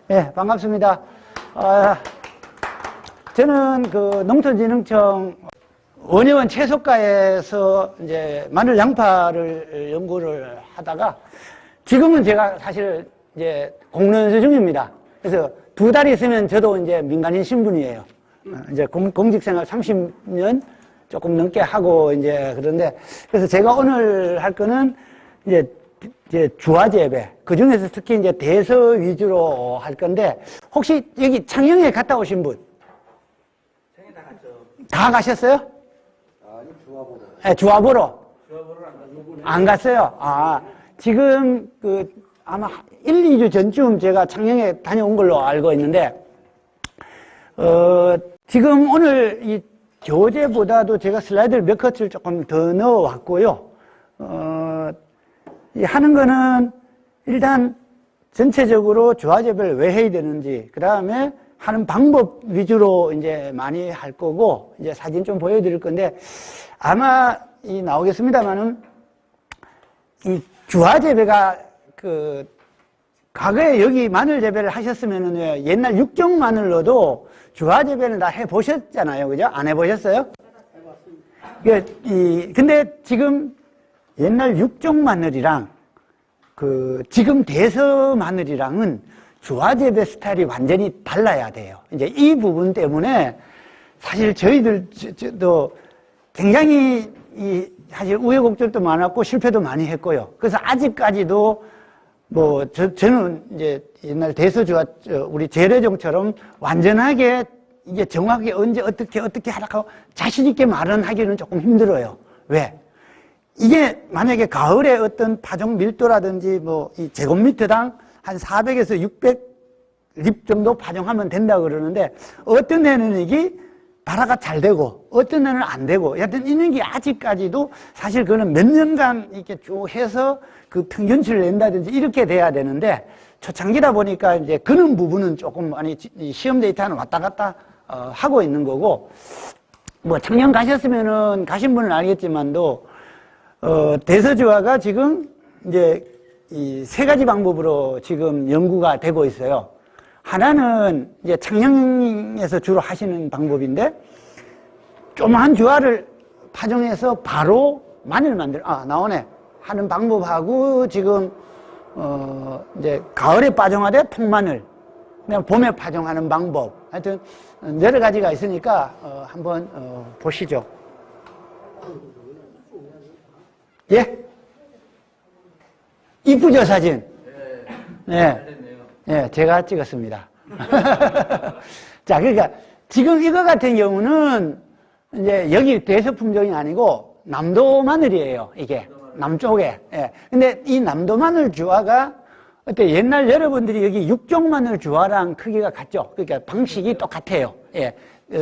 네, 반갑습니다. 저는 그 농촌진흥청 원예원 채소과에서 이제 마늘 양파를 연구를 하다가 지금은 제가 사실 이제 공론수 중입니다. 그래서 2달 있으면 저도 이제 민간인 신분이에요. 이제 공직생활 30년 조금 넘게 하고 이제 그런데 그래서 제가 오늘 할 거는 이제 주화재배, 그 중에서 특히 이제 대서 위주로 할 건데, 혹시 여기 창녕에 갔다 오신 분? 창에 다 갔죠. 다 가셨어요? 아니, 주화보러. 네, 주화보러. 주화보러 안 가서 안 갔어요? 지금 아마 1, 2주 전쯤 제가 창녕에 다녀온 걸로 알고 있는데, 지금 오늘 이 교재보다도 제가 슬라이드를 몇 컷을 조금 더 넣어왔고요. 하는 거는 일단 전체적으로 주화재배를 왜 해야 되는지, 그 다음에 하는 방법 위주로 이제 많이 할 거고, 이제 사진 좀 보여드릴 건데, 아마 나오겠습니다만은, 이 주화재배가 과거에 여기 마늘 재배를 하셨으면은 옛날 육종 마늘로도 주화재배는 다 해보셨잖아요. 그죠? 안 해보셨어요? 근데 지금 옛날 육종 마늘이랑 지금 대서 마늘이랑은 주화재배 스타일이 완전히 달라야 돼요. 이제 이 부분 때문에 사실 저희들도 굉장히 사실 우여곡절도 많았고 실패도 많이 했고요. 그래서 아직까지도 저는 이제 옛날 대서주화 우리 재래종처럼 완전하게 이게 정확하게 언제 어떻게 하라고 자신있게 말은 하기는 조금 힘들어요. 왜? 이게 만약에 가을에 어떤 파종 밀도라든지 이 제곱미터당 한 400에서 600립 정도 파종하면 된다 그러는데 어떤 해는 이게 발화가 잘 되고 어떤 해는 안 되고 여하튼 이런 게 아직까지도 사실 그거는 몇 년간 이렇게 쭉 해서 그 평균치를 낸다든지 이렇게 돼야 되는데 초창기다 보니까 이제 그런 부분은 조금 많이 시험 데이터는 왔다 갔다 하고 있는 거고 작년 가셨으면은 가신 분은 알겠지만도 대서주화가 지금 이제 이 3가지 방법으로 지금 연구가 되고 있어요. 하나는 이제 창녕에서 주로 하시는 방법인데, 조그만 주화를 파종해서 바로 마늘 나오네. 하는 방법하고 지금, 이제 가을에 파종하되 통마늘, 그냥 봄에 파종하는 방법. 하여튼 여러 가지가 있으니까, 한번, 보시죠. 예? 이쁘죠, 사진? 네. 네, 제가 찍었습니다. 자, 그러니까, 지금 이거 같은 경우는, 이제 여기 대서품종이 아니고, 남도 마늘이에요, 이게. 남쪽에. 예. 근데 이 남도 마늘 주화가, 옛날 여러분들이 여기 육종 마늘 주화랑 크기가 같죠? 그러니까 방식이 똑같아요. 예.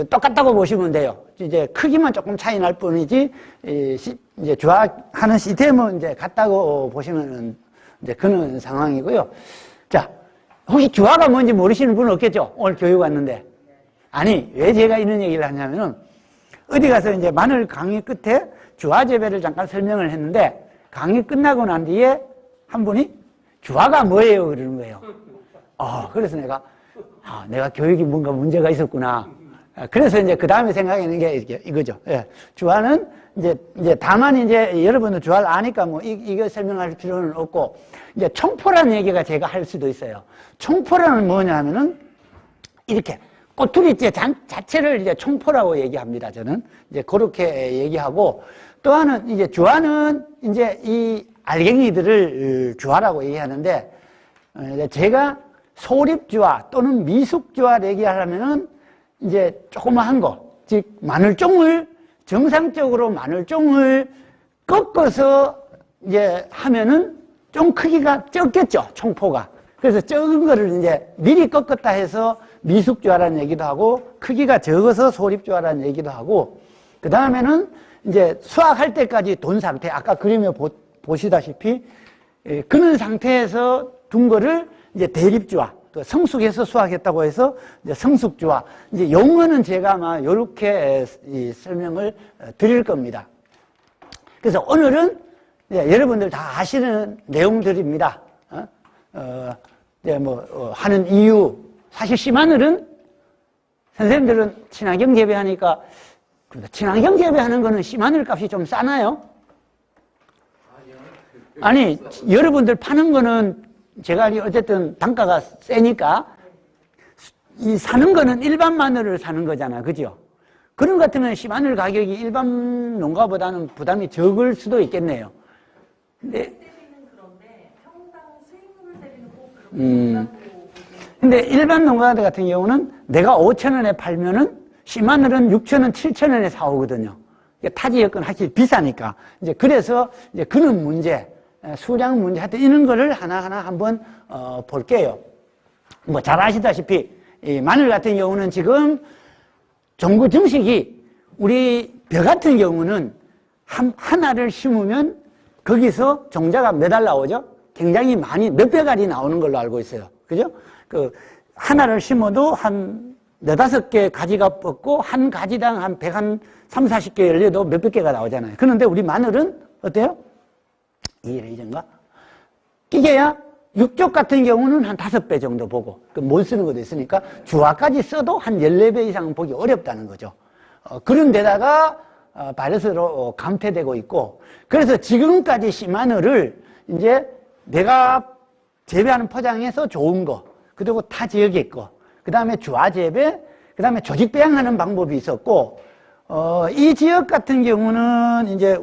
똑같다고 보시면 돼요. 이제 크기만 조금 차이 날 뿐이지, 이제 주화하는 시스템은 이제 같다고 보시면 이제 그런 상황이고요. 자, 혹시 주화가 뭔지 모르시는 분은 없겠죠? 오늘 교육 왔는데. 아니, 왜 제가 이런 얘기를 하냐면은, 어디 가서 이제 마늘 강의 끝에 주화 재배를 잠깐 설명을 했는데, 강의 끝나고 난 뒤에 한 분이 주화가 뭐예요? 그러는 거예요. 그래서 내가 교육이 뭔가 문제가 있었구나. 그래서 이제 그 다음에 생각하는 게 이거죠. 예. 주화는 이제 다만 이제 여러분들 주화를 아니까 이거 설명할 필요는 없고, 이제 총포라는 얘기가 제가 할 수도 있어요. 총포라는 뭐냐 하면은 이렇게 꼬투리째 자체를 이제 총포라고 얘기합니다. 저는 이제 그렇게 얘기하고, 또 하나는 이제 주화는 이제 이 알갱이들을 주화라고 얘기하는데, 제가 소립주화 또는 미숙주화를 얘기하려면은 이제 조그마한 거, 즉 마늘종을 정상적으로 마늘종을 꺾어서 이제 하면은 좀 크기가 적겠죠, 총포가. 그래서 적은 거를 이제 미리 꺾었다 해서 미숙주화라는 얘기도 하고, 크기가 적어서 소립주화라는 얘기도 하고, 그 다음에는 이제 수확할 때까지 돈 상태, 아까 그림에 보시다시피, 그런 상태에서 둔 거를 이제 대립주화, 또 성숙해서 수확했다고 해서 이제 성숙주화. 이제 용어는 제가 아마 이렇게 설명을 드릴 겁니다. 그래서 오늘은 여러분들 다 아시는 내용들입니다. 하는 이유. 사실 씨마늘은 선생님들은 친환경 재배하니까, 친환경 재배하는 거는 씨마늘 값이 좀 싸나요? 아니, 여러분들 파는 거는 제가 어쨌든 단가가 세니까, 이 사는 거는 일반 마늘을 사는 거잖아. 그죠? 그런 것 같으면 씨마늘 가격이 일반 농가보다는 부담이 적을 수도 있겠네요. 근데 근데 일반 농가들 같은 경우는 내가 5,000원에 팔면은 씨마늘은 6,000원, 7,000원에 사오거든요. 타 지역은 확실히 비싸니까. 이제 그래서 이제 그런 문제, 수량 문제, 하여튼 이런 거를 하나하나 한번 볼게요. 뭐 잘 아시다시피 이 마늘 같은 경우는 지금 종구 정식이 우리 벼 같은 경우는 하나를 심으면 거기서 종자가 몇 알 나오죠? 굉장히 많이 몇백 알이 나오는 걸로 알고 있어요. 그죠? 그 하나를 심어도 한 4-5개 가지가 뻗고 한 가지당 한 3, 40개 열려도 몇백 개가 나오잖아요. 그런데 우리 마늘은 어때요? 이런가? 이게야 육족 같은 경우는 한 5배 정도 보고 못 쓰는 것도 있으니까 주화까지 써도 한 14배 이상은 보기 어렵다는 거죠. 그런 데다가 바이러스로 감퇴되고 있고, 그래서 지금까지 씨마늘을 이제 내가 재배하는 포장에서 좋은 거, 그리고 타 지역의 거, 그 다음에 주화 재배, 그 다음에 조직 배양하는 방법이 있었고, 이 지역 같은 경우는 이제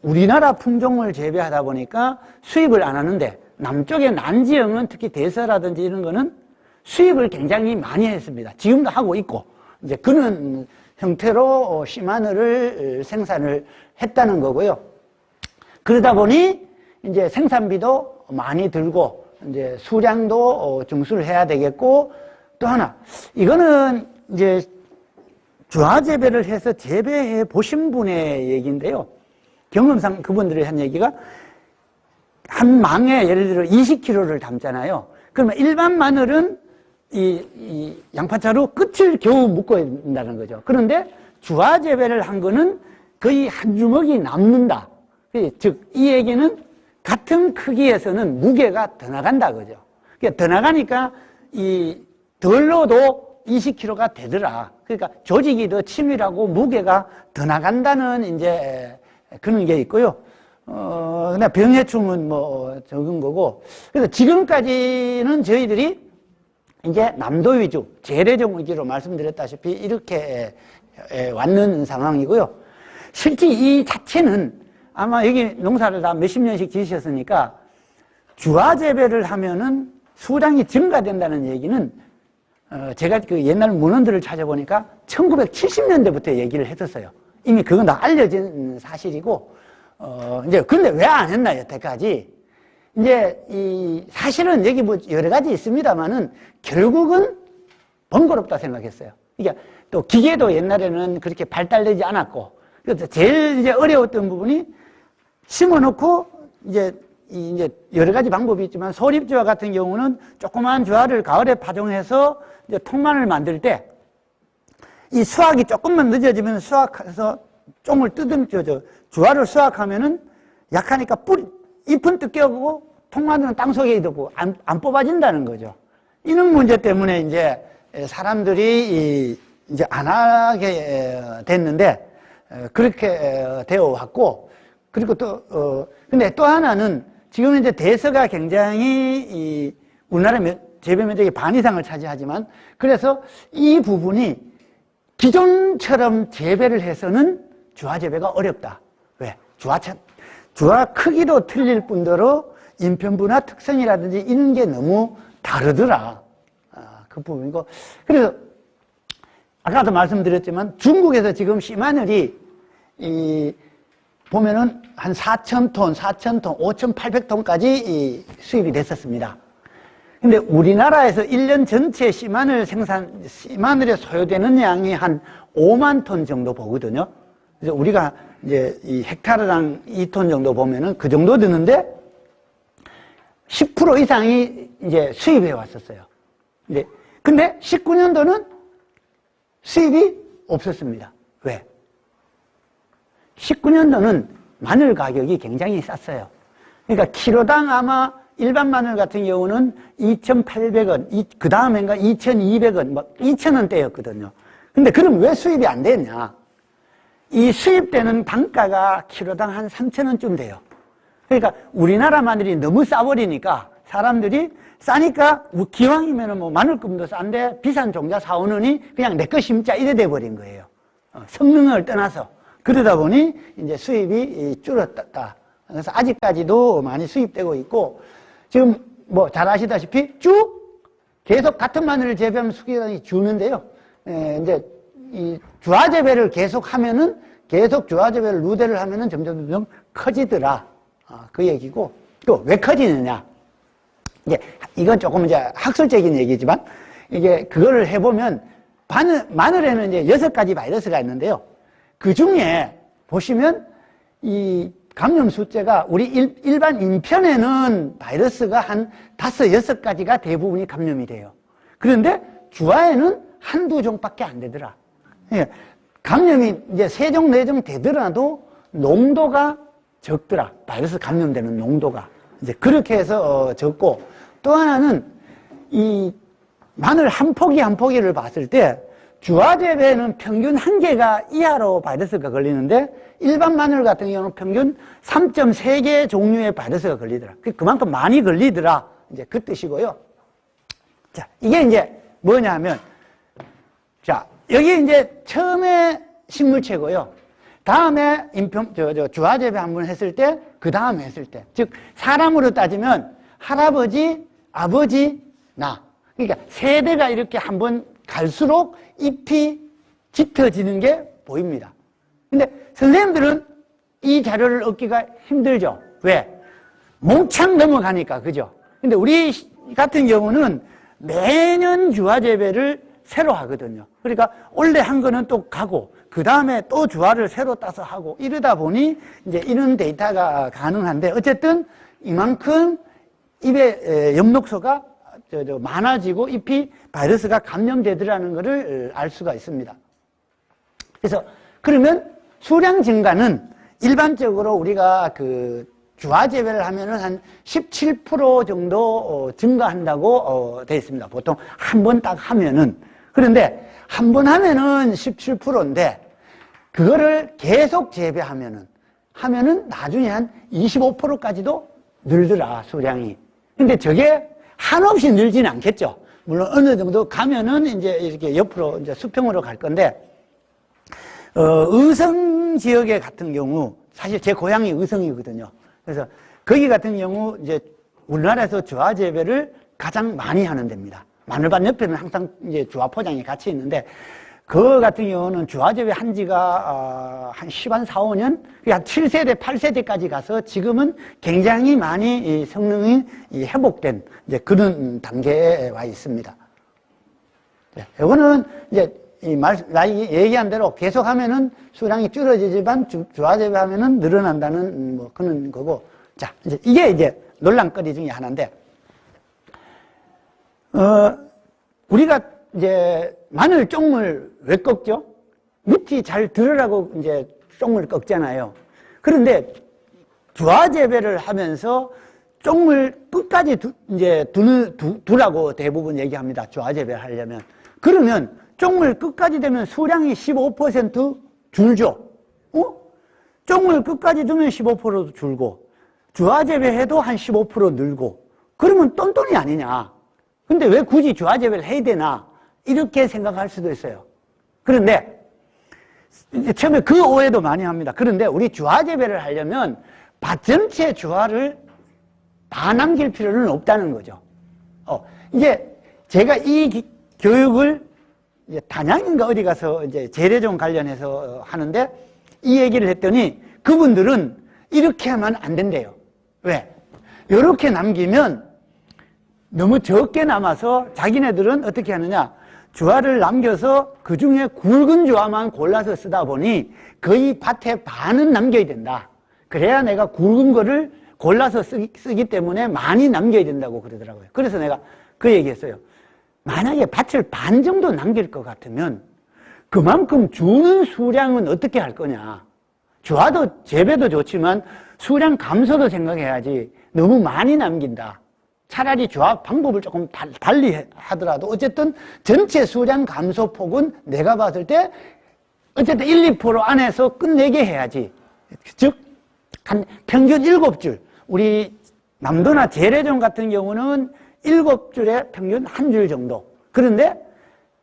우리나라 품종을 재배하다 보니까 수입을 안 하는데, 남쪽의 난지역은 특히 대서라든지 이런 거는 수입을 굉장히 많이 했습니다. 지금도 하고 있고, 이제 그런 형태로 씨마늘을 생산을 했다는 거고요. 그러다 보니 이제 생산비도 많이 들고, 이제 수량도 증수를 해야 되겠고, 또 하나, 이거는 이제 주화 재배를 해서 재배해 보신 분의 얘기인데요. 경험상 그분들이 한 얘기가 한 망에 예를 들어 20kg를 담잖아요. 그러면 일반 마늘은 이 양파차로 끝을 겨우 묶어야 된다는 거죠. 그런데 주화 재배를 한 거는 거의 한 주먹이 남는다. 즉, 이 얘기는 같은 크기에서는 무게가 더 나간다, 그죠? 더 나가니까 덜 넣어도 20kg가 되더라. 그러니까 조직이 더 치밀하고 무게가 더 나간다는 이제 그런 게 있고요. 그냥 병해충은 뭐 적은 거고. 그래서 지금까지는 저희들이 이제 남도 위주, 재래종 위주로 말씀드렸다시피 이렇게 왔는 상황이고요. 실제 이 자체는 아마 여기 농사를 다 몇십 년씩 지으셨으니까 주화 재배를 하면은 수량이 증가된다는 얘기는 제가 그 옛날 문헌들을 찾아보니까 1970년대부터 얘기를 했었어요. 이미 그건 다 알려진 사실이고, 이제 근데 왜 안 했나 여태까지? 이제 사실은 여기 뭐 여러 가지 있습니다만은 결국은 번거롭다 생각했어요. 이게 또 기계도 옛날에는 그렇게 발달되지 않았고, 그래서 제일 이제 어려웠던 부분이 심어놓고 이제 여러 가지 방법이 있지만 소립주화 같은 경우는 조그만 주화를 가을에 파종해서 이제 통만을 만들 때 이 수확이 조금만 늦어지면 수확해서 쫑을 주화를 수확하면은 약하니까 잎은 뜯겨오고 통마늘은 땅속에 있고 안 뽑아진다는 거죠. 이런 문제 때문에 이제 사람들이 이제 안 하게 됐는데 그렇게 되어 왔고, 그리고 또 근데 또 하나는 지금 이제 대서가 굉장히 우리나라 재배 면적의 반 이상을 차지하지만, 그래서 이 부분이 기존처럼 재배를 해서는 주화 재배가 어렵다. 왜? 주화 크기도 틀릴 뿐더러 인편부나 특성이라든지 이런 게 너무 다르더라. 그 부분이고. 그래서 아까도 말씀드렸지만 중국에서 지금 씨마늘이 보면은 한 4,000톤, 5,800톤까지 수입이 됐었습니다. 근데 우리나라에서 1년 전체 씨마늘에 소요되는 양이 한 5만 톤 정도 보거든요. 그래서 우리가 이제 이 헥타르당 2톤 정도 보면은 그 정도 드는데 10% 이상이 이제 수입해 왔었어요. 근데 19년도는 수입이 없었습니다. 왜? 19년도는 마늘 가격이 굉장히 쌌어요. 그러니까 키로당 아마 일반 마늘 같은 경우는 2,800원, 그 다음엔가 2,200원, 막 2,000원대였거든요. 근데 그럼 왜 수입이 안 됐냐? 이 수입되는 단가가 키로당 한 3,000원쯤 돼요. 그러니까 우리나라 마늘이 너무 싸버리니까 사람들이 싸니까 기왕이면 뭐 마늘금도 싼데 비싼 종자 사오느니 그냥 내 거 심자 이래 돼버린 거예요. 성능을 떠나서. 그러다 보니 이제 수입이 줄었다. 그래서 아직까지도 많이 수입되고 있고 지금 뭐 잘 아시다시피 쭉 계속 같은 마늘을 재배하면 수익이 주는데요. 이제 이 주화 재배를 계속 하면은 계속 주화 재배를 누대를 하면은 점점 커지더라. 그 얘기고 또 왜 커지느냐? 이제 이건 조금 이제 학술적인 얘기지만 이게 그거를 해보면 마늘에는 이제 6가지 바이러스가 있는데요. 그 중에 보시면 이 감염 숫자가 우리 일반 인편에는 바이러스가 한 5, 6가지가 대부분이 감염이 돼요. 그런데 주화에는 한두 종밖에 안 되더라. 감염이 이제 3종, 4종 되더라도 농도가 적더라. 바이러스 감염되는 농도가. 이제 그렇게 해서 적고 또 하나는 이 마늘 한 포기 한 포기를 봤을 때 주화 재배는 평균 1개가 이하로 바이러스가 걸리는데 일반 마늘 같은 경우는 평균 3.3개 종류의 바이러스가 걸리더라. 그만큼 많이 걸리더라. 이제 그 뜻이고요. 자, 이게 이제 뭐냐면 자, 여기 이제 처음에 식물체고요. 다음에 주화 재배 한번 했을 때, 그 다음에 했을 때. 즉, 사람으로 따지면 할아버지, 아버지, 나. 그러니까 세대가 이렇게 한번 갈수록 잎이 짙어지는 게 보입니다. 근데 선생님들은 이 자료를 얻기가 힘들죠. 왜? 몽창 넘어가니까, 그죠? 근데 우리 같은 경우는 매년 주화 재배를 새로 하거든요. 그러니까 원래 한 거는 또 가고 그 다음에 또 주화를 새로 따서 하고 이러다 보니 이제 이런 데이터가 가능한데 어쨌든 이만큼 잎의 엽록소가 많아지고 잎이 바이러스가 감염되더라는 것을 알 수가 있습니다. 그래서 그러면 수량 증가는 일반적으로 우리가 그 주화 재배를 하면은 한 17% 정도 증가한다고 되어 있습니다. 보통 한 번 딱 하면은. 그런데 한 번 하면은 17%인데 그거를 계속 재배하면은 나중에 한 25%까지도 늘더라, 수량이. 근데 저게 한없이 늘지는 않겠죠. 물론 어느 정도 가면은 이제 이렇게 옆으로 이제 수평으로 갈 건데, 의성 지역에 같은 경우, 사실 제 고향이 의성이거든요. 그래서 거기 같은 경우 이제 우리나라에서 주화 재배를 가장 많이 하는 데입니다. 마늘밭 옆에는 항상 이제 주화 포장이 같이 있는데, 그 같은 경우는 주화 재배 한 지가 한 4, 5년? 한 7세대, 8세대까지 가서 지금은 굉장히 많이 성능이 회복된 이제 그런 단계에 와 있습니다. 이거는 이제 얘기한 대로 계속 하면은 수량이 줄어지지만 주화 재배하면은 늘어난다는 뭐 그런 거고. 자, 이게 이제 논란거리 중에 하나인데, 우리가 이제 마늘 쪽물 왜 꺾죠? 밑이 잘 들으라고 이제 쪽물 꺾잖아요. 그런데 주화 재배를 하면서 쪽물 끝까지 두라고 대부분 얘기합니다. 주화 재배를 하려면. 그러면 쪽물 끝까지 되면 수량이 15% 줄죠. 쪽물 끝까지 두면 15% 줄고 주화 재배해도 한 15% 늘고 그러면 똔똔이 아니냐. 근데 왜 굳이 주화 재배를 해야 되나? 이렇게 생각할 수도 있어요. 그런데 이제 처음에 그 오해도 많이 합니다. 그런데 우리 주화 재배를 하려면 밭 전체 주화를 다 남길 필요는 없다는 거죠. 이제 제가 이 교육을 이제 단양인가 어디 가서 이제 재래종 관련해서 하는데 이 얘기를 했더니 그분들은 이렇게 하면 안 된대요. 왜? 이렇게 남기면 너무 적게 남아서 자기네들은 어떻게 하느냐, 주화를 남겨서 그 중에 굵은 주화만 골라서 쓰다 보니 거의 밭에 반은 남겨야 된다. 그래야 내가 굵은 거를 골라서 쓰기 때문에 많이 남겨야 된다고 그러더라고요. 그래서 내가 그 얘기했어요. 만약에 밭을 반 정도 남길 것 같으면 그만큼 주는 수량은 어떻게 할 거냐. 주화도 재배도 좋지만 수량 감소도 생각해야지. 너무 많이 남긴다. 차라리 주화 방법을 조금 달리 하더라도 어쨌든 전체 수량 감소 폭은 내가 봤을 때 어쨌든 1, 2% 안에서 끝내게 해야지. 즉, 한 평균 7줄. 우리 남도나 재래종 같은 경우는 7줄에 평균 1줄 정도. 그런데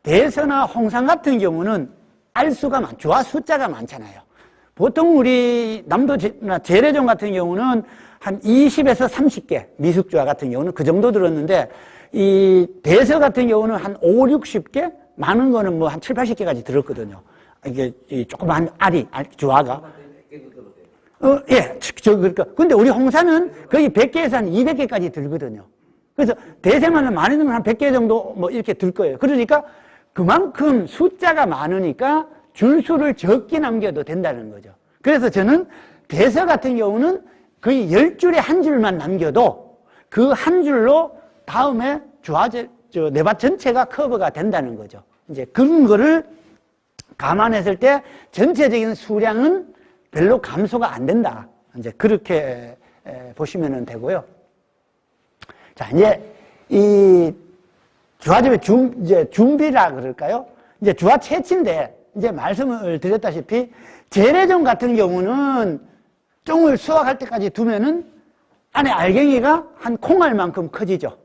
대서나 홍상 같은 경우는 알수가 주화 숫자가 많잖아요. 보통 우리 남도나 재래종 같은 경우는 한 20에서 30개, 미숙주화 같은 경우는 그 정도 들었는데, 이 대서 같은 경우는 한 5, 60개? 많은 거는 뭐 한 7, 80개까지 들었거든요. 이게 조그만 주화가. 예, 그러니까. 근데 우리 홍사는 거의 100개에서 한 200개까지 들거든요. 그래서 대세마늘 많이 넣으면 한 100개 정도 뭐 이렇게 들 거예요. 그러니까 그만큼 숫자가 많으니까 줄수를 적게 남겨도 된다는 거죠. 그래서 저는 대서 같은 경우는 거의 10줄에 한 줄만 남겨도 그 한 줄로 다음에 내 밭 전체가 커버가 된다는 거죠. 이제 그런 거를 감안했을 때 전체적인 수량은 별로 감소가 안 된다. 이제 그렇게 보시면 되고요. 자, 이제 이 주화집의 준비라 그럴까요? 이제 주화 채취인데, 이제 말씀을 드렸다시피 재래종 같은 경우는 쫑을 수확할 때까지 두면은 안에 알갱이가 한 콩알만큼 커지죠.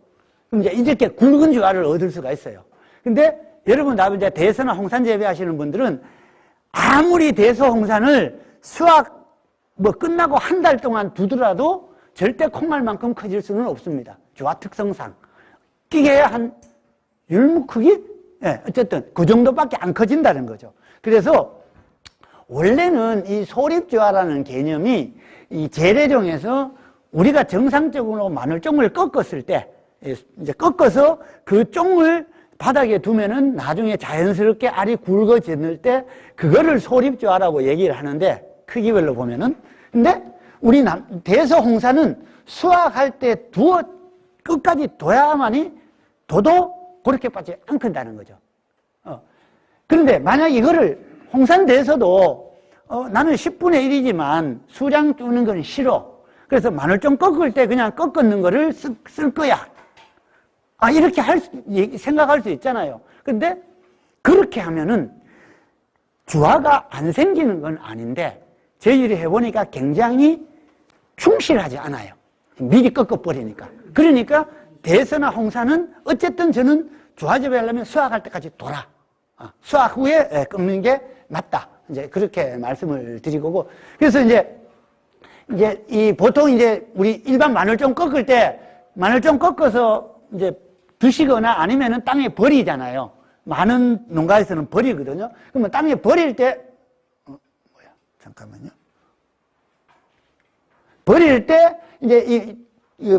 그럼 이제 이렇게 굵은 주화를 얻을 수가 있어요. 근데 여러분, 나 이제 대서나 홍산 재배하시는 분들은 아무리 대서 홍산을 수확 끝나고 한 달 동안 두더라도 절대 콩알만큼 커질 수는 없습니다. 주화 특성상. 이게 한 율무 크기? 예, 어쨌든 그 정도밖에 안 커진다는 거죠. 그래서 원래는 이 소립주화라는 개념이 이 재래종에서 우리가 정상적으로 마늘종을 꺾었을 때, 이제 꺾어서 그 종을 바닥에 두면은 나중에 자연스럽게 알이 굵어질 때 그거를 소립주화라고 얘기를 하는데, 크기별로 보면은. 근데 우리 대서 홍사는 수확할 때 끝까지 둬야만이 둬도 그렇게 빠지 안 큰다는 거죠. 그런데 만약 이거를 홍산 대서도 나는 10분의 1이지만 수량 주는 건 싫어. 그래서 마늘 좀 꺾을 때 그냥 꺾는 거를 쓸 거야. 이렇게 생각할 수 있잖아요. 근데 그렇게 하면은 주화가 안 생기는 건 아닌데, 저희들이 해보니까 굉장히 충실하지 않아요. 미리 꺾어버리니까. 그러니까 대서나 홍사는 어쨌든 저는 주화재배 하려면 수확할 때까지 돌아. 수확 후에 꺾는 게 낫다. 이제 그렇게 말씀을 드리고 거고. 그래서 이제 보통 이제 우리 일반 마늘 좀 꺾을 때 마늘 좀 꺾어서 이제 드시거나 아니면은 땅에 버리잖아요. 많은 농가에서는 버리거든요. 그러면 땅에 버릴 때, 잠깐만요. 버릴 때 이제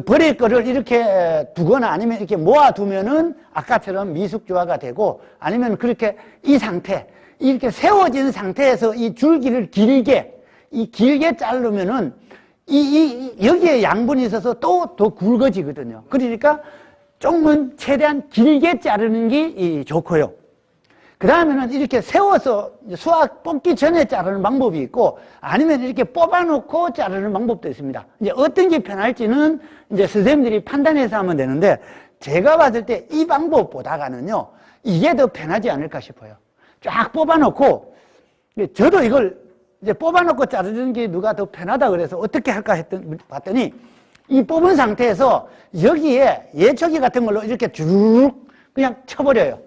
버릴 거를 이렇게 두거나 아니면 이렇게 모아두면은 아까처럼 미숙주화가 되고, 아니면 그렇게 이 상태, 이렇게 세워진 상태에서 이 줄기를 길게 자르면은 여기에 양분이 있어서 또 더 굵어지거든요. 그러니까 종은 최대한 길게 자르는 게 좋고요. 그 다음에는 이렇게 세워서 수확 뽑기 전에 자르는 방법이 있고, 아니면 이렇게 뽑아놓고 자르는 방법도 있습니다. 이제 어떤 게 편할지는 이제 선생님들이 판단해서 하면 되는데, 제가 봤을 때 이 방법보다가는요, 이게 더 편하지 않을까 싶어요. 쫙 뽑아놓고, 저도 이걸 이제 뽑아놓고 자르는 게 누가 더 편하다 그래서 어떻게 할까 봤더니, 이 뽑은 상태에서 여기에 예초기 같은 걸로 이렇게 쭉 그냥 쳐버려요.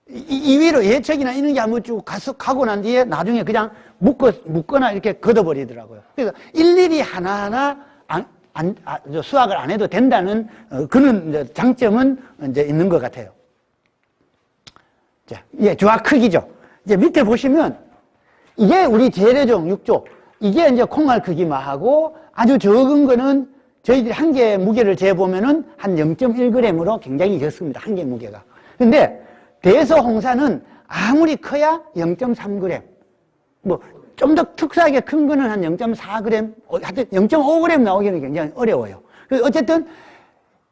이 위로 예척이나 이런 게 한번 쭉 가고 난 뒤에 나중에 그냥 묶거나 이렇게 걷어버리더라고요. 그래서 일일이 하나하나 수확을 안 해도 된다는 그런 장점은 이제 있는 것 같아요. 자, 주화 크기죠. 이제 밑에 보시면 이게 우리 재래종 6조. 이게 이제 콩알 크기만 하고 아주 적은 거는 저희들이 한 개 무게를 재보면은 한 0.1g으로 굉장히 적습니다. 한 개 무게가. 근데 대서홍사는 아무리 커야 0.3g. 뭐 좀 더 특수하게 큰 거는 한 0.4g, 하여튼 0.5g 나오기는 굉장히 어려워요. 그래서 어쨌든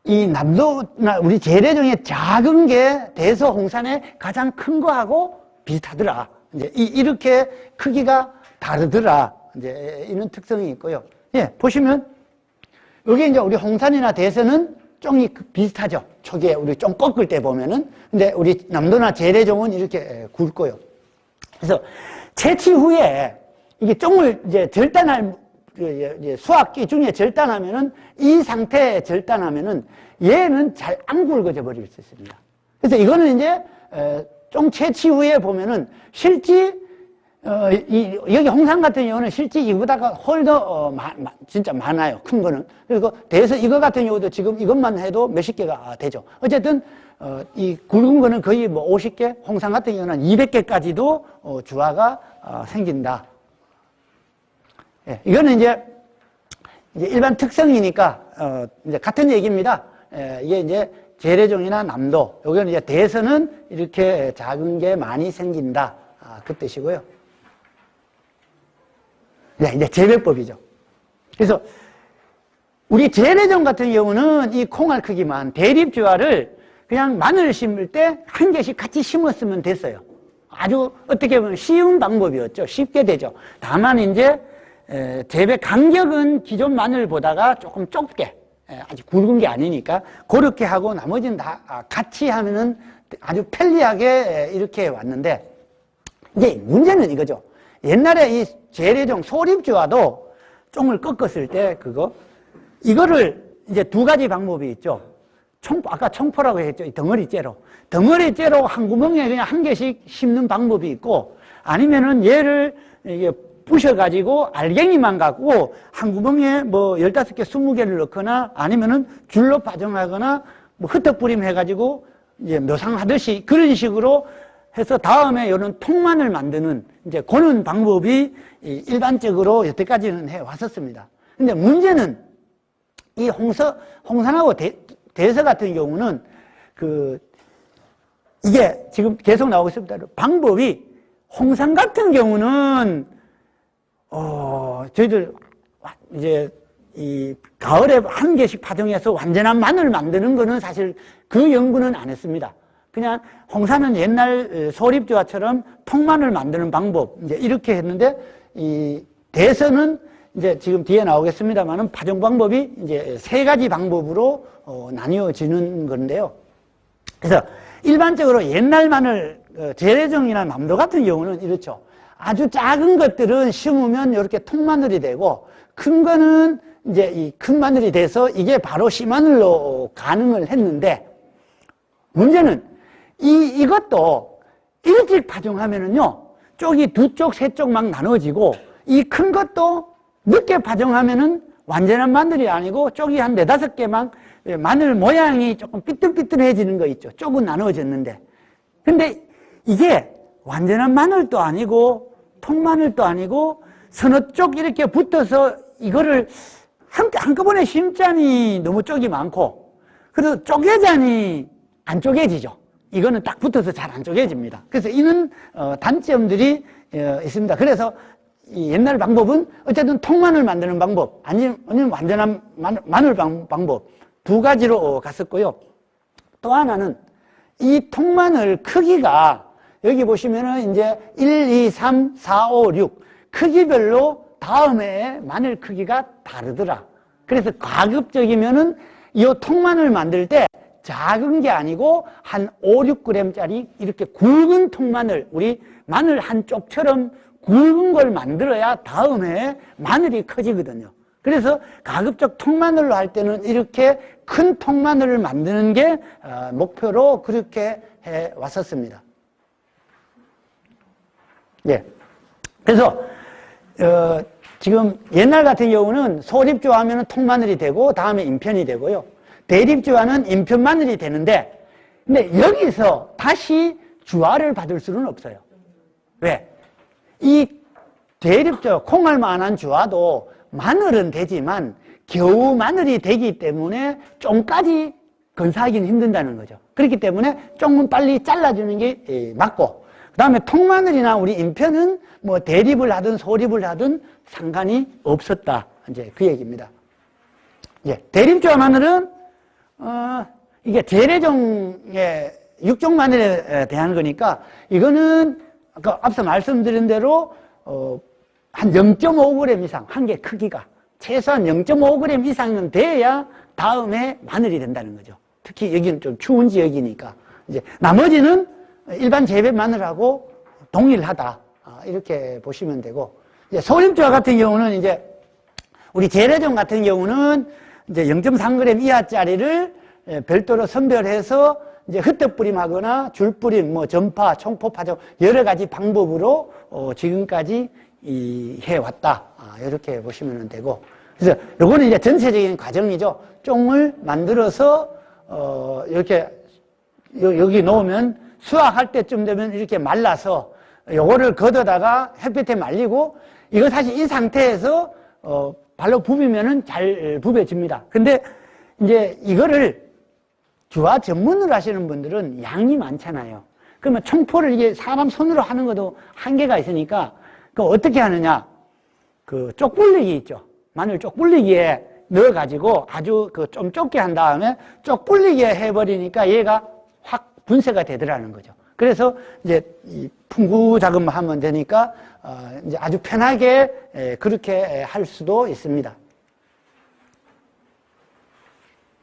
이 남도나 우리 재래종의 작은 게 대서홍산의 가장 큰 거하고 비슷하더라. 이제 이렇게 크기가 다르더라. 이제 이런 특성이 있고요. 예, 보시면 여기 이제 우리 홍산이나 대서는 쫑이 비슷하죠. 초기에 우리 쫑 꺾을 때 보면은. 근데 우리 남도나 재래종은 이렇게 굵고요. 그래서 채취 후에 이게 쫑을 이제 절단할 수확기 중에 절단하면은 이 상태에 절단하면은 얘는 잘 안 굵어져 버릴 수 있습니다. 그래서 이거는 이제 쫑 채취 후에 보면은 실제 여기 홍산 같은 경우는 실제 이보다가 훨 더 진짜 많아요. 큰 거는. 그리고 대서 이거 같은 경우도 지금 이것만 해도 몇십 개가 되죠. 어쨌든 이 굵은 거는 거의 뭐 50개, 홍산 같은 경우는 200개까지도 주화가 생긴다. 예, 이거는 이제 일반 특성이니까 이제 같은 얘기입니다. 이게 이제 재래종이나 남도, 여기는 이제 대서는 이렇게 작은 게 많이 생긴다. 그 뜻이고요. 네, 이제 재배법이죠. 그래서 우리 재래종 같은 경우는 이 콩알 크기만 대립주화를 그냥 마늘 심을 때 한 개씩 같이 심었으면 됐어요. 아주 어떻게 보면 쉬운 방법이었죠. 쉽게 되죠. 다만 이제 재배 간격은 기존 마늘보다가 조금 좁게, 아주 굵은 게 아니니까 그렇게 하고 나머지는 다 같이 하면은 아주 편리하게 이렇게 왔는데, 이제 문제는 이거죠. 옛날에 이 재래종 소립주화도 쫑을 꺾었을 때 이거를 이제 두 가지 방법이 있죠. 아까 청포라고 했죠. 이 덩어리째로 한 구멍에 그냥 한 개씩 심는 방법이 있고, 아니면은 얘를 이게 부셔가지고 알갱이만 갖고 한 구멍에 뭐 15개, 20개를 넣거나 아니면은 줄로 파종하거나 뭐 흩어뿌림 해가지고 이제 묘상하듯이 그런 식으로 해서 다음에 이런 통만을 만드는 이제 그런 방법이 일반적으로 여태까지는 해 왔었습니다. 근데 문제는 이 홍산하고 대서 같은 경우는 이게 지금 계속 나오고 있습니다. 방법이 홍산 같은 경우는 저희들 이제 이 가을에 한 개씩 파종해서 완전한 마늘 만드는 거는 사실 그 연구는 안 했습니다. 그냥 홍산은 옛날 소립주화처럼 통마늘 만드는 방법 이제 이렇게 했는데, 이 대서는 이제 지금 뒤에 나오겠습니다만은 파종 방법이 이제 세 가지 방법으로 나뉘어지는 건데요. 그래서 일반적으로 옛날 마늘 재래종이나 남도 같은 경우는 이렇죠. 아주 작은 것들은 심으면 이렇게 통마늘이 되고, 큰 거는 이제 이 큰 마늘이 돼서 이게 바로 씨마늘로 가능을 했는데, 문제는 이것도 일찍 파종하면은요, 쪽이 두 쪽, 세 쪽 막 나눠지고, 이 큰 것도 늦게 파종하면은 완전한 마늘이 아니고 쪽이 한 4-5개만 마늘 모양이 조금 삐뚤삐뚤해지는 거 있죠. 쪽은 나눠졌는데. 근데 이게 완전한 마늘도 아니고 통마늘도 아니고 서너 쪽 이렇게 붙어서 이거를 한꺼번에 심자니 너무 쪽이 많고, 그래서 쪼개자니 안 쪼개지죠. 이거는 딱 붙어서 잘 안 쪼개집니다. 그래서 이런 단점들이 있습니다. 그래서 이 옛날 방법은 어쨌든 통마늘 만드는 방법 아니면 완전한 마늘 방법 두 가지로 갔었고요. 또 하나는 이 통마늘 크기가 여기 보시면은 이제 1, 2, 3, 4, 5, 6 크기별로 다음 해에 마늘 크기가 다르더라. 그래서 가급적이면은 이 통마늘 만들 때 작은 게 아니고 한 5, 6g짜리 이렇게 굵은 통마늘, 우리 마늘 한 쪽처럼 굵은 걸 만들어야 다음 해에 마늘이 커지거든요. 그래서 가급적 통마늘로 할 때는 이렇게 큰 통마늘을 만드는 게 목표로 그렇게 해 왔었습니다. 예. 그래서 지금 옛날 같은 경우는 소립주화하면 통마늘이 되고 다음에 인편이 되고요. 대립주화는 인편 마늘이 되는데, 근데 여기서 다시 주화를 받을 수는 없어요. 왜? 이 대립적 콩알만한 주화도 마늘은 되지만 겨우 마늘이 되기 때문에 쫑까지 건사하기는 힘든다는 거죠. 그렇기 때문에 쫑은 빨리 잘라주는 게 맞고, 그 다음에 통마늘이나 우리 인편은 뭐 대립을 하든 소립을 하든 상관이 없었다. 이제 그 얘기입니다. 예, 대립주화 마늘은 이게 재래종의 육종 마늘에 대한 거니까 이거는 아까 앞서 말씀드린 대로 한 0.5g 이상, 한 개 크기가 최소한 0.5g 이상은 돼야 다음에 마늘이 된다는 거죠. 특히 여기는 좀 추운 지역이니까. 이제 나머지는 일반 재배 마늘하고 동일하다. 이렇게 보시면 되고, 이제 소림주화 같은 경우는 이제 우리 재래종 같은 경우는 이제 0.3g 이하짜리를 별도로 선별해서 이제 흩떡뿌림하거나 줄뿌림, 뭐 전파, 총포 파종 여러 가지 방법으로 지금까지 해왔다. 이렇게 보시면 되고, 그래서 요거는 이제 전체적인 과정이죠. 쫑을 만들어서 이렇게 여기 놓으면 수확할 때쯤 되면 이렇게 말라서 요거를 걷어다가 햇빛에 말리고, 이거 사실 이 상태에서 발로 부비면은 잘 부벼집니다. 근데 이제 이거를 주화 전문으로 하시는 분들은 양이 많잖아요. 그러면 청포를 이게 사람 손으로 하는 것도 한계가 있으니까 그 어떻게 하느냐? 그 쪽불리기 있죠. 마늘 쪽불리기에 넣어가지고 아주 그 좀 좁게 한 다음에 쪽불리기에 해버리니까 얘가 확 분쇄가 되더라는 거죠. 그래서 이제 이 풍구 작업만 하면 되니까 이제 아주 편하게 그렇게 할 수도 있습니다.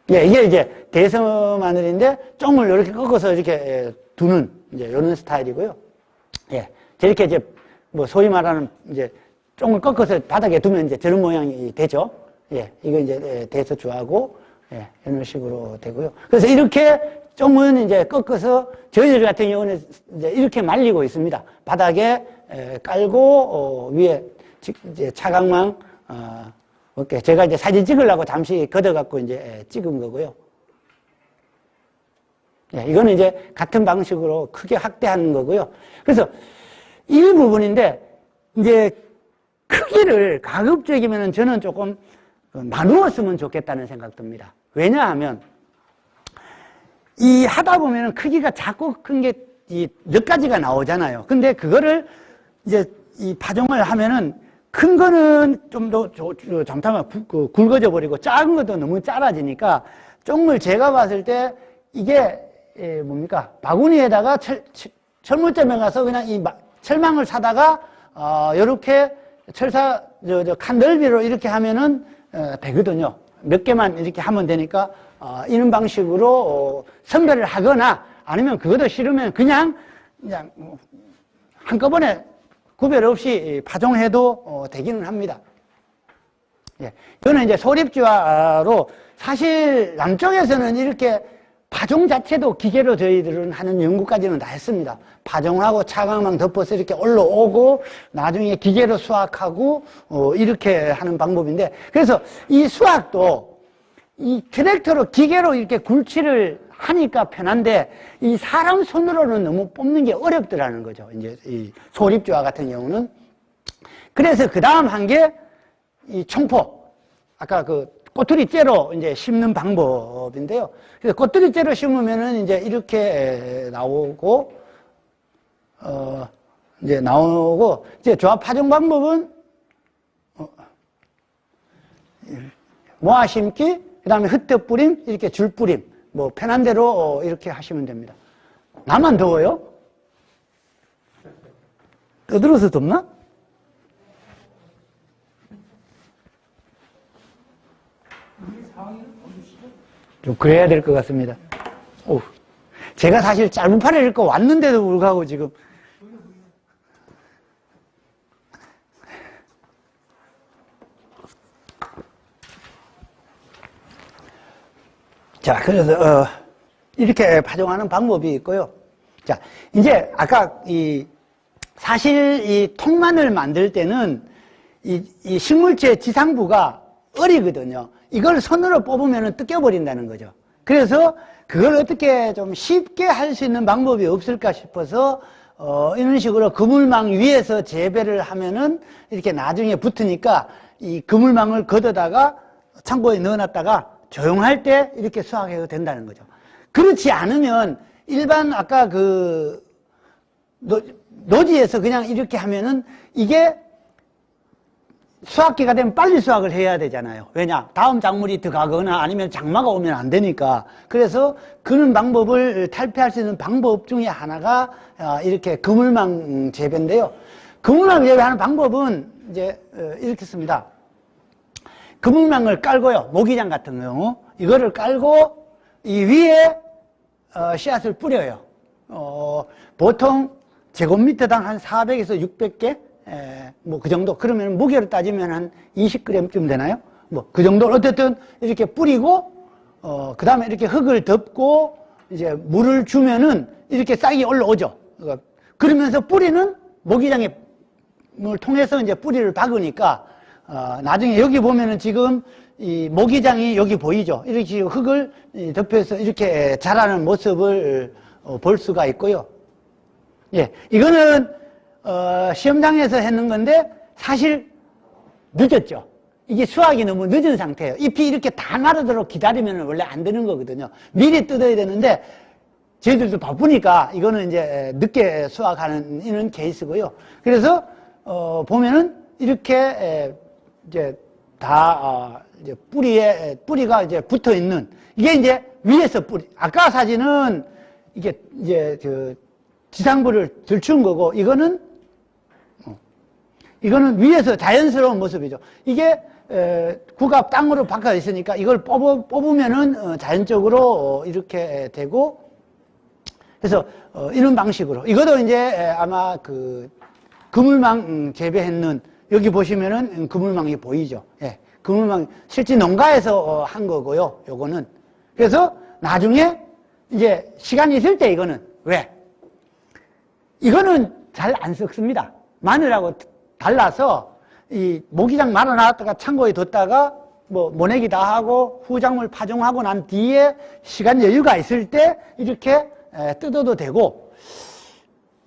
예, 이게 이제 대서 마늘인데 쫑을 이렇게 꺾어서 이렇게 두는 이제 이런 스타일이고요. 예, 저렇게 이제 뭐 소위 말하는 이제 쫑을 꺾어서 바닥에 두면 이제 저런 모양이 되죠. 예, 이거 이제 대서 주하고 예, 이런 식으로 되고요. 그래서 이렇게 쫑은 이제 꺾어서 저희들 같은 경우는 이제 이렇게 말리고 있습니다. 바닥에 깔고 위에 이제 차광망 오케이. 제가 이제 사진 찍으려고 잠시 걷어갖고 이제 찍은 거고요. 예, 이거는 이제 같은 방식으로 크게 확대하는 거고요. 그래서 이 부분인데, 이제 크기를 가급적이면 저는 조금 나누었으면 좋겠다는 생각 듭니다. 왜냐하면, 이 하다 보면은 크기가 작고 큰 게 몇 가지가 나오잖아요. 근데 그거를 이제 이 파종을 하면은 큰 거는 좀 더 잠깐만 굵어져 버리고 작은 것도 너무 짧아지니까 쫑을 제가 봤을 때 이게 뭡니까? 바구니에다가 철물점에 가서 그냥 이 철망을 사다가 요렇게 철사 칸 넓이로 이렇게 하면은 되거든요. 몇 개만 이렇게 하면 되니까 이런 방식으로 선별을 하거나 아니면 그것도 싫으면 그냥 한꺼번에 구별 없이 파종해도 되기는 합니다. 예. 저는 이제 소립주화로 사실 남쪽에서는 이렇게 파종 자체도 기계로 저희들은 하는 연구까지는 다 했습니다. 파종하고 차광망 덮어서 이렇게 올라오고 나중에 기계로 수확하고 이렇게 하는 방법인데, 그래서 이 수확도 이 트랙터로 기계로 이렇게 굴치를 하니까 편한데 이 사람 손으로는 너무 뽑는 게 어렵더라는 거죠. 이제 이 소립주화 같은 경우는. 그래서 그 다음 한 게 이 청포. 아까 그 꼬투리째로 이제 심는 방법인데요. 그래서 꼬투리째로 심으면은 이제 이렇게 나오고, 이제 조합 파종 방법은 모아 심기, 그 다음에 흩떡 뿌림, 이렇게 줄 뿌림. 뭐 편한 대로 이렇게 하시면 됩니다. 나만 더워요? 떠들어서 덥나? 좀 그래야 될 것 같습니다. 오, 제가 사실 짧은 팔을 입고 왔는데도 불구하고 지금 자, 그래서 이렇게 파종하는 방법이 있고요. 자, 이제 아까 사실 이 통마늘 만들 때는 이 식물체 지상부가 어리거든요. 이걸 손으로 뽑으면 뜯겨버린다는 거죠. 그래서 그걸 어떻게 좀 쉽게 할 수 있는 방법이 없을까 싶어서 이런 식으로 그물망 위에서 재배를 하면은 이렇게 나중에 붙으니까 이 그물망을 걷어다가 창고에 넣어놨다가 조용할 때 이렇게 수확해도 된다는 거죠. 그렇지 않으면 일반 아까 그 노지에서 그냥 이렇게 하면은 이게 수확기가 되면 빨리 수확을 해야 되잖아요. 왜냐? 다음 작물이 들어가거나 아니면 장마가 오면 안 되니까. 그래서 그런 방법을 탈피할 수 있는 방법 중에 하나가 이렇게 그물망 재배인데요. 그물망 재배하는 방법은 이제 이렇게 씁니다. 그물망을 깔고요. 모기장 같은 경우 이거를 깔고 이 위에 씨앗을 뿌려요. 보통 제곱미터당 한 400에서 600개 뭐 그 정도. 그러면 무게로 따지면 한 20g쯤 되나요? 뭐 그 정도. 어쨌든 이렇게 뿌리고 그 다음에 이렇게 흙을 덮고 이제 물을 주면은 이렇게 싹이 올라오죠. 그러면서 뿌리는 모기장을 통해서 이제 뿌리를 박으니까 나중에 여기 보면은 지금 이 모기장이 여기 보이죠. 이렇게 흙을 덮여서 이렇게 자라는 모습을 볼 수가 있고요. 예, 이거는 시험장에서 했는 건데 사실 늦었죠. 이게 수확이 너무 늦은 상태예요. 잎이 이렇게 다 마르도록 기다리면 원래 안 되는 거거든요. 미리 뜯어야 되는데 저희들도 바쁘니까 이거는 이제 늦게 수확하는 이런 케이스고요. 그래서 보면은 이렇게 이제 다 이제 뿌리가 이제 붙어 있는 이게 이제 위에서 뿌리. 아까 사진은 이게 이제 그 지상부를 들춘 거고 이거는 위에서 자연스러운 모습이죠. 이게 구가 땅으로 박혀 있으니까 이걸 뽑으면은 자연적으로 이렇게 되고 그래서 이런 방식으로 이것도 이제 아마 그 그물망 재배했는 여기 보시면은 그물망이 보이죠. 예, 그물망 실제 농가에서 한 거고요. 요거는 그래서 나중에 이제 시간이 있을 때 이거는 왜? 이거는 잘 안 썩습니다. 마늘하고 달라서 이 모기장 말아놨다가 창고에 뒀다가 뭐 모내기 다 하고 후작물 파종하고 난 뒤에 시간 여유가 있을 때 이렇게 뜯어도 되고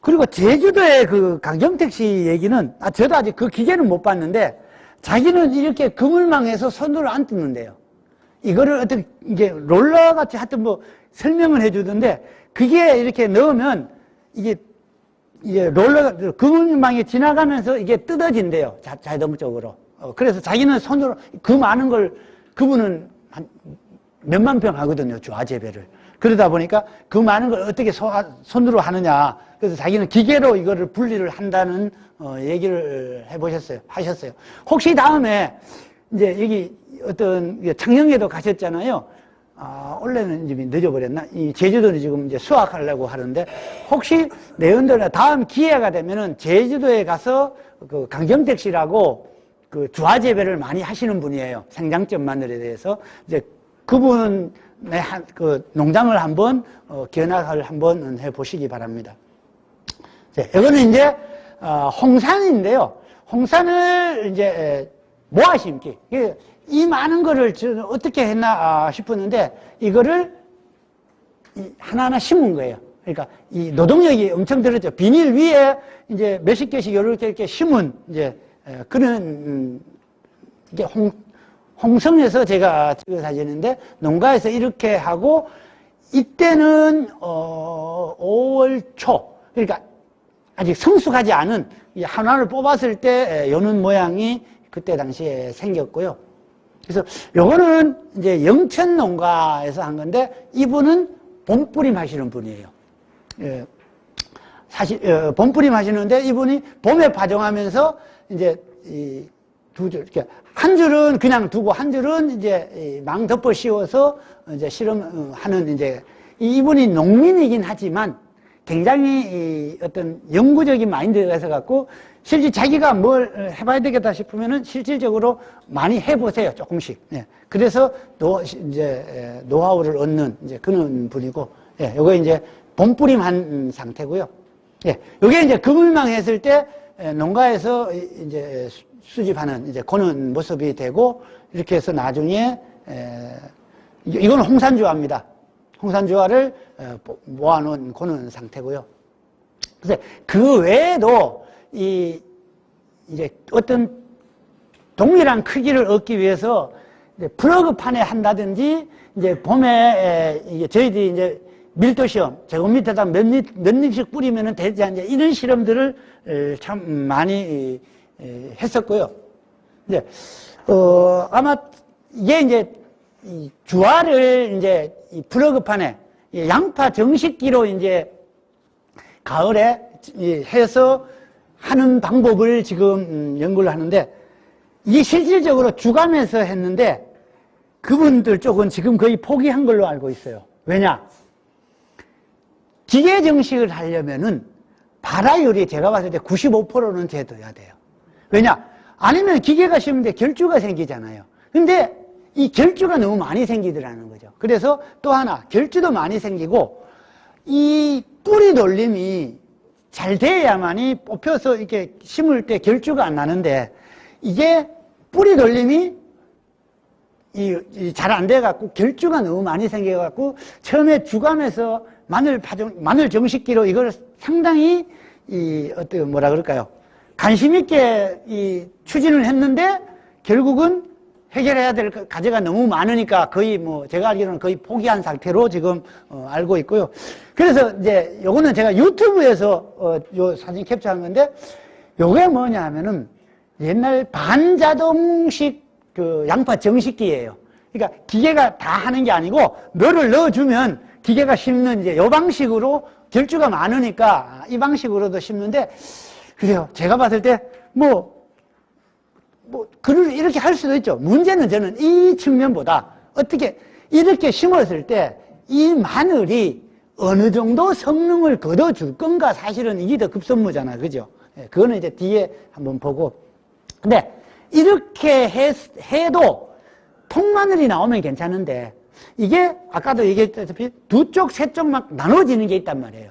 그리고 제주도의 그 강경택 씨 얘기는 저도 아직 그 기계는 못 봤는데 자기는 이렇게 그물망에서 손으로 안 뜯는데요. 이거를 어떻게 이게 롤러 같이 하여튼 뭐 설명을 해주던데 그게 이렇게 넣으면 이게 롤러가 그물망이 지나가면서 이게 뜯어진대요. 자동적으로. 그래서 자기는 손으로 그 많은 걸 그분은 한 몇만 평 하거든요. 주화 재배를. 그러다 보니까 그 많은 걸 어떻게 손으로 하느냐. 그래서 자기는 기계로 이거를 분리를 한다는 얘기를 하셨어요. 혹시 다음에 이제 여기 어떤 창녕에도 가셨잖아요. 원래는 이제 늦어버렸나? 이 제주도는 지금 이제 수확하려고 하는데, 혹시 내년도나 다음 기회가 되면은 제주도에 가서 그 강경택 씨라고 그 주화 재배를 많이 하시는 분이에요. 생장점 마늘에 대해서. 이제 그분의 그 농장을 한번, 견학을 한번 해보시기 바랍니다. 자, 이거는 이제, 홍산인데요. 홍산을 이제 모아 심기. 이 많은 거를 저는 어떻게 했나 싶었는데 이거를 하나하나 심은 거예요. 그러니까 이 노동력이 엄청 들었죠. 비닐 위에 이제 몇십 개씩 이렇게 심은 이제 그런 이게 홍성에서 제가 찍은 사진인데 농가에서 이렇게 하고 이때는 5월 초 그러니까 아직 성숙하지 않은 이 하나를 뽑았을 때 요는 모양이 그때 당시에 생겼고요. 그래서 요거는 이제 영천 농가에서 한 건데 이분은 봄뿌림 하시는 분이에요. 예. 사실 봄뿌림 하시는데 이분이 봄에 파종하면서 이제 이 두 줄 이렇게 한 줄은 그냥 두고 한 줄은 이제 망 덮어 씌워서 이제 실험하는 이제 이분이 농민이긴 하지만 굉장히 어떤 연구적인 마인드가 있어 갖고 실제 자기가 뭘 해봐야 되겠다 싶으면은 실질적으로 많이 해보세요, 조금씩. 예. 그래서 이제 노하우를 얻는 이제 그런 분이고, 예. 요거 이제 봄뿌림한 상태고요. 예. 요게 이제 그물망 했을 때 농가에서 이제 수집하는 이제 그런 모습이 되고 이렇게 해서 나중에 이건 홍산주화입니다. 홍산주화를 모아놓은 그런 상태고요. 그래서 그 외에도 이제 어떤 동일한 크기를 얻기 위해서 이제 플러그판에 한다든지 이제 봄에 이게 저희들이 이제 밀도 시험 제곱미터당 몇 립씩 뿌리면은 되지 않냐 이런 실험들을 참 많이 했었고요. 이제 아마 이게 이제 이 주화를 이제 이 플러그판에 양파 정식기로 이제 가을에 해서 하는 방법을 지금 연구를 하는데 이게 실질적으로 주감에서 했는데 그분들 쪽은 지금 거의 포기한 걸로 알고 있어요. 왜냐? 기계 정식을 하려면은 발화율이 제가 봤을 때 95%는 돼둬야 돼요. 왜냐? 아니면 기계가 심는데 결주가 생기잖아요. 근데 이 결주가 너무 많이 생기더라는 거죠. 그래서 또 하나, 결주도 많이 생기고, 이 뿌리 돌림이 잘 돼야만이 뽑혀서 이렇게 심을 때 결주가 안 나는데, 이게 뿌리 돌림이 잘 안 돼갖고, 결주가 너무 많이 생겨갖고, 처음에 주감에서 마늘 정식기로 이걸 상당히, 뭐라 그럴까요? 관심있게 추진을 했는데, 결국은 해결해야 될 과제가 너무 많으니까 거의 제가 알기로는 거의 포기한 상태로 지금 알고 있고요. 그래서 이제 요거는 제가 유튜브에서 요 사진 캡처한 건데 요게 뭐냐 하면은 옛날 반자동식 그 양파 정식기예요. 그러니까 기계가 다 하는 게 아니고 너를 넣어주면 기계가 심는 이제 요 방식으로 결주가 많으니까 이 방식으로도 심는데 그래요. 제가 봤을 때 이렇게 할 수도 있죠. 문제는 저는 이 측면보다 어떻게 이렇게 심었을 때 이 마늘이 어느 정도 성능을 거둬줄 건가 사실은 이게 더 급선무잖아. 그죠? 그거는 이제 뒤에 한번 보고. 근데 이렇게 해도 통마늘이 나오면 괜찮은데 이게 아까도 얘기했다시피 두 쪽, 세 쪽 막 나눠지는 게 있단 말이에요.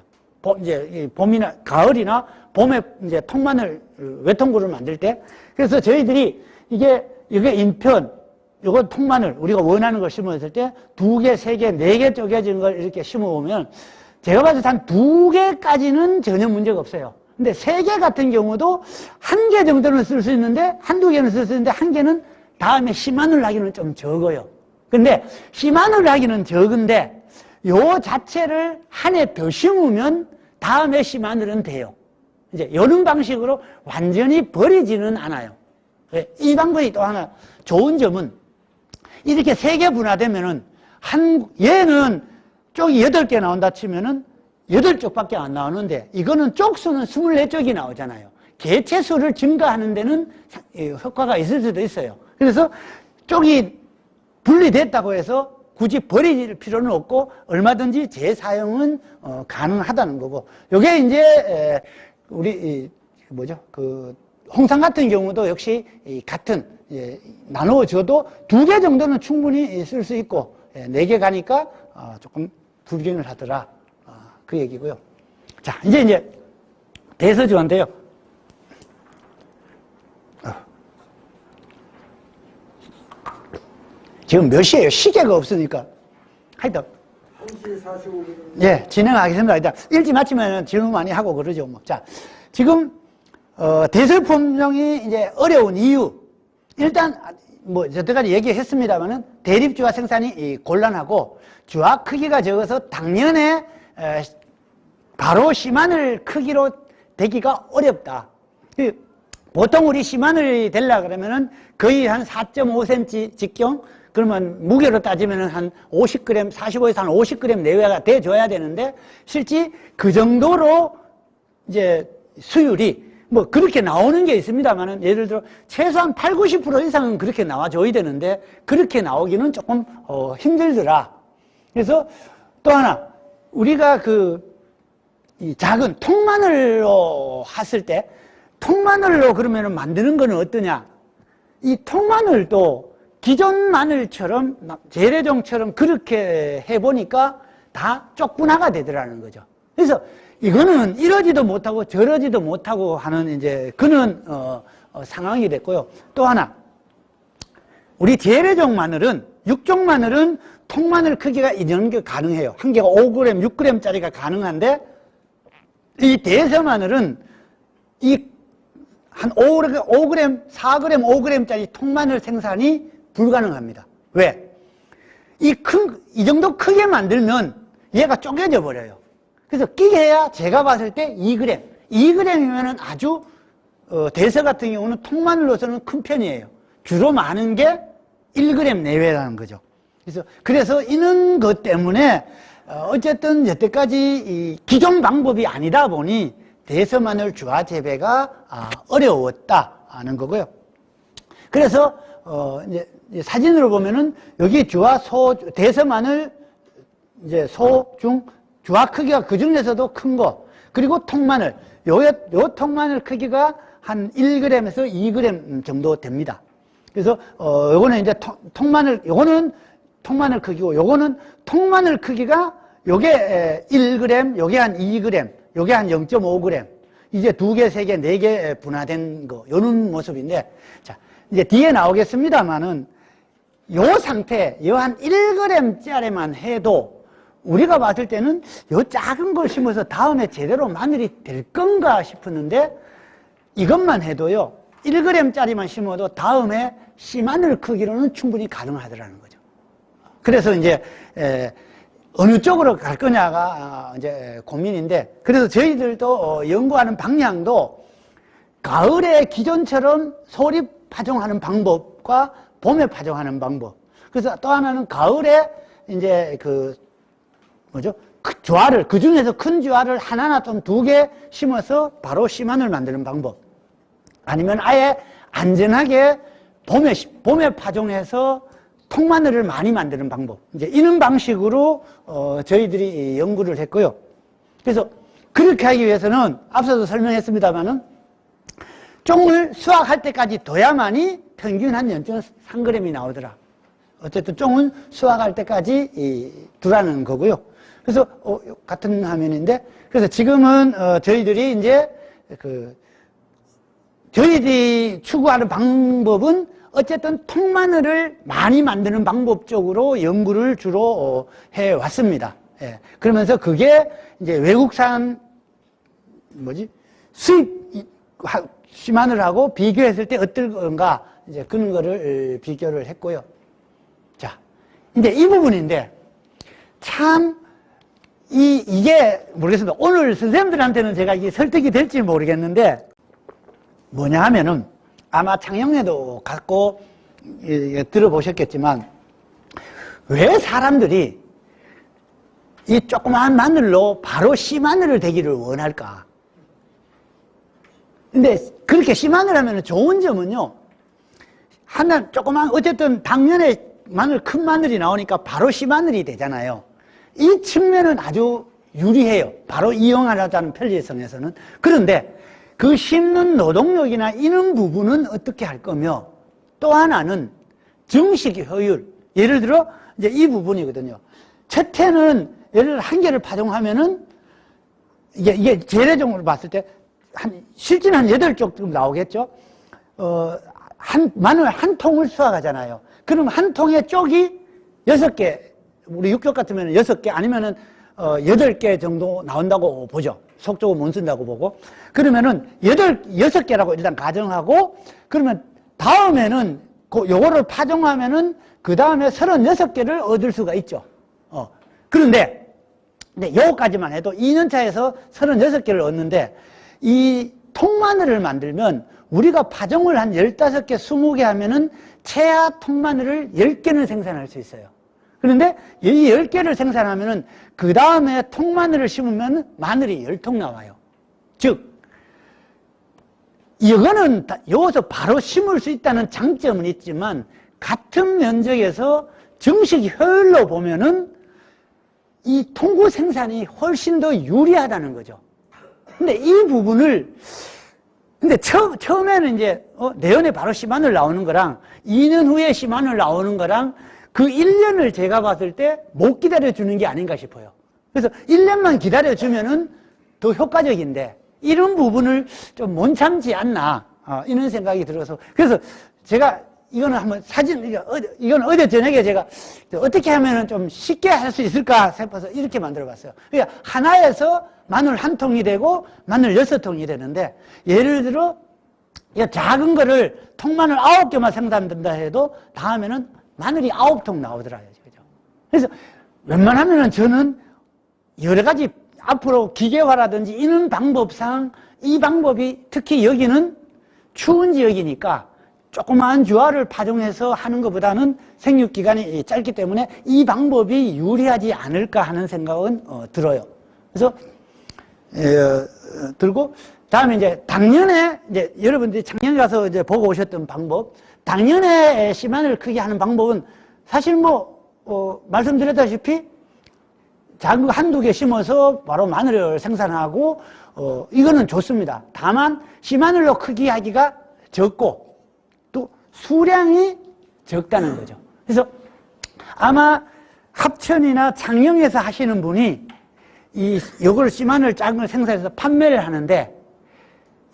이제 봄이나 가을이나 봄에 이제 통마늘 외통구를 만들 때 그래서 저희들이 이게 인편, 요거 통마늘 우리가 원하는 걸 심었을 때 2개, 3개, 4개 쪼개진 걸 이렇게 심어보면 제가 봐서 한 2개까지는 전혀 문제가 없어요. 근데 3개 같은 경우도 1개 정도는 쓸 수 있는데 한두 개는 쓸 수 있는데 1개는 다음에 씨마늘 나기는 좀 적어요. 근데 씨마늘 나기는 적은데 요 자체를 한 해 더 심으면 다음에 씨마늘은 돼요. 이제 이런 방식으로 완전히 버리지는 않아요. 이 방법이 또 하나 좋은 점은 이렇게 3개 분화되면은 얘는 쪽이 8개 나온다 치면은 8쪽밖에 안 나오는데 이거는 쪽수는 24쪽이 나오잖아요. 개체수를 증가하는 데는 효과가 있을 수도 있어요. 그래서 쪽이 분리됐다고 해서 굳이 버릴 필요는 없고 얼마든지 재사용은 가능하다는 거고 요게 이제 우리 홍상 같은 경우도 역시 같은 나누어줘도 2개 정도는 충분히 쓸 수 있고 4개 가니까 조금 불경을 하더라 그 얘기고요. 자 이제 대서주화인데요. 지금 몇 시에요? 시계가 없으니까 하여튼 1시 45분. 예, 진행하겠습니다. 일단 일찍 마치면 질문 많이 하고 그러죠. 자, 지금 대설품종이 이제 어려운 이유 일단 여태까지 얘기했습니다만은 대립주화 생산이 곤란하고 주화 크기가 적어서 당년에 바로 씨마늘 크기로 되기가 어렵다. 보통 우리 씨마늘이 되려 그러면은 거의 한 4.5cm 직경 그러면 무게로 따지면 한 50g, 45에서 한 50g 내외가 돼줘야 되는데 실제 그 정도로 이제 수율이 그렇게 나오는 게 있습니다만은 예를 들어 최소한 8, 90% 이상은 그렇게 나와줘야 되는데 그렇게 나오기는 조금 힘들더라. 그래서 또 하나 우리가 이 작은 통마늘로 했을 때 통마늘로 그러면은 만드는 거는 어떠냐? 이 통마늘도 기존 마늘처럼 재래종처럼 그렇게 해보니까 다 쪽분화가 되더라는 거죠. 그래서 이거는 이러지도 못하고 저러지도 못하고 하는 이제 그런 상황이 됐고요. 또 하나 우리 재래종 마늘은 육종 마늘은 통마늘 크기가 이런 게 가능해요. 한 개가 5g, 6g짜리가 가능한데 이 대서 마늘은 한 5g, 4g, 5g짜리 통마늘 생산이 불가능합니다. 왜? 이 정도 크게 만들면 얘가 쪼개져 버려요. 그래서 끼게 해야 제가 봤을 때 2g. 2g이면은 아주, 대서 같은 경우는 통마늘로서는 큰 편이에요. 주로 많은 게 1g 내외라는 거죠. 그래서 이런 것 때문에, 어쨌든 여태까지 이 기존 방법이 아니다 보니 대서 마늘 주화 재배가 어려웠다는 거고요. 그래서, 이제 사진으로 보면은 여기 주화 대서 마늘, 이제 중, 주화 크기가 그 중에서도 큰 거, 그리고 통마늘, 요 통마늘 크기가 한 1g에서 2g 정도 됩니다. 그래서, 요거는 이제 요거는 통마늘 크기고, 요거는 통마늘 크기가 요게 1g, 요게 한 2g, 요게 한 0.5g, 이제 2개, 3개, 4개 분화된 거, 요런 모습인데, 자, 이제 뒤에 나오겠습니다만은, 요 상태, 요 한 1g짜리만 해도, 우리가 봤을 때는 요 작은 걸 심어서 다음에 제대로 마늘이 될 건가 싶었는데, 이것만 해도요, 1g짜리만 심어도 다음에 씨마늘 크기로는 충분히 가능하더라는 거죠. 그래서 이제, 어느 쪽으로 갈 거냐가 이제 고민인데, 그래서 저희들도 연구하는 방향도 가을에 기존처럼 소립 파종하는 방법과 봄에 파종하는 방법. 그래서 또 하나는 가을에 이제 주화를, 그 중에서 큰 주화를 하나나 또는 2개 심어서 바로 씨마늘 만드는 방법. 아니면 아예 안전하게 봄에 파종해서 통마늘을 많이 만드는 방법. 이제 이런 방식으로, 저희들이 연구를 했고요. 그래서 그렇게 하기 위해서는 앞서도 설명했습니다만은 쫑을 수확할 때까지 둬야만이 평균 한 0.3g이 나오더라. 어쨌든 쫑은 수확할 때까지 두라는 거고요. 그래서, 같은 화면인데, 그래서 지금은, 저희들이 이제, 저희들이 추구하는 방법은 어쨌든 통마늘을 많이 만드는 방법 쪽으로 연구를 주로 해 왔습니다. 예. 그러면서 그게 이제 외국산 수입 씨마늘하고 비교했을 때 어떨건가 이제 그런 거를 비교를 했고요. 자, 이제 이 부분인데 참 이게 모르겠습니다. 오늘 선생님들한테는 제가 이게 설득이 될지 모르겠는데 뭐냐 하면은 아마 창녕에도 갖고 들어보셨겠지만 왜 사람들이 이 조그마한 마늘로 바로 씨마늘을 되기를 원할까? 근데 그렇게 씨마늘 하면 좋은 점은요, 하나 조그만 어쨌든 당면에 큰 마늘이 나오니까 바로 씨마늘이 되잖아요. 이 측면은 아주 유리해요. 바로 이용하자는 편리성에서는. 그런데 그 심는 노동력이나 이런 부분은 어떻게 할 거며, 또 하나는 정식 효율. 예를 들어 이제 이 부분이거든요. 첫 해는 예를 들어 한 개를 파종하면은 이게 재래종으로 봤을 때 실제는 한 8쪽 정도 나오겠죠. 마늘 한 통을 수확하잖아요. 그럼 한 통에 쪽이 6개, 우리 육쪽 같으면 6개 아니면은 8개 정도 나온다고 보죠. 속쪽은 못 쓴다고 보고. 그러면은 6개라고 일단 가정하고, 그러면 다음에는 요거를 파종하면은 그 다음에 36개를 얻을 수가 있죠. 그런데 요거까지만 해도 2년차에서 36개를 얻는데, 이 통마늘을 만들면 우리가 파종을 한 15개, 20개 하면은 최하 통마늘을 10개는 생산할 수 있어요. 그런데 이 10개를 생산하면은 그 다음에 통마늘을 심으면 마늘이 10통 나와요. 즉, 이거는 여기서 바로 심을 수 있다는 장점은 있지만 같은 면적에서 정식 효율로 보면은 이 통구 생산이 훨씬 더 유리하다는 거죠. 근데 이 부분을, 근데 처음에는 이제, 내년에 바로 씨마늘 나오는 거랑 2년 후에 씨마늘 나오는 거랑 그 1년을 제가 봤을 때 못 기다려주는 게 아닌가 싶어요. 그래서 1년만 기다려주면은 더 효과적인데, 이런 부분을 좀 못 참지 않나, 이런 생각이 들어서. 그래서 제가 이거는 한번 이건 어제 저녁에 제가 어떻게 하면은 좀 쉽게 할 수 있을까 싶어서 이렇게 만들어 봤어요. 그러니까 하나에서 마늘 한 통이 되고 마늘 6통이 되는데, 예를 들어 이 작은 거를 통마늘 9개만 생산된다 해도 다음에는 마늘이 9통 나오더라고요. 그죠? 그래서 웬만하면은 저는 여러 가지 앞으로 기계화라든지 이런 방법상 이 방법이, 특히 여기는 추운 지역이니까 조그마한 주화를 파종해서 하는 것보다는 생육기간이 짧기 때문에 이 방법이 유리하지 않을까 하는 생각은 들어요. 그래서 들고, 다음에 이제 작년에 이제 여러분들이 작년에 가서 이제 보고 오셨던 방법, 작년에 씨마늘 크게 하는 방법은 사실 말씀드렸다시피 작은 거 한두 개 심어서 바로 마늘을 생산하고 이거는 좋습니다. 다만 씨마늘로 크게 하기가 적고 또 수량이 적다는 거죠. 그래서 아마 합천이나 창녕에서 하시는 분이 요걸 씨마늘 작은 걸 생산해서 판매를 하는데,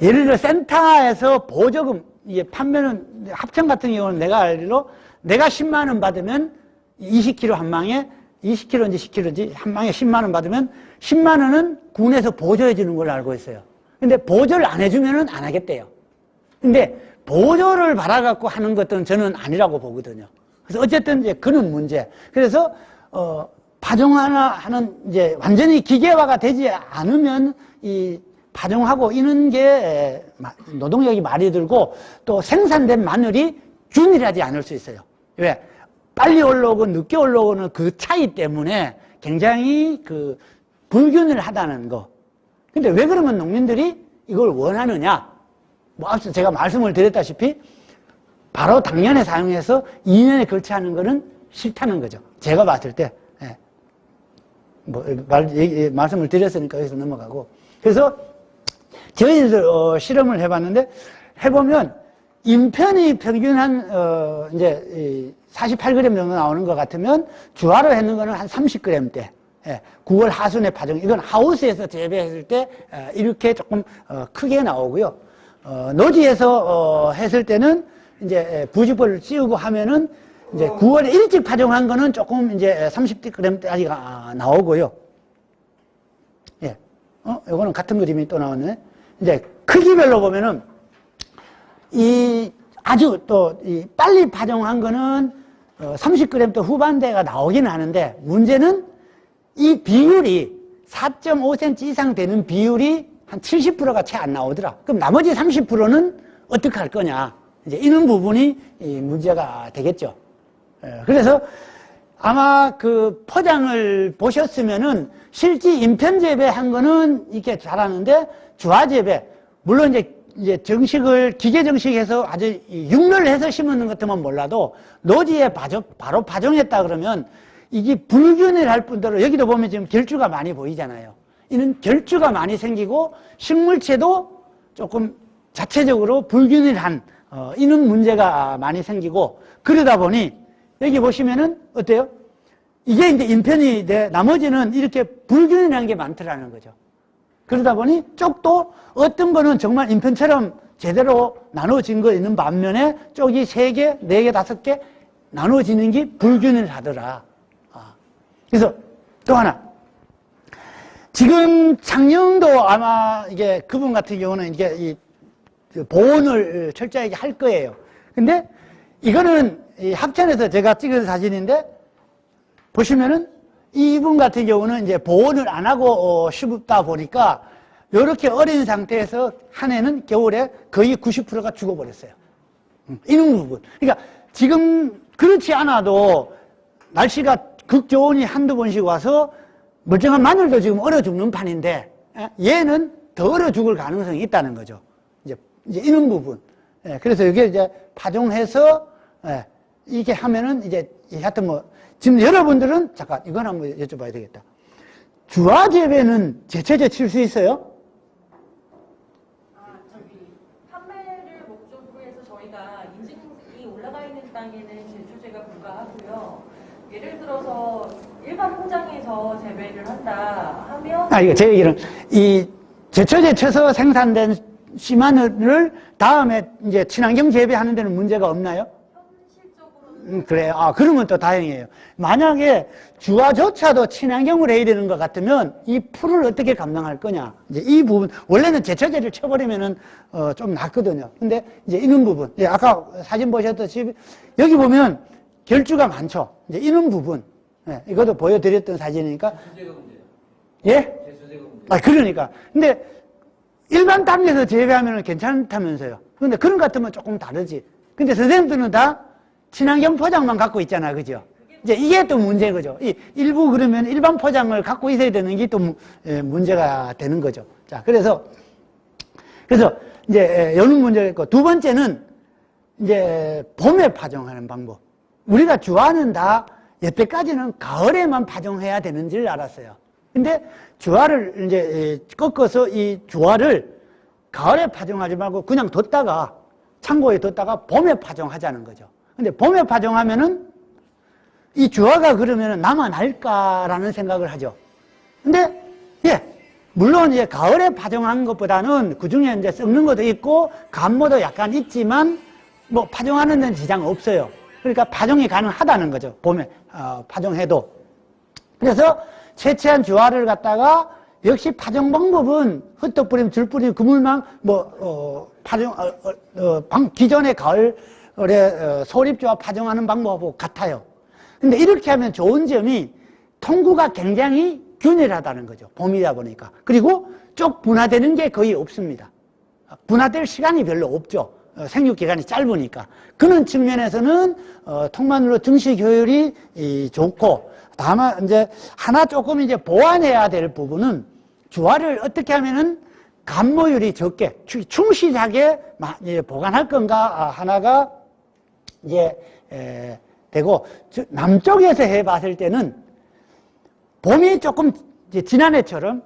예를 들어 센터에서 보조금, 이게 판매는 합천 같은 경우는 내가 알기로 내가 10만 원 받으면 20kg 한 망에 20kg인지 10kg인지 한 망에 10만 원 받으면 10만 원은 군에서 보조해 주는 걸로 알고 있어요. 근데 보조를 안 해주면은 안 하겠대요. 근데 보조를 받아갖고 하는 것들은 저는 아니라고 보거든요. 그래서 어쨌든 이제 그런 문제. 그래서 파종하는 이제 완전히 기계화가 되지 않으면 이 파종하고 이런 게 노동력이 많이 들고 또 생산된 마늘이 균일하지 않을 수 있어요. 왜? 빨리 올라오고 늦게 올라오는 그 차이 때문에 굉장히 불균일하다는 거. 근데 왜 그러면 농민들이 이걸 원하느냐? 앞서 제가 말씀을 드렸다시피 바로 당년에 사용해서 2년에 걸쳐 하는 거는 싫다는 거죠. 제가 봤을 때. 말씀을 드렸으니까 여기서 넘어가고. 그래서 저희들 실험을 해봤는데, 해보면 인편이 평균 이제 48g 정도 나오는 것 같으면 주화로 했는 거는 한 30g대. 9월 하순에 파종, 이건 하우스에서 재배했을 때 이렇게 조금 크게 나오고요. 노지에서 했을 때는 이제 부직벌을 씌우고 하면은 이제 9월에 일찍 파종한 거는 조금 이제 30g까지가 나오고요. 예. 요거는 같은 그림이 또 나오네. 이제 크기별로 보면은 아주 빨리 파종한 거는 30g 또 후반대가 나오긴 하는데, 문제는 이 비율이 4.5cm 이상 되는 비율이 한 70%가 채 안 나오더라. 그럼 나머지 30%는 어떻게 할 거냐. 이제 이런 부분이 문제가 되겠죠. 그래서 아마 그 포장을 보셨으면은 실제 인편 재배한 거는 이렇게 잘하는데, 주화 재배, 물론 이제 정식을 기계 정식해서 아주 육로를 해서 심는 것 같으면 몰라도 노지에 바로 파종했다 그러면 이게 불균일할 뿐더러, 여기도 보면 지금 결주가 많이 보이잖아요. 이는 결주가 많이 생기고 식물체도 조금 자체적으로 불균일한 이런 문제가 많이 생기고, 그러다 보니 여기 보시면은 어때요? 이게 이제 인편이 나머지는 이렇게 불균일한 게 많더라는 거죠. 그러다 보니 쪽도 어떤 거는 정말 인편처럼 제대로 나눠진 거 있는 반면에 쪽이 3개, 4개, 5개 나눠지는 게 불균일하더라. 그래서 또 하나, 지금 창녕도 아마 이게 그분 같은 경우는 이게 보온을 철저하게 할 거예요. 근데 이거는 합천에서 제가 찍은 사진인데, 보시면은 이분 같은 경우는 이제 보온을 안 하고 심다 보니까 이렇게 어린 상태에서 한 해는 겨울에 거의 90%가 죽어버렸어요. 이런 부분. 그러니까 지금 그렇지 않아도 날씨가 극저온이 한두 번씩 와서 멀쩡한 마늘도 지금 얼어 죽는 판인데, 얘는 더 얼어 죽을 가능성이 있다는 거죠. 이제 이런 부분. 그래서 이게 이제 파종해서 이게 하면은 이제 하여튼 지금 여러분들은 잠깐 이건 한번 여쭤봐야 되겠다. 주화 재배는 제초제 칠 수 있어요? 판매를 목적으로 해서 저희가 인증이 올라가 있는 땅에는 제초제가 불가하고요. 예를 들어서 일반 포장에서 재배를 한다 하면 이거 제 얘기는 이 제초제 쳐서 생산된 씨마늘을 다음에 이제 친환경 재배하는 데는 문제가 없나요? 그래요. 아, 그러면 또 다행이에요. 만약에 주화조차도 친환경을 해야 되는 것 같으면 이 풀을 어떻게 감당할 거냐. 이제 이 부분, 원래는 제초제를 쳐버리면은, 좀 낫거든요. 근데 이제 이런 부분. 예, 아까 사진 보셨듯이 여기 보면 결주가 많죠. 이제 이런 부분. 예, 이것도 보여드렸던 사진이니까. 제수제가 문제예요. 예? 제수제가 문제. 아, 그러니까. 근데 일반 땅에서 재배하면 괜찮다면서요. 근데 그런 것 같으면 조금 다르지. 근데 선생님들은 다 친환경 포장만 갖고 있잖아. 그죠? 이제 이게 또 문제인 거죠. 일부 그러면 일반 포장을 갖고 있어야 되는 게 또 문제가 되는 거죠. 자, 그래서 이제 여는 문제가 있고, 두 번째는 이제 봄에 파종하는 방법. 우리가 주화는 다 여태까지는 가을에만 파종해야 되는 줄 알았어요. 근데 주화를 이제 꺾어서 이 주화를 가을에 파종하지 말고 그냥 뒀다가 창고에 뒀다가 봄에 파종하자는 거죠. 근데 봄에 파종하면은 이 주화가 그러면은 남아날까라는 생각을 하죠. 근데 예, 물론 이제 가을에 파종한 것보다는 그 중에 이제 썩는 것도 있고 감모도 약간 있지만 뭐 파종하는 데는 지장 없어요. 그러니까 파종이 가능하다는 거죠. 봄에 파종해도. 그래서 채취한 주화를 갖다가 역시 파종 방법은 흩떡 뿌리면 줄 뿌리면 그물망 기존의 가을에 소립주화 파종하는 방법하고 같아요. 근데 이렇게 하면 좋은 점이 통구가 굉장히 균일하다는 거죠. 봄이다 보니까. 그리고 쪽 분화되는 게 거의 없습니다. 분화될 시간이 별로 없죠. 생육기간이 짧으니까. 그런 측면에서는 통마늘로 증식 효율이 좋고, 다만 이제 하나 조금 이제 보완해야 될 부분은 주화를 어떻게 하면은 감모율이 적게 충실하게 보관할 건가 하나가 이제 되고, 남쪽에서 해봤을 때는 봄이 조금 이제 지난해처럼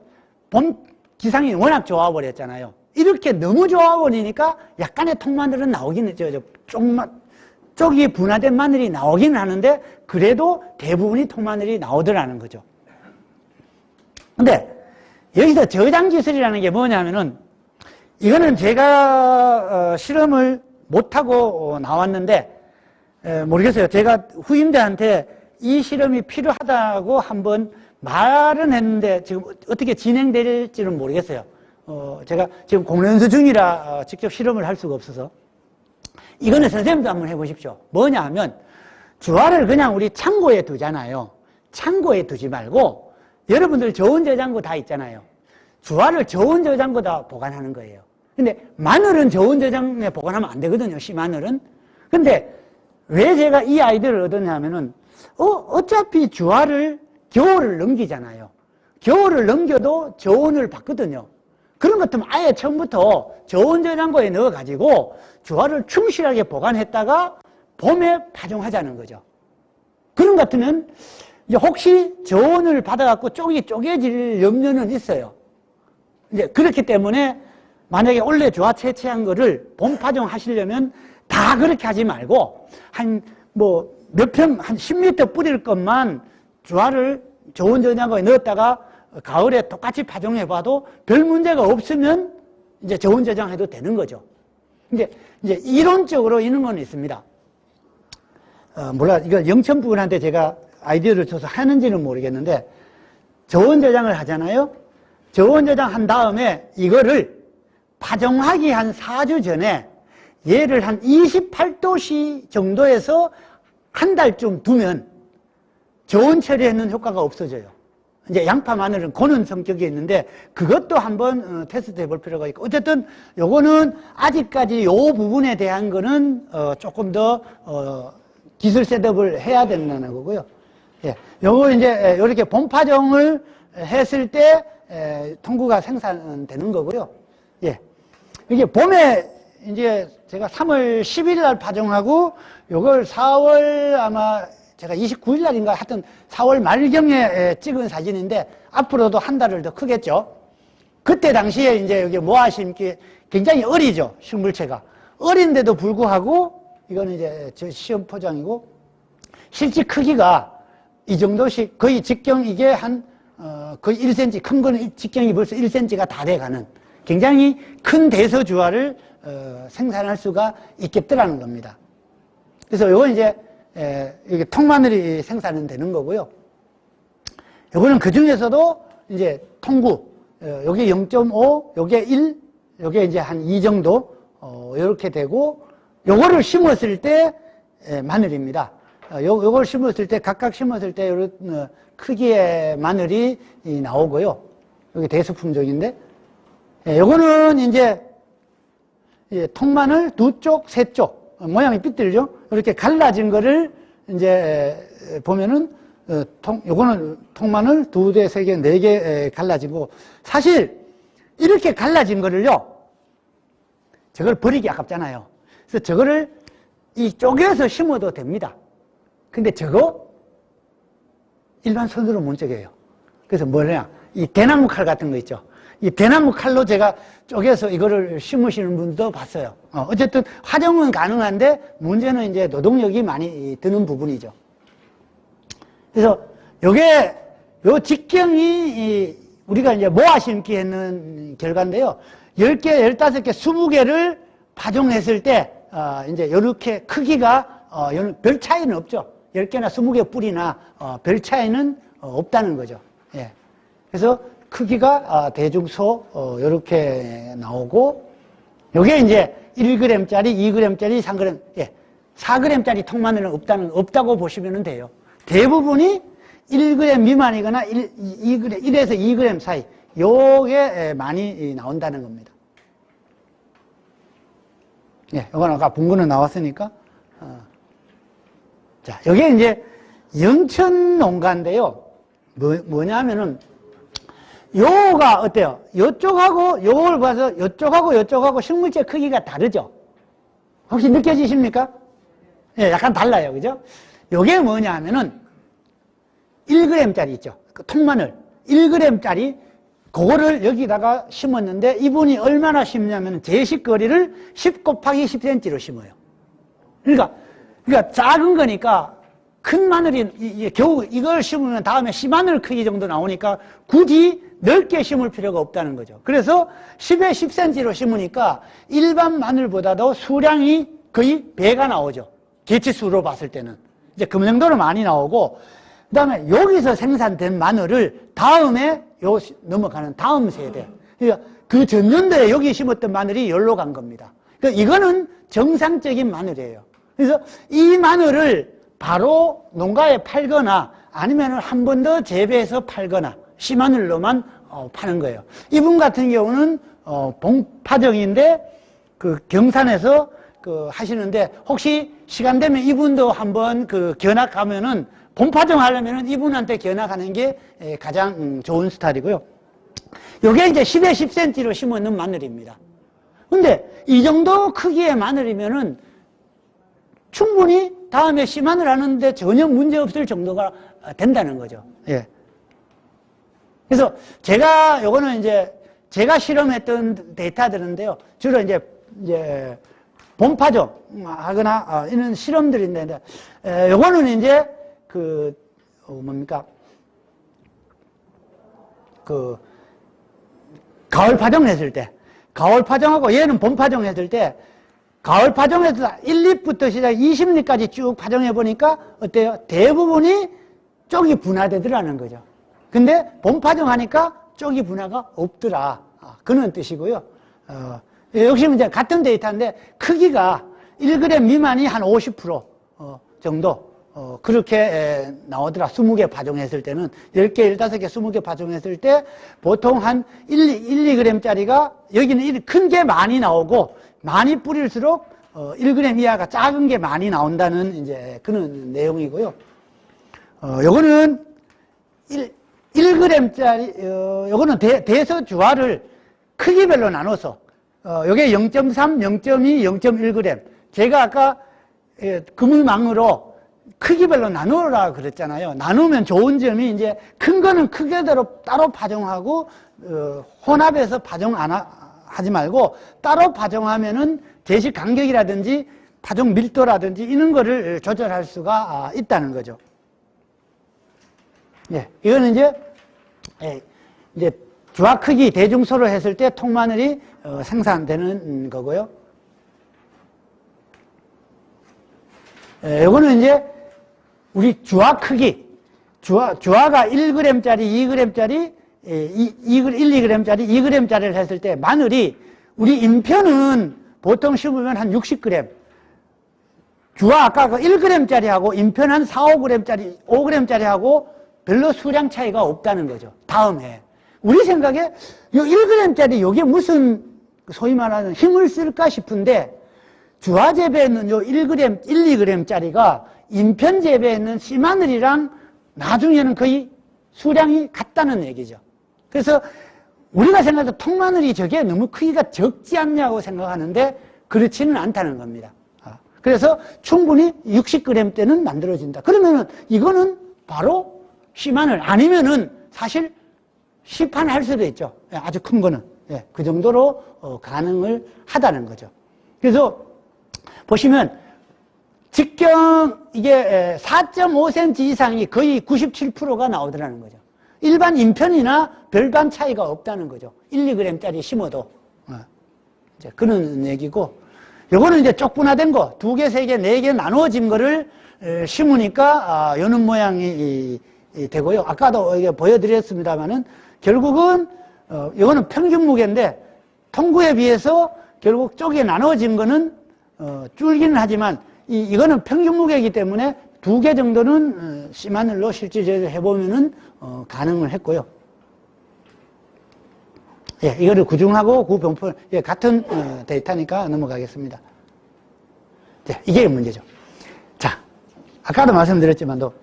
봄 기상이 워낙 좋아버렸잖아요. 이렇게 너무 좋아버리니까 약간의 통마늘은 나오긴 했죠. 쪽이 분화된 마늘이 나오긴 하는데 그래도 대부분이 통마늘이 나오더라는 거죠. 근데 여기서 저장기술이라는 게 뭐냐면은 이거는 제가 실험을 못하고 나왔는데 모르겠어요. 제가 후임들한테 이 실험이 필요하다고 한번 말은 했는데 지금 어떻게 진행될지는 모르겠어요. 제가 지금 공연수 중이라 직접 실험을 할 수가 없어서. 이거는 선생님도 한번 해보십시오. 뭐냐 하면 주화를 그냥 우리 창고에 두잖아요. 창고에 두지 말고 여러분들 저온 저장고 다 있잖아요. 주화를 저온 저장고다 보관하는 거예요. 근데 마늘은 저온 저장에 보관하면 안 되거든요. 씨마늘은. 근데 왜 제가 이 아이디어를 얻었냐면은 어차피 주화를 겨울을 넘기잖아요. 겨울을 넘겨도 저온을 받거든요. 그런 것 같으면 아예 처음부터 저온 저장고에 넣어가지고 주화를 충실하게 보관했다가 봄에 파종하자는 거죠. 그런 것 같으면 이제 혹시 저온을 받아갖고 쪽이 쪼개질 염려는 있어요. 이제 그렇기 때문에 만약에 원래 주화 채취한 거를 봄 파종하시려면 다 그렇게 하지 말고 한 10m 뿌릴 것만 주화를 저온 저장고에 넣었다가 가을에 똑같이 파종해봐도 별 문제가 없으면 이제 저온 저장해도 되는 거죠. 이제 이론적으로 이런 건 있습니다. 이거 영천부분한테 제가 아이디어를 줘서 하는지는 모르겠는데, 저온 저장을 하잖아요. 저온 저장 한 다음에 이거를 파종하기 한 4주 전에 얘를 한 28도씨 정도에서 한 달쯤 두면 저온 처리하는 효과가 없어져요. 이제 양파 마늘은 고는 성격이 있는데 그것도 한번 테스트 해볼 필요가 있고, 어쨌든 요거는 아직까지 요 부분에 대한 거는 조금 더 기술 셋업을 해야 된다는 거고요. 예, 요거 이제 이렇게 봄 파종을 했을 때 통구가 생산되는 거고요. 예, 이게 봄에 이제 제가 3월 10일 날 파종하고 요걸 4월 아마 제가 29일 날인가 하여튼 4월 말경에 찍은 사진인데 앞으로도 한 달을 더 크겠죠. 그때 당시에 이제 여기 모아심기 굉장히 어리죠. 식물체가. 어린데도 불구하고 이거는 이제 저 시험 포장이고 실제 크기가 이 정도씩 거의 직경 이게 한 거의 1cm 큰 거는 직경이 벌써 1cm가 다 돼가는 굉장히 큰 대서주화를 생산할 수가 있겠더라는 겁니다. 그래서 이건 이제 이게 통마늘이 생산되는 거고요. 요거는 그 중에서도 이제 통구, 요게 0.5, 요게 1, 요게 이제 한 2 정도, 요렇게 되고, 요거를 심었을 때 마늘입니다. 요걸 심었을 때, 각각 심었을 때 요런 크기의 마늘이 나오고요. 여기 대수품종인데, 요거는 이제 통마늘 두 쪽, 세 쪽, 모양이 삐뚤죠? 이렇게 갈라진 거를 이제 보면은, 요거는 통마늘 두 개, 세 개, 네 개 갈라지고, 사실 이렇게 갈라진 거를요, 저걸 버리기 아깝잖아요. 그래서 저거를 이 쪼개서 심어도 됩니다. 근데 저거 일반 손으로 못 쪼개요. 그래서 뭐냐, 이 대나무 칼 같은 거 있죠. 이 대나무 칼로 제가 쪼개서 이거를 심으시는 분도 봤어요. 어쨌든 활용은 가능한데 문제는 이제 노동력이 많이 드는 부분이죠. 그래서 요게 요 직경이 우리가 이제 모아 심기 했는 결과인데요. 10개, 15개, 20개를 파종했을 때 이제 요렇게 크기가 별 차이는 없죠. 10개나 20개 뿌리나 별 차이는 없다는 거죠. 예. 그래서 크기가 대중소 요렇게 나오고, 요게 이제 1g짜리, 2g짜리, 3g, 예. 4g짜리 통마늘은 없다고 보시면 돼요. 대부분이 1g 미만이거나 1에서 2g 사이, 요게 많이 나온다는 겁니다. 예, 요건 아까 분근은 나왔으니까. 자, 요게 이제 영천 농가인데요. 뭐냐면은, 요가 어때요? 요쪽하고, 요걸 봐서 요쪽하고 식물체 크기가 다르죠? 혹시 느껴지십니까? 예, 약간 달라요. 그죠? 요게 뭐냐 하면은, 1g짜리 있죠? 그 통마늘. 1g짜리, 그거를 여기다가 심었는데, 이분이 얼마나 심냐면, 제식거리를 10 곱하기 10cm로 심어요. 그러니까 작은 거니까, 큰 마늘이, 겨우 이걸 심으면 다음에 씨마늘 크기 정도 나오니까, 굳이 넓게 심을 필요가 없다는 거죠. 그래서 10에 10cm로 심으니까, 일반 마늘보다도 수량이 거의 배가 나오죠. 개체수로 봤을 때는. 이제 그 정도로 많이 나오고, 그 다음에 여기서 생산된 마늘을 다음에 넘어가는 다음 세대. 그러니까 그 전년도에 여기 심었던 마늘이 여기로 간 겁니다. 그러니까 이거는 정상적인 마늘이에요. 그래서 이 마늘을 바로 농가에 팔거나 아니면 한 번 더 재배해서 팔거나 씨마늘로만 파는 거예요. 이분 같은 경우는 봉파정인데 그 경산에서 하시는데, 혹시 시간 되면 이분도 한번 견학 가면은 본파종 하려면은 이분한테 견학하는 게 가장 좋은 스타일이고요. 요게 이제 10에 10cm로 심어놓은 마늘입니다. 근데 이 정도 크기의 마늘이면은 충분히 다음에 씨마늘 하는데 전혀 문제 없을 정도가 된다는 거죠. 예. 그래서 요거는 이제 제가 실험했던 데이터들인데요. 주로 이제 본파종 하거나 이런 실험들인데, 요거는 이제 가을 파종했을 때, 가을 파종하고 얘는 봄 파종했을 때, 가을 파종에서 1립부터 시작 20립까지 쭉 파종해 보니까 어때요? 대부분이 쪽이 분화되더라는 거죠. 근데 봄 파종하니까 쪽이 분화가 없더라. 그런 뜻이고요. 역시 이제 같은 데이터인데 크기가 1g 미만이 한 50% 정도 그렇게 나오더라. 20개 파종했을 때는 10개, 15개, 20개 파종했을 때 보통 한 2g짜리가 여기는 큰 게 많이 나오고 많이 뿌릴수록 1g 이하가 작은 게 많이 나온다는 이제 그런 내용이고요. 요거는 1g짜리 요거는 대서주화를 크기별로 나눠서 요게 0.3, 0.2, 0.1g. 제가 아까 그물망으로 크기별로 나누라 그랬잖아요. 나누면 좋은 점이 이제 큰 거는 크게대로 따로 파종하고 혼합해서 파종 하지 말고 따로 파종하면은 제식 간격이라든지 파종 밀도라든지 이런 거를 조절할 수가 있다는 거죠. 예, 이거는 이제 주화 크기 대중소로 했을 때 통마늘이 생산되는 거고요. 요거는 이제 우리 주화 크기, 주화가 1g짜리, 2g짜리, 1, 2g짜리, 2g짜리를 했을 때 마늘이 우리 인편은 보통 심으면 한 60g. 주화 아까 그 1g짜리하고 인편 한 4, 5g짜리, 5g짜리하고 별로 수량 차이가 없다는 거죠. 다음 해. 우리 생각에 요 1g짜리 요게 무슨 소위 말하는 힘을 쓸까 싶은데 주화 재배에는 요 1g, 1, 2g짜리가 인편 재배에는 씨마늘이랑 나중에는 거의 수량이 같다는 얘기죠. 그래서 우리가 생각해도 통마늘이 저게 너무 크기가 적지 않냐고 생각하는데 그렇지는 않다는 겁니다. 그래서 충분히 60g 대는 만들어진다. 그러면은 이거는 바로 씨마늘 아니면은 사실 시판할 수도 있죠. 아주 큰 거는. 그 정도로 가능을 하다는 거죠. 그래서 보시면 직경 이게 4.5cm 이상이 거의 97%가 나오더라는 거죠. 일반 인편이나 별반 차이가 없다는 거죠. 1, 2g짜리 심어도. 이제 그런 얘기고, 요거는 이제 쪽분화된 거, 2개, 3개, 4개 나누어진 거를 심으니까, 여는 모양이 되고요. 아까도 이게 보여드렸습니다만은, 결국은, 요거는 평균 무게인데, 통구에 비해서 결국 쪽에 나누어진 거는, 줄기는 하지만, 이거는 평균 무게이기 때문에 2개 정도는 씨마늘로 실질적으로 해보면은 가능을 했고요. 예, 이거를 구중하고 구병풀 같은 데이터니까 넘어가겠습니다. 자, 이게 문제죠. 자, 아까도 말씀드렸지만도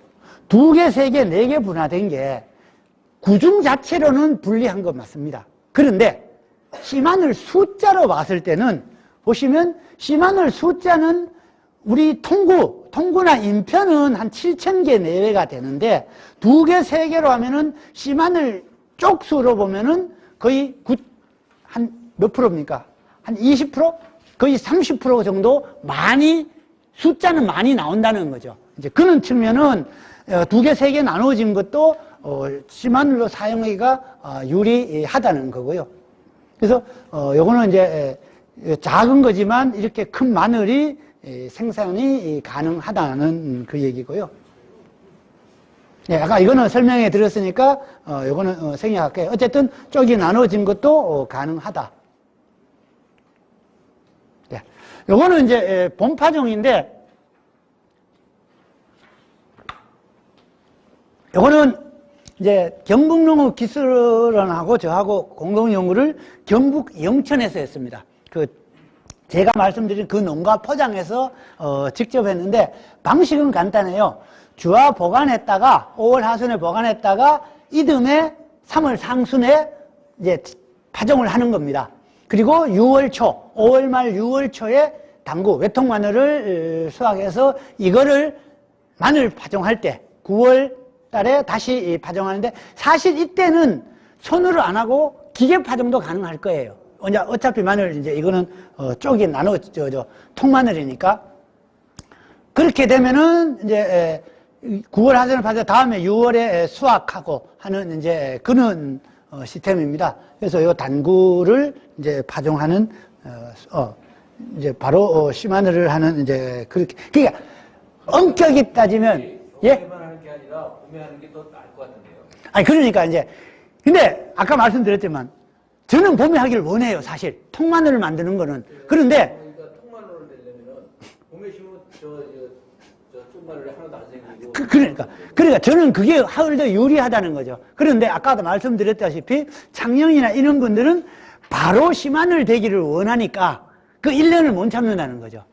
2개, 3개, 4개 분화된 게 구중 자체로는 불리한 건 맞습니다. 그런데 씨마늘 숫자로 봤을 때는 보시면 씨마늘 숫자는 우리 통구나 인편은 한 7,000개 내외가 되는데 2개, 3개로 하면은 씨마늘 쪽수로 보면은 거의 한 몇 프로입니까? 한 20%? 거의 30% 정도 숫자는 많이 나온다는 거죠. 이제 그런 측면은 2개, 3개 나눠진 것도 씨마늘로 사용하기가 유리하다는 거고요. 그래서 요거는 이제 작은 거지만 이렇게 큰 마늘이 생산이 가능하다는 그 얘기고요. 네, 아까 이거는 설명해 드렸으니까, 요거는 생략할게요. 어쨌든 쪽이 나눠진 것도 가능하다. 네. 요거는 이제 본파종인데, 요거는 이제 경북농업기술원하고 저하고 공동연구를 경북 영천에서 했습니다. 제가 말씀드린 그 농가 포장해서 직접 했는데 방식은 간단해요. 주화 보관했다가 5월 하순에 보관했다가 이듬해 3월 상순에 이제 파종을 하는 겁니다. 그리고 6월 초, 5월 말 6월 초에 당구 외통 마늘을 수확해서 이거를 마늘 파종할 때 9월 달에 다시 파종하는데 사실 이때는 손으로 안 하고 기계 파종도 가능할 거예요. 어차피 마늘 이제 이거는 쪽이 통마늘이니까 그렇게 되면은 이제 9월 하순을 파종 다음에 6월에 수확하고 하는 이제 그런 시스템입니다. 그래서 이 단구를 이제 파종하는 이제 바로 씨마늘을 하는 이제 그렇게 그러니까 엄격히 따지면 봄에만 하는 게 아니라 봄에 하는 게 더 나을 것 같은데요. 아니 그러니까 이제 근데 아까 말씀드렸지만 저는 봄에 하기를 원해요, 사실. 통마늘을 만드는 거는. 그런데, 그러니까 통마늘을 내려면은 봄에 심으면 쪽마늘이 하나도 안 생기고. 그러니까 저는 그게 하을 더 유리하다는 거죠. 그런데 아까도 말씀드렸다시피 창녕이나 이런 분들은 바로 씨마늘 되기를 원하니까 그 1년을 못 참는다는 거죠.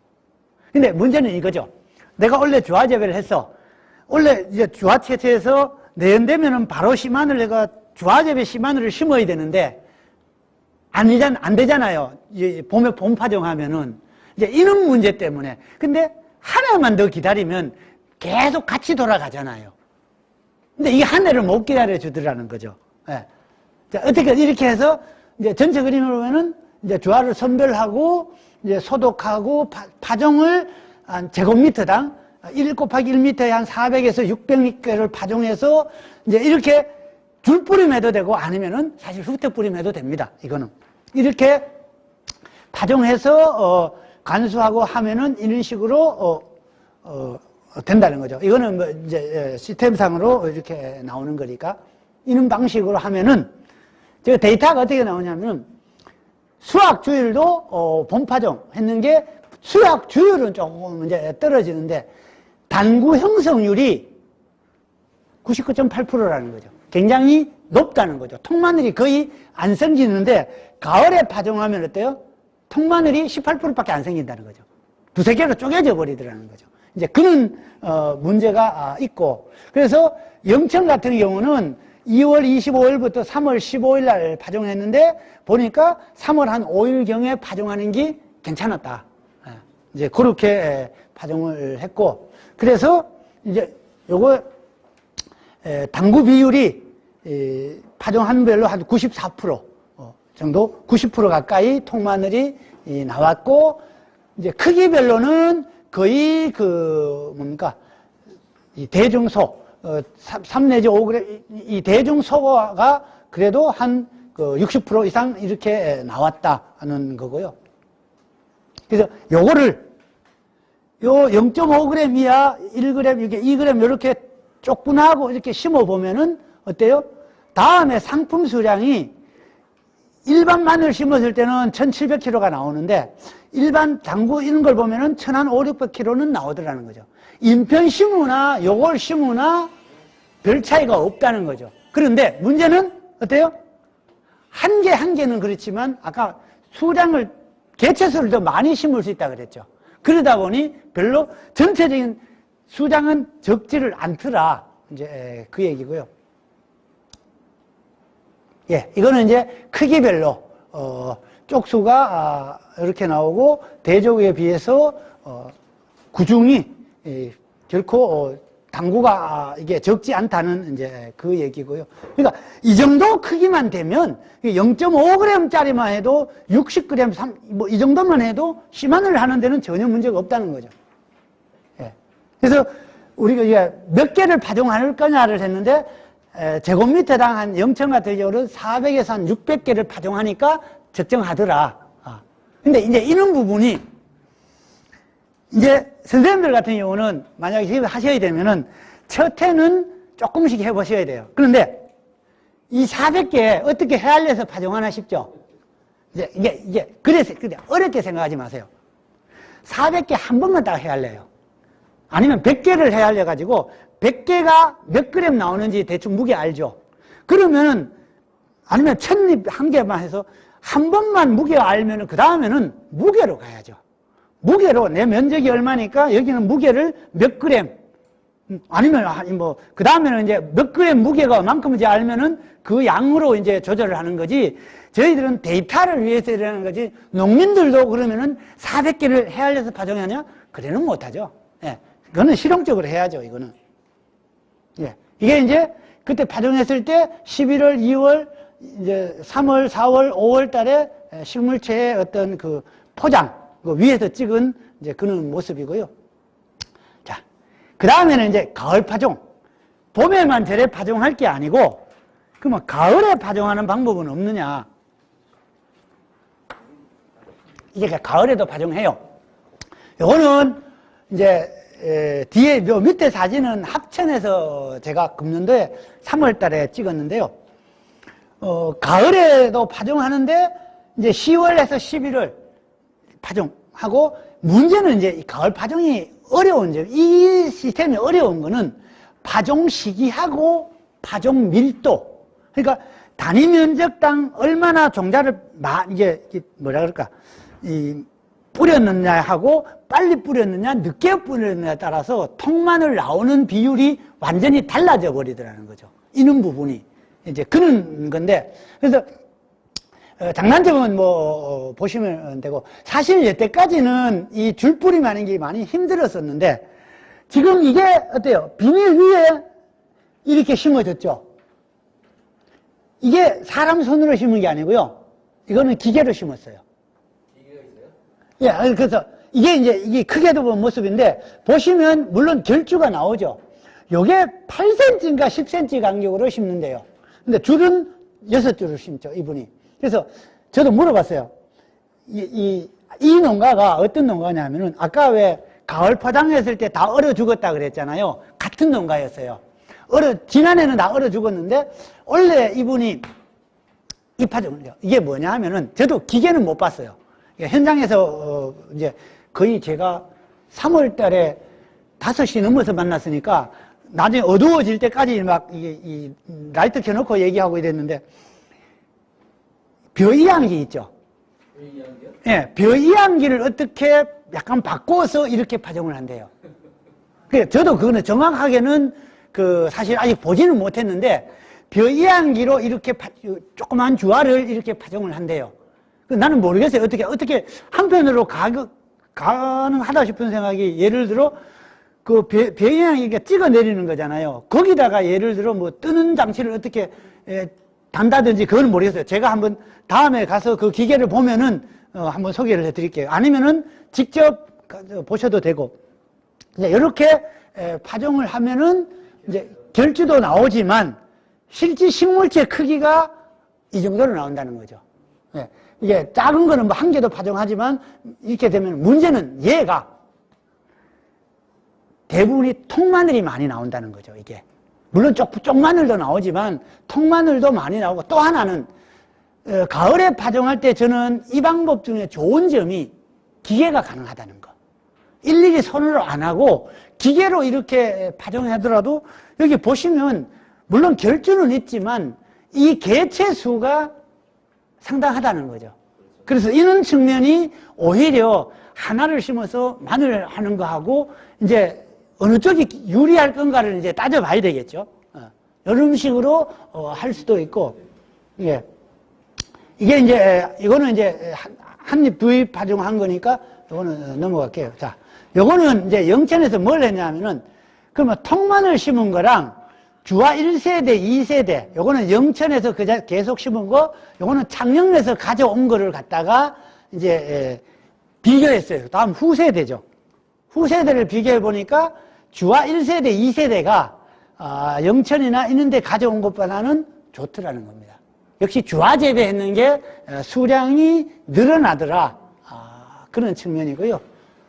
근데 문제는 이거죠. 내가 원래 주화 재배를 했어. 원래 이제 주화 채취해서 내연되면은 바로 씨마늘 내가 주화 재배 씨마늘을 심어야 되는데 안 되잖아요. 봄에 봄 파종하면은. 이제 이런 문제 때문에. 근데 하나만 더 기다리면 계속 같이 돌아가잖아요. 근데 이 한 해를 못 기다려 주더라는 거죠. 예. 자, 어떻게 이렇게 해서 이제 전체 그림으로 보면은 이제 주화를 선별하고 이제 소독하고 파종을 한 제곱미터당 1 곱하기 1m에 한 400에서 600개를 파종해서 이제 이렇게 줄 뿌림해도 되고 아니면은 사실 흙대 뿌림해도 됩니다. 이거는 이렇게 파종해서 간수하고 하면은 이런 식으로 된다는 거죠. 이거는 뭐 이제 시스템상으로 이렇게 나오는 거니까 이런 방식으로 하면은 제가 데이터가 어떻게 나오냐면은 수학 주율도 본파종 했는 게 수학 주율은 조금 이제 떨어지는데 단구 형성률이 99.8%라는 거죠. 굉장히 높다는 거죠. 통마늘이 거의 안 생기는데 가을에 파종하면 어때요? 통마늘이 18%밖에 안 생긴다는 거죠. 두세 개로 쪼개져 버리더라는 거죠. 이제 그런 문제가 있고, 그래서 영천 같은 경우는 2월 25일부터 3월 15일 날 파종했는데 보니까 3월 한 5일경에 파종하는 게 괜찮았다. 이제 그렇게 파종을 했고, 그래서 이제 요거 당구 비율이 파종한 별로 한 94% 정도, 90% 가까이 통마늘이 나왔고, 이제 크기별로는 거의 이 대중소, 3 내지 5g, 이 대중소가 그래도 한 60% 이상 이렇게 나왔다 하는 거고요. 그래서 요거를, 요 0.5g 이하 1g, 이렇게 2g 이렇게 조그나고 이렇게 심어 보면은 어때요? 다음에 상품 수량이 일반 마늘 심었을 때는 1700kg가 나오는데 일반 당구 이런 걸 보면은 1500-1600kg는 나오더라는 거죠. 인편 심으나 요걸 심으나 별 차이가 없다는 거죠. 그런데 문제는 어때요? 한 개는 그렇지만 아까 수량을 개체수를 더 많이 심을 수 있다 그랬죠. 그러다 보니 별로 전체적인 수량은 적지를 않더라. 이제 그 얘기고요. 예, 이거는 이제 크기별로 쪽수가 이렇게 나오고 대조구에 비해서 구중이 결코 당구가 이게 적지 않다는 이제 그 얘기고요. 그러니까 이 정도 크기만 되면 0.5g짜리만 해도 60g, 뭐 이 정도만 해도 씨마늘을 하는 데는 전혀 문제가 없다는 거죠. 예. 그래서 우리가 이게 몇 개를 파종할 거냐를 했는데 제곱미터당 한 0천 같은 경우는 400에서 한 600개를 파종하니까 적정하더라. 근데 이제 이런 부분이 이제 선생님들 같은 경우는 만약에 지금 하셔야 되면은 첫 해는 조금씩 해보셔야 돼요. 그런데 이 400개 어떻게 헤아려서 파종하나 싶죠? 이게 그래서 어렵게 생각하지 마세요. 400개 한 번만 딱 헤아려요. 아니면 100개를 헤아려가지고 100개가 몇 그램 나오는지 대충 무게 알죠? 그러면은 아니면 찻잎 한 개만 해서 한 번만 무게 알면은 그 다음에는 무게로 가야죠. 무게로 내 면적이 얼마니까 여기는 무게를 몇 그램 아니면 뭐 그 다음에는 이제 몇 그램 무게가 얼만큼인지 알면은 그 양으로 이제 조절을 하는 거지. 저희들은 데이터를 위해서 이러는 거지. 농민들도 그러면은 400개를 헤아려서 파종하냐? 그래는 못하죠. 예, 그거는 실용적으로 해야죠. 이거는. 예, 이게 이제 그때 파종했을 때 11월, 2월, 이제 3월, 4월, 5월 달에 식물체의 어떤 그 포장, 그 위에서 찍은 이제 그런 모습이고요. 자, 그 다음에는 이제 가을 파종. 봄에만 저래 파종할 게 아니고, 그러면 가을에 파종하는 방법은 없느냐? 이제 가을에도 파종해요. 요거는 이제 뒤에 요 밑에 사진은 합천에서 제가 금년도에 3월 달에 찍었는데요. 가을에도 파종하는데 이제 10월에서 11월 파종하고, 문제는 이제 이 가을 파종이 어려운 점, 이 시스템이 어려운 거는 파종 시기하고 파종 밀도. 그러니까 단위 면적당 얼마나 종자를 이게 뭐라 그럴까, 뿌렸느냐 하고 빨리 뿌렸느냐 늦게 뿌렸느냐에 따라서 통마늘 나오는 비율이 완전히 달라져 버리더라는 거죠. 이런 부분이 이제 그런 건데, 그래서 장단점은 뭐 보시면 되고, 사실 여태까지는 이 줄뿌리 마는 게 많이 힘들었었는데 지금 이게 어때요? 비닐 위에 이렇게 심어졌죠. 이게 사람 손으로 심은 게 아니고요. 이거는 기계로 심었어요. 예, 그래서 이게 크게도 본 모습인데, 보시면 물론 결주가 나오죠. 요게 8cm인가 10cm 간격으로 심는데요. 근데 줄은 6줄을 심죠, 이분이. 그래서 저도 물어봤어요. 이 농가가 어떤 농가냐면은, 아까 왜 가을 포장했을 때 다 얼어 죽었다 그랬잖아요. 같은 농가였어요. 지난해는 다 얼어 죽었는데, 원래 이분이 이 파종을 해요. 이게 뭐냐 하면은, 저도 기계는 못 봤어요. 현장에서, 이제 거의 제가 3월 달에 5시 넘어서 만났으니까, 나중에 어두워질 때까지 막, 이 라이트 켜놓고 얘기하고 이랬는데, 벼이양기 있죠? 벼이양기요? 예, 벼이양기를 어떻게 약간 바꿔서 이렇게 파종을 한대요. 저도 그거는 정확하게는 사실 아직 보지는 못했는데, 벼이양기로 이렇게 조그만 주화를 이렇게 파종을 한대요. 나는 모르겠어요. 어떻게 한편으로 가능하다 싶은 생각이, 예를 들어, 벼이양기가 찍어 내리는 거잖아요. 거기다가 예를 들어 뭐 뜨는 장치를 어떻게 단다든지 그건 모르겠어요. 제가 한번 다음에 가서 그 기계를 보면은 한번 소개를 해드릴게요. 아니면은 직접 보셔도 되고, 이제 이렇게 파종을 하면은 이제 결주도 나오지만 실제 식물체 크기가 이 정도로 나온다는 거죠. 예. 이게 작은 거는 뭐 한 개도 파종하지만 이렇게 되면 문제는 얘가 대부분이 통마늘이 많이 나온다는 거죠. 이게 물론 쪽마늘도 나오지만 통마늘도 많이 나오고, 또 하나는 가을에 파종할 때 저는 이 방법 중에 좋은 점이 기계가 가능하다는 거. 일일이 손으로 안 하고 기계로 이렇게 파종하더라도 여기 보시면 물론 결주는 있지만 이 개체 수가 상당하다는 거죠. 그래서 이런 측면이 오히려 하나를 심어서 마늘 하는 거하고 이제 어느 쪽이 유리할 건가를 이제 따져봐야 되겠죠. 이런 식으로 할 수도 있고, 이게 이제 이거는 이제 한 입 두 입 파종한 거니까 이거는 넘어갈게요. 자, 요거는 이제 영천에서 뭘 했냐면은, 그러면 통마늘 심은 거랑 주화 1세대, 2세대, 요거는 영천에서 계속 심은 거, 요거는 창녕에서 가져온 거를 갖다가 이제 비교했어요. 다음 후세대죠. 후세대를 비교해 보니까 주화 1세대, 2세대가 영천이나 이런 데 가져온 것보다는 좋더라는 겁니다. 역시 주화 재배했는 게 수량이 늘어나더라. 그런 측면이고요.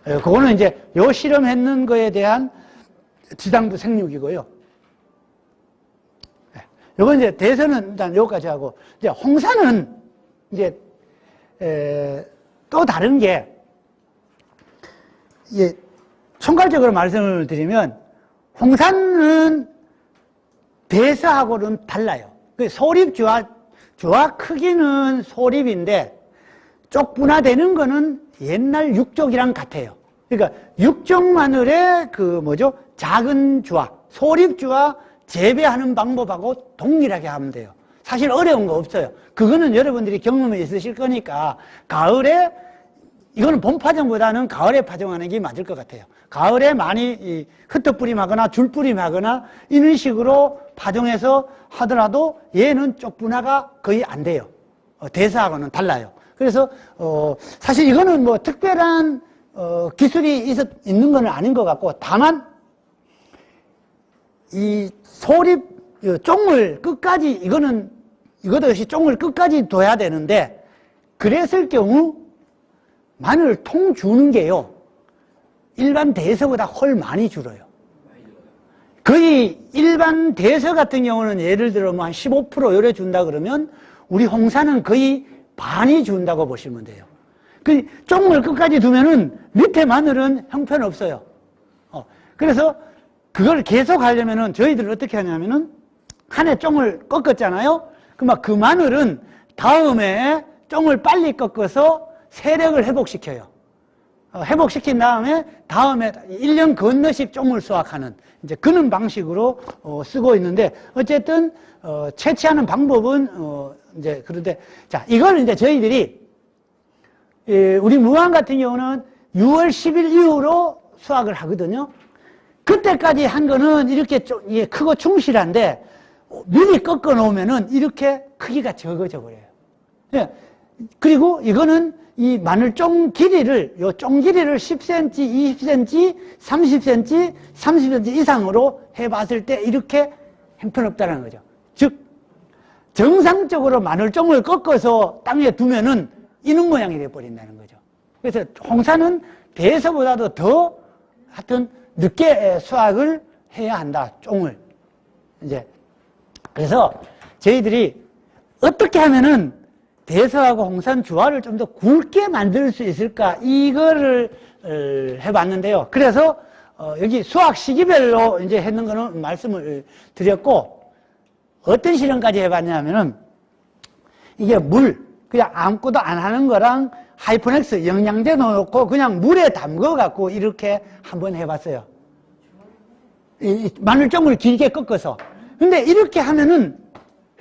그거는 이제 요 실험했는 거에 대한 지상부 생육이고요. 요건 이제 대선은 일단 요까지 하고, 이제 홍사는 이제 또 다른 게, 이게 총괄적으로 말씀을 드리면, 홍사는 대서하고는 달라요. 소립 주화 크기는 소립인데 쪽분화되는 거는 옛날 육족이랑 같아요. 그러니까 육종 마늘의 작은 주화, 소립 주화 재배하는 방법하고 동일하게 하면 돼요. 사실 어려운 거 없어요. 그거는 여러분들이 경험이 있으실 거니까 가을에, 이거는 봄 파종보다는 가을에 파종하는 게 맞을 것 같아요. 가을에 많이 흩어뿌림하거나 줄뿌림하거나 이런 식으로 파종해서 하더라도 얘는 쪽분화가 거의 안 돼요. 대사하고는 달라요. 그래서 사실 이거는 뭐 특별한 기술이 있는 건 아닌 것 같고, 다만 이 소립 쫑을 끝까지, 이것도 역시 쫑을 끝까지 둬야 되는데, 그랬을 경우 마늘 통 주는 게요, 일반 대서보다 훨 많이 줄어요. 거의 일반 대서 같은 경우는 예를 들어 뭐 한 15% 요래 준다 그러면 우리 홍사는 거의 반이 준다고 보시면 돼요. 그 쫑을 끝까지 두면은 밑에 마늘은 형편없어요. 그래서 그걸 계속 하려면은 저희들은 어떻게 하냐면은 한 해 쫑을 꺾었잖아요. 그럼 그 마늘은 다음에 쫑을 빨리 꺾어서 세력을 회복시켜요. 회복시킨 다음에 1년 건너씩 쫑을 수확하는 이제 그런 방식으로 쓰고 있는데, 어쨌든 채취하는 방법은 이제 그런데, 자, 이걸 이제 저희들이 우리 무안 같은 경우는 6월 10일 이후로 수확을 하거든요. 그때까지 한 거는 이렇게 좀 크고 충실한데 미리 꺾어 놓으면은 이렇게 크기가 적어져 버려요. 예. 그리고 이거는 이 마늘 쫑 길이를, 요 쫑 길이를 10cm, 20cm, 30cm, 30cm 이상으로 해봤을 때 이렇게 형편없다는 거죠. 즉, 정상적으로 마늘 쫑을 꺾어서 땅에 두면은 이런 모양이 되어버린다는 거죠. 그래서 홍사는 대서보다도 더 하여튼 늦게 수확을 해야 한다. 쫑을. 이제 그래서 저희들이 어떻게 하면은 대서하고 홍산 주화를 좀 더 굵게 만들 수 있을까 이거를 해봤는데요. 그래서 여기 수확 시기별로 이제 했는 거는 말씀을 드렸고 어떤 실험까지 해봤냐면은 이게 그냥 아무것도 안 하는 거랑 하이퍼넥스 영양제 넣어놓고 그냥 물에 담궈 갖고 이렇게 한번 해봤어요. 이 마늘종을 길게 꺾어서. 근데 이렇게 하면은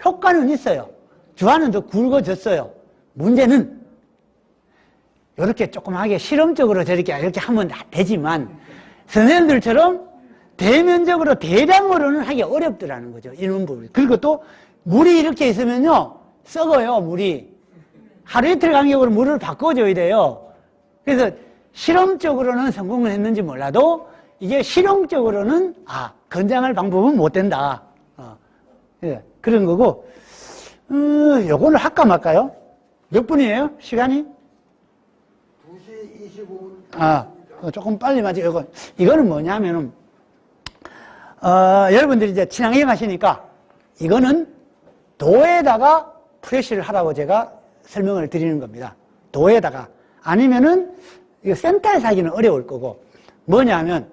효과는 있어요. 주화는 더 굵어졌어요. 문제는 이렇게 조그맣게 실험적으로 저렇게 이렇게 하면 되지만 선생님들처럼 대면적으로 대량으로는 하기 어렵더라는 거죠. 이런 부분. 그리고 또 물이 이렇게 있으면요 썩어요. 물이 하루 이틀 간격으로 물을 바꿔줘야 돼요. 그래서 실험적으로는 성공을 했는지 몰라도 이게 실용적으로는 건장할 방법은 못 된다. 예, 그런 거고 요거는 할까 말까요? 몇 분이에요? 시간이? 2시 25분. 조금 빨리 맞죠. 이거는 뭐냐면은 여러분들이 이제 친환경 하시니까 이거는 도에다가 프레쉬를 하라고 제가 설명을 드리는 겁니다. 도에다가. 아니면은 이거 센터에서 하기는 어려울 거고 뭐냐면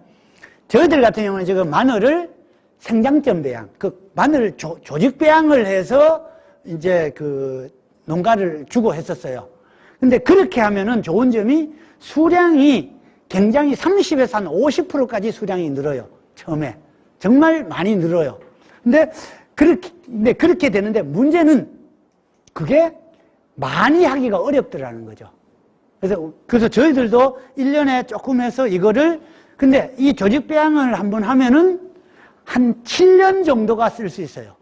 저희들 같은 경우는 지금 마늘을 생장점 배양, 마늘 조직 배양을 해서 이제 농가를 주고 했었어요. 근데 그렇게 하면은 좋은 점이 수량이 굉장히 30에서 한 50%까지 수량이 늘어요. 처음에. 정말 많이 늘어요. 근데 그렇게 되는데 문제는 그게 많이 하기가 어렵더라는 거죠. 그래서 저희들도 1년에 조금 해서 근데 이 조직 배양을 한번 하면은 한 7년 정도가 쓸 수 있어요.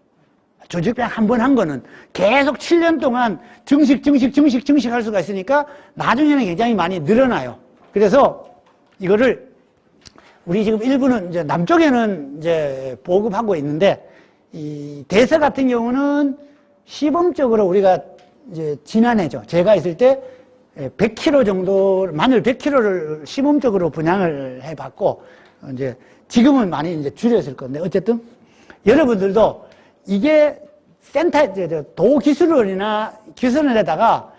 조직 배양 한번 한 거는 계속 7년 동안 증식 할 수가 있으니까 나중에는 굉장히 많이 늘어나요. 그래서 이거를 우리 지금 일부는 이제 남쪽에는 이제 보급하고 있는데 이 대서 같은 경우는 시범적으로 우리가 이제 지난해죠. 제가 있을 때 100kg 정도, 마늘 100kg를 시범적으로 분양을 해봤고, 이제 지금은 많이 이제 줄였을 건데, 어쨌든 여러분들도 이게 도기술원이나 기술원에다가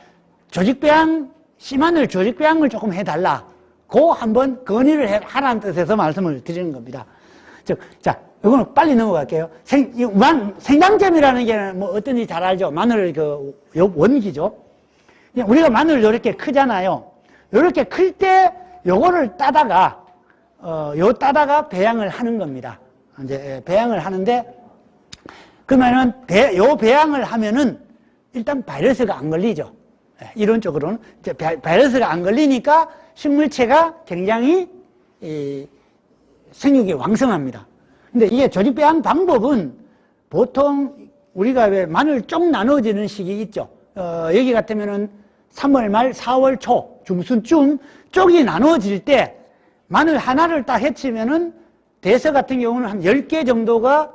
씨마늘 조직 배양을 조금 해달라. 한번 건의를 하라는 뜻에서 말씀을 드리는 겁니다. 자, 이거는 빨리 넘어갈게요. 생장점이라는 게 뭐 어떤지 잘 알죠? 마늘 원기죠. 우리가 마늘 이렇게 크잖아요. 이렇게 클 때 요거를 따다가 배양을 하는 겁니다. 이제 배양을 하는데 그러면은 요 배양을 하면은 일단 바이러스가 안 걸리죠. 이론적으로는 이제 바이러스가 안 걸리니까 식물체가 굉장히 생육이 왕성합니다. 근데 이게 조직 배양 방법은 보통 우리가 왜 마늘 쪽 나눠지는 시기 있죠. 여기 같으면은 3월 말 4월 초 중순쯤 쪽이 나눠질 때 마늘 하나를 딱 해치면은 대서 같은 경우는 한 10개 정도가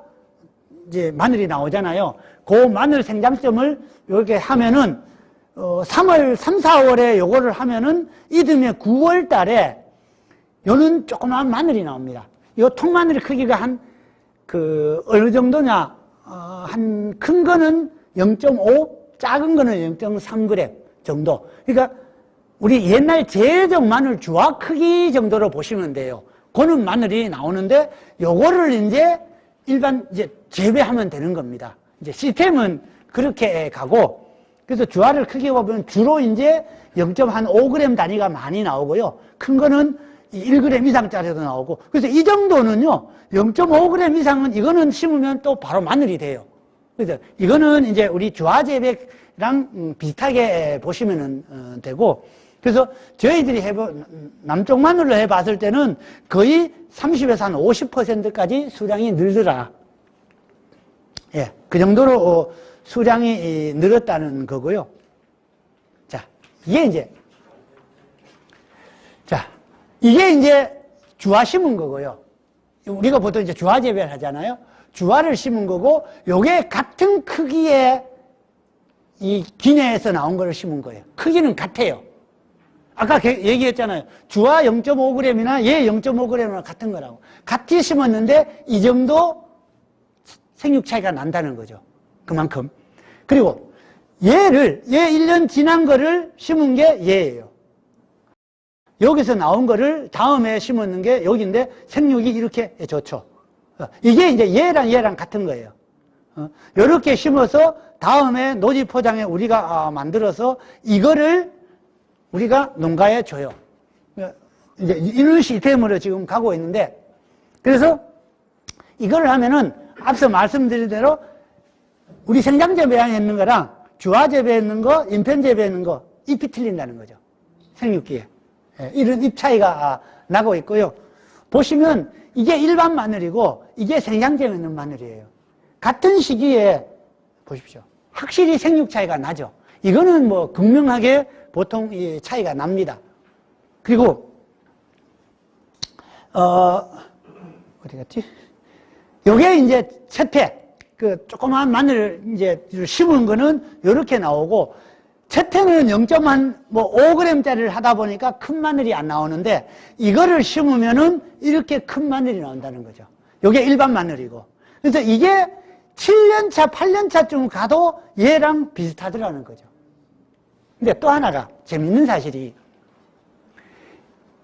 이제 마늘이 나오잖아요. 그 마늘 생장점을 이렇게 하면은 3, 4월에 요거를 하면은 이듬해 9월 달에 요는 조그마한 마늘이 나옵니다. 요 통마늘의 크기가 어느 정도냐, 큰 거는 0.5, 작은 거는 0.3g 정도. 그러니까 우리 옛날 제적 마늘 주화 크기 정도로 보시면 돼요. 그는 마늘이 나오는데 요거를 이제 재배하면 되는 겁니다. 이제 시스템은 그렇게 가고, 그래서 주화를 크게 보면 주로 이제 0.5g 단위가 많이 나오고요. 큰 거는 1g 이상짜리도 나오고. 그래서 이 정도는요, 0.5g 이상은 이거는 심으면 또 바로 마늘이 돼요. 그래서 이거는 이제 우리 주화 재배랑 비슷하게 보시면 되고, 그래서 저희들이 남쪽 마늘로 해봤을 때는 거의 30에서 한 50%까지 수량이 늘더라. 예, 그 정도로 수량이 늘었다는 거고요. 이게 이제 주화 심은 거고요. 우리가 보통 이제 주화 재배를 하잖아요. 주화를 심은 거고, 요게 같은 크기의 이 기내에서 나온 거를 심은 거예요. 크기는 같아요. 아까 얘기했잖아요. 주와 0.5g이나 얘 0.5g이나 같은 거라고. 같이 심었는데 이 정도 생육 차이가 난다는 거죠. 그만큼. 그리고 얘 1년 지난 거를 심은 게 얘예요. 여기서 나온 거를 다음에 심었는 게 여기인데 생육이 이렇게 좋죠. 이게 이제 얘랑 같은 거예요. 이렇게 심어서 다음에 노지 포장에 우리가 만들어서 이거를 우리가 농가에 줘요. 이제 이런 시스템으로 지금 가고 있는데, 그래서 이걸 하면은 앞서 말씀드린 대로 우리 생장재배양에 있는 거랑 주화재배에 있는 거, 인편재배에 있는 거 잎이 틀린다는 거죠. 생육기에. 이런 잎 차이가 나고 있고요. 보시면 이게 일반 마늘이고 이게 생장재배에 있는 마늘이에요. 같은 시기에 보십시오. 확실히 생육 차이가 나죠. 이거는 뭐 극명하게 보통 이 차이가 납니다. 그리고 어디 갔지? 요게 이제 채태, 그 조그마한 마늘을 이제 심은 거는 요렇게 나오고, 채태는 0.5g짜리를 하다 보니까 큰 마늘이 안 나오는데, 이거를 심으면은 이렇게 큰 마늘이 나온다는 거죠. 요게 일반 마늘이고. 그래서 이게 7년차, 8년차쯤 가도 얘랑 비슷하더라는 거죠. 근데 또 하나가 재밌는 사실이,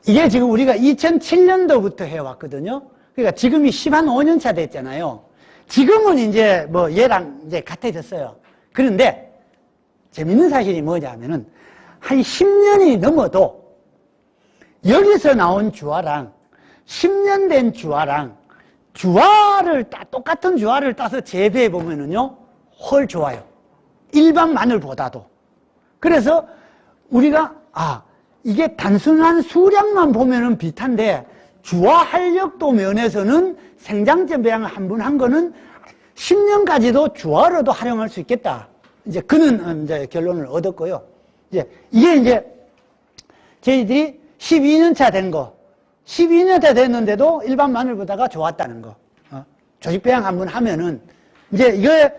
이게 지금 우리가 2007년도부터 해왔거든요. 그러니까 지금이 15년차 됐잖아요. 지금은 이제 뭐 얘랑 이제 같아졌어요. 그런데 재밌는 사실이 뭐냐면은 한 10년이 넘어도 여기서 나온 주화랑 10년 된 주화랑 똑같은 주화를 따서 재배해 보면은요, 훨 좋아요. 일반 마늘보다도. 그래서 우리가, 이게 단순한 수량만 보면은 비슷한데, 주화 활력도 면에서는 생장재배양을 한 번 한 거는 10년까지도 주화로도 활용할 수 있겠다. 이제 그는 이제 결론을 얻었고요. 이게 이제 저희들이 12년차 된 거, 12년차 됐는데도 일반 마늘보다가 좋았다는 거. 조직배양 한 번 하면은, 이제 이거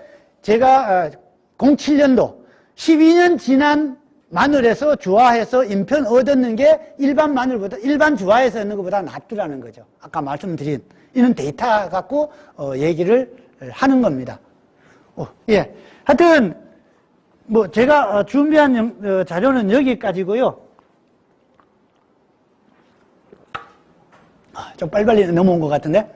제가 07년도 12년 지난 마늘에서 주화해서 인편 얻었는 게 일반 마늘보다, 일반 주화에서 얻는 것보다 낫더라는 거죠. 아까 말씀드린 이런 데이터 갖고 얘기를 하는 겁니다. 예. 하여튼 뭐 제가 준비한 자료는 여기까지고요. 좀 빨리빨리 넘어온 것 같은데,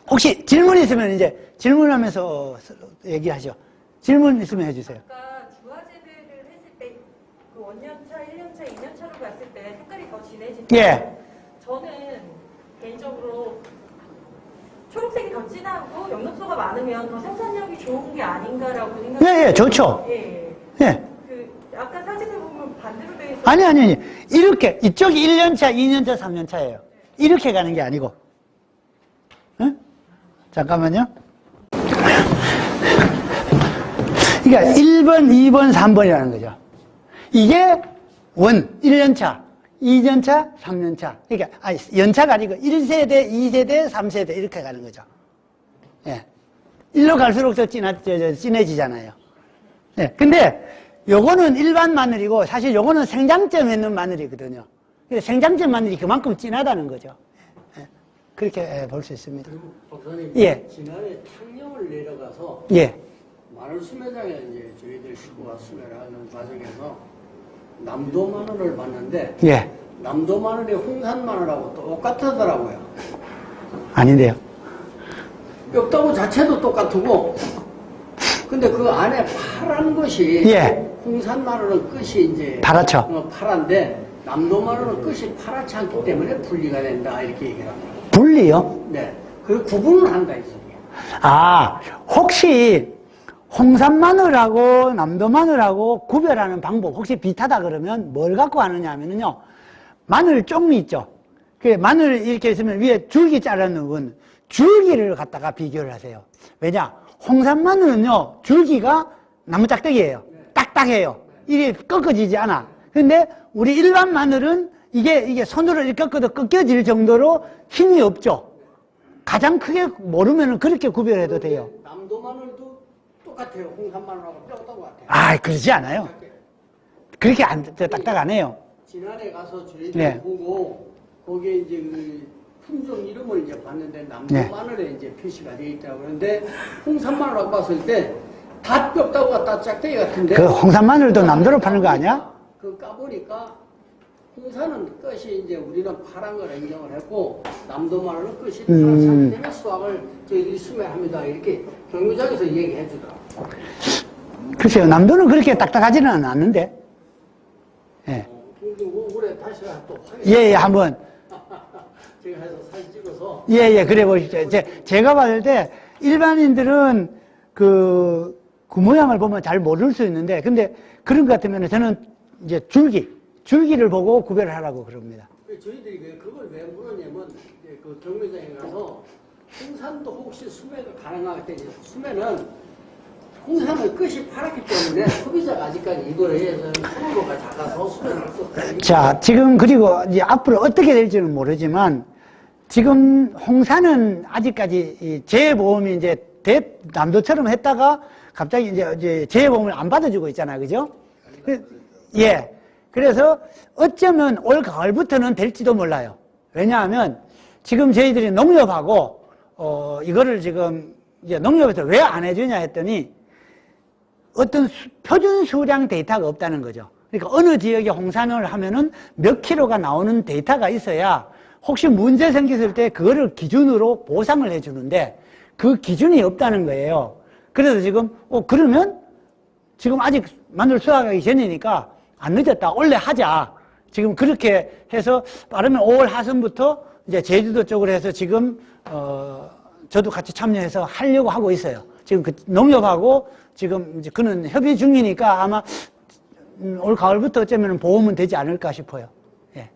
혹시 질문 있으면 이제 질문하면서 얘기하죠. 질문 있으면 해주세요. 아까 주화 재배를 했을 때 그 원년차, 1년차, 2년차로 갔을 때 색깔이 더 진해지는. 예. 저는 개인적으로 초록색이 더 진하고 영록소가 많으면 더 생산력이 좋은 게 아닌가라고 생각해요. 예, 좋죠. 예. 예. 그 아까 사진을 보면 반대로 돼 있어. 아니. 이렇게, 이쪽이 1년차, 2년차, 3년차예요. 이렇게 가는 게 아니고. 응? 잠깐만요. 그러니까 1번, 2번, 3번이라는 거죠. 이게 1년차, 2년차, 3년차. 그러니까, 연차가 아니고 1세대, 2세대, 3세대 이렇게 가는 거죠. 예. 1로 갈수록 더 진해지잖아요. 예. 근데 요거는 일반 마늘이고 사실 요거는 생장점에 있는 마늘이거든요. 그래서 생장점 마늘이 그만큼 진하다는 거죠. 예. 그렇게 볼 수 있습니다. 그리고 박사님, 예. 지난해 창녕을 내려가서 예. 마늘 수매장에 이제 저희들 식구가 수매하는 과정에서 남도 마늘을 봤는데 예. 남도 마늘이 홍산 마늘하고 똑같더라고요. 아닌데요. 뼈다구 자체도 똑같고, 근데 그 안에 파란 것이 예. 홍산 마늘은 끝이 이제 파랗죠. 파란데 남도 마늘은 끝이 파랗지 않기 때문에 분리가 된다 이렇게 얘기를 합니다. 분리요? 네, 그 구분을 한다 했어요. 혹시 홍산 마늘하고 남도 마늘하고 구별하는 방법 혹시 비슷하다 그러면 뭘 갖고 하느냐 하면요, 마늘 종이 있죠. 그 마늘 이렇게 있으면 위에 줄기 자르는 건 줄기를 갖다가 비교를 하세요. 왜냐? 홍산 마늘은요, 줄기가 나무 짝대기예요. 딱딱해요. 이게 꺾어지지 않아. 근데 우리 일반 마늘은 이게 손으로 이렇게 꺾어도 꺾여질 정도로 힘이 없죠. 가장 크게 모르면 그렇게 구별해도 돼요. 남도 마늘도 똑같아요. 홍산 마늘하고 뼈다구 같아요. 그러지 않아요. 그렇게 딱딱 안 해요. 지난해 가서 저희들 예. 보고 거기에 이제 그 품종 이름을 이제 봤는데 남도 예. 마늘에 이제 표시가 되어 있다고 그러는데 홍산 마늘하고 봤을 때 다 뼈다구가 다 짝대기 같은데 그 홍산 마늘도 남도로 파는 거 아니야? 그 까보니까 홍산은 끝이 이제 우리는 파란 걸 인정을 했고 남도 마늘은 끝이 파랗기 때문에 수확을 저희들이 수매합니다 이렇게 경매장에서 얘기해 주더라고요. 글쎄요, 남도는 그렇게 딱딱하지는 않는데. 예. 근데 올해 다시 또 확인. 예, 예, 한번. 제가 해서 사진 찍어서. 예, 예, 그래 보십시오. 제가 봤을 때 일반인들은 그 모양을 보면 잘 모를 수 있는데, 근데 그런 것 같으면 저는 이제 줄기를 보고 구별을 하라고 그럽니다. 저희들이 그걸 왜 물었냐면, 이제 그 경매장에 가서 홍산도 혹시 수매가 가능하게 되지, 수매는 홍산은 끝이 파랗기 때문에 소비자가 아직까지 이걸 해서 선호도가 작아서 수매를 할 수 없다. 자, 지금 그리고 이제 앞으로 어떻게 될지는 모르지만, 지금 홍산은 아직까지 이 재보험이 이제 남도처럼 했다가 갑자기 이제 재보험을 안 받아주고 있잖아요. 그죠? 예. 그래서 어쩌면 올 가을부터는 될지도 몰라요. 왜냐하면 지금 저희들이 농협하고, 이거를 지금 이제 농협에서 왜 안 해주냐 했더니 어떤 표준 수량 데이터가 없다는 거죠. 그러니까 어느 지역에 홍산을 하면은 몇 킬로가 나오는 데이터가 있어야 혹시 문제 생겼을 때 그거를 기준으로 보상을 해주는데 그 기준이 없다는 거예요. 그래서 지금 그러면 지금 아직 마늘 수확하기 전이니까 안 늦었다. 원래 하자. 지금 그렇게 해서 빠르면 5월 하순부터 이제 제주도 쪽으로 해서 지금 저도 같이 참여해서 하려고 하고 있어요. 지금 그 농협하고 지금 이제 그는 협의 중이니까 아마 올 가을부터 어쩌면 보험은 되지 않을까 싶어요. 예.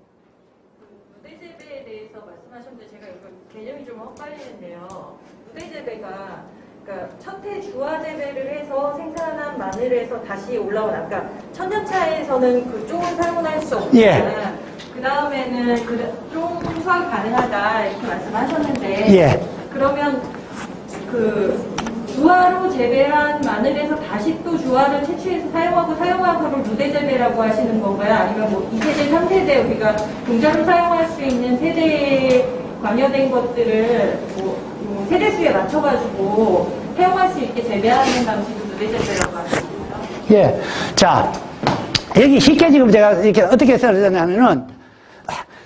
무대재배에 대해서 말씀하셨는데 제가 이거 개념이 좀 헛갈리는데요. 무대재배가 그러니까 첫해 주화 재배를 해서 생산한 마늘에서 다시 올라온 아까 천년차에서는 그 종을 사용할 수 없지만 예. 그 다음에는 종 수확이 가능하다 이렇게 말씀하셨는데 예. 그러면 그 주화로 재배한 마늘에서 다시 또 주화를 채취해서 사용한 거를 무대재배라고 하시는 건가요? 아니면 뭐 2세대, 3세대 우리가 종자로 사용할 수 있는 세대에 관여된 것들을 뭐 세대수에 맞춰가지고 사용할 수 있게 재배하는 방식을 무대재배라고 하십니다. 예. 자, 여기 쉽게 지금 제가 이렇게 어떻게 써놨냐면은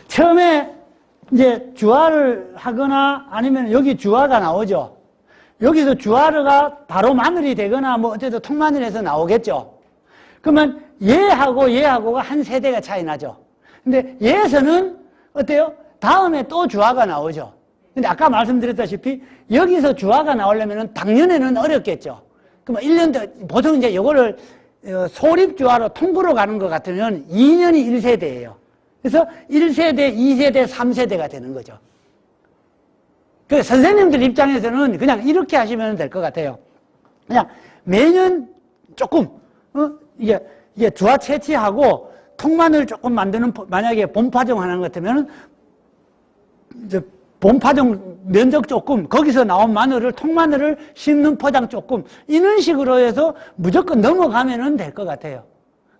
처음에 이제 주화를 하거나 아니면 여기 주화가 나오죠. 여기서 주화가 바로 마늘이 되거나 뭐 어쨌든 통마늘에서 나오겠죠. 그러면 얘하고가 한 세대가 차이 나죠. 근데 얘에서는 어때요? 다음에 또 주화가 나오죠. 근데 아까 말씀드렸다시피 여기서 주화가 나오려면 당년에는 어렵겠죠. 그러면 1년 더, 보통 이제 이거를 소립주화로 통구로 가는 것 같으면 2년이 1세대예요. 그래서 1세대, 2세대, 3세대가 되는 거죠. 그 선생님들 입장에서는 그냥 이렇게 하시면 될 것 같아요. 그냥 매년 조금, 이게 주화 채취하고 통마늘 조금 만드는, 만약에 봄파종 하는 것 같으면, 이제 봄파종 면적 조금, 거기서 나온 마늘을, 통마늘을 심는 포장 조금, 이런 식으로 해서 무조건 넘어가면 될 것 같아요.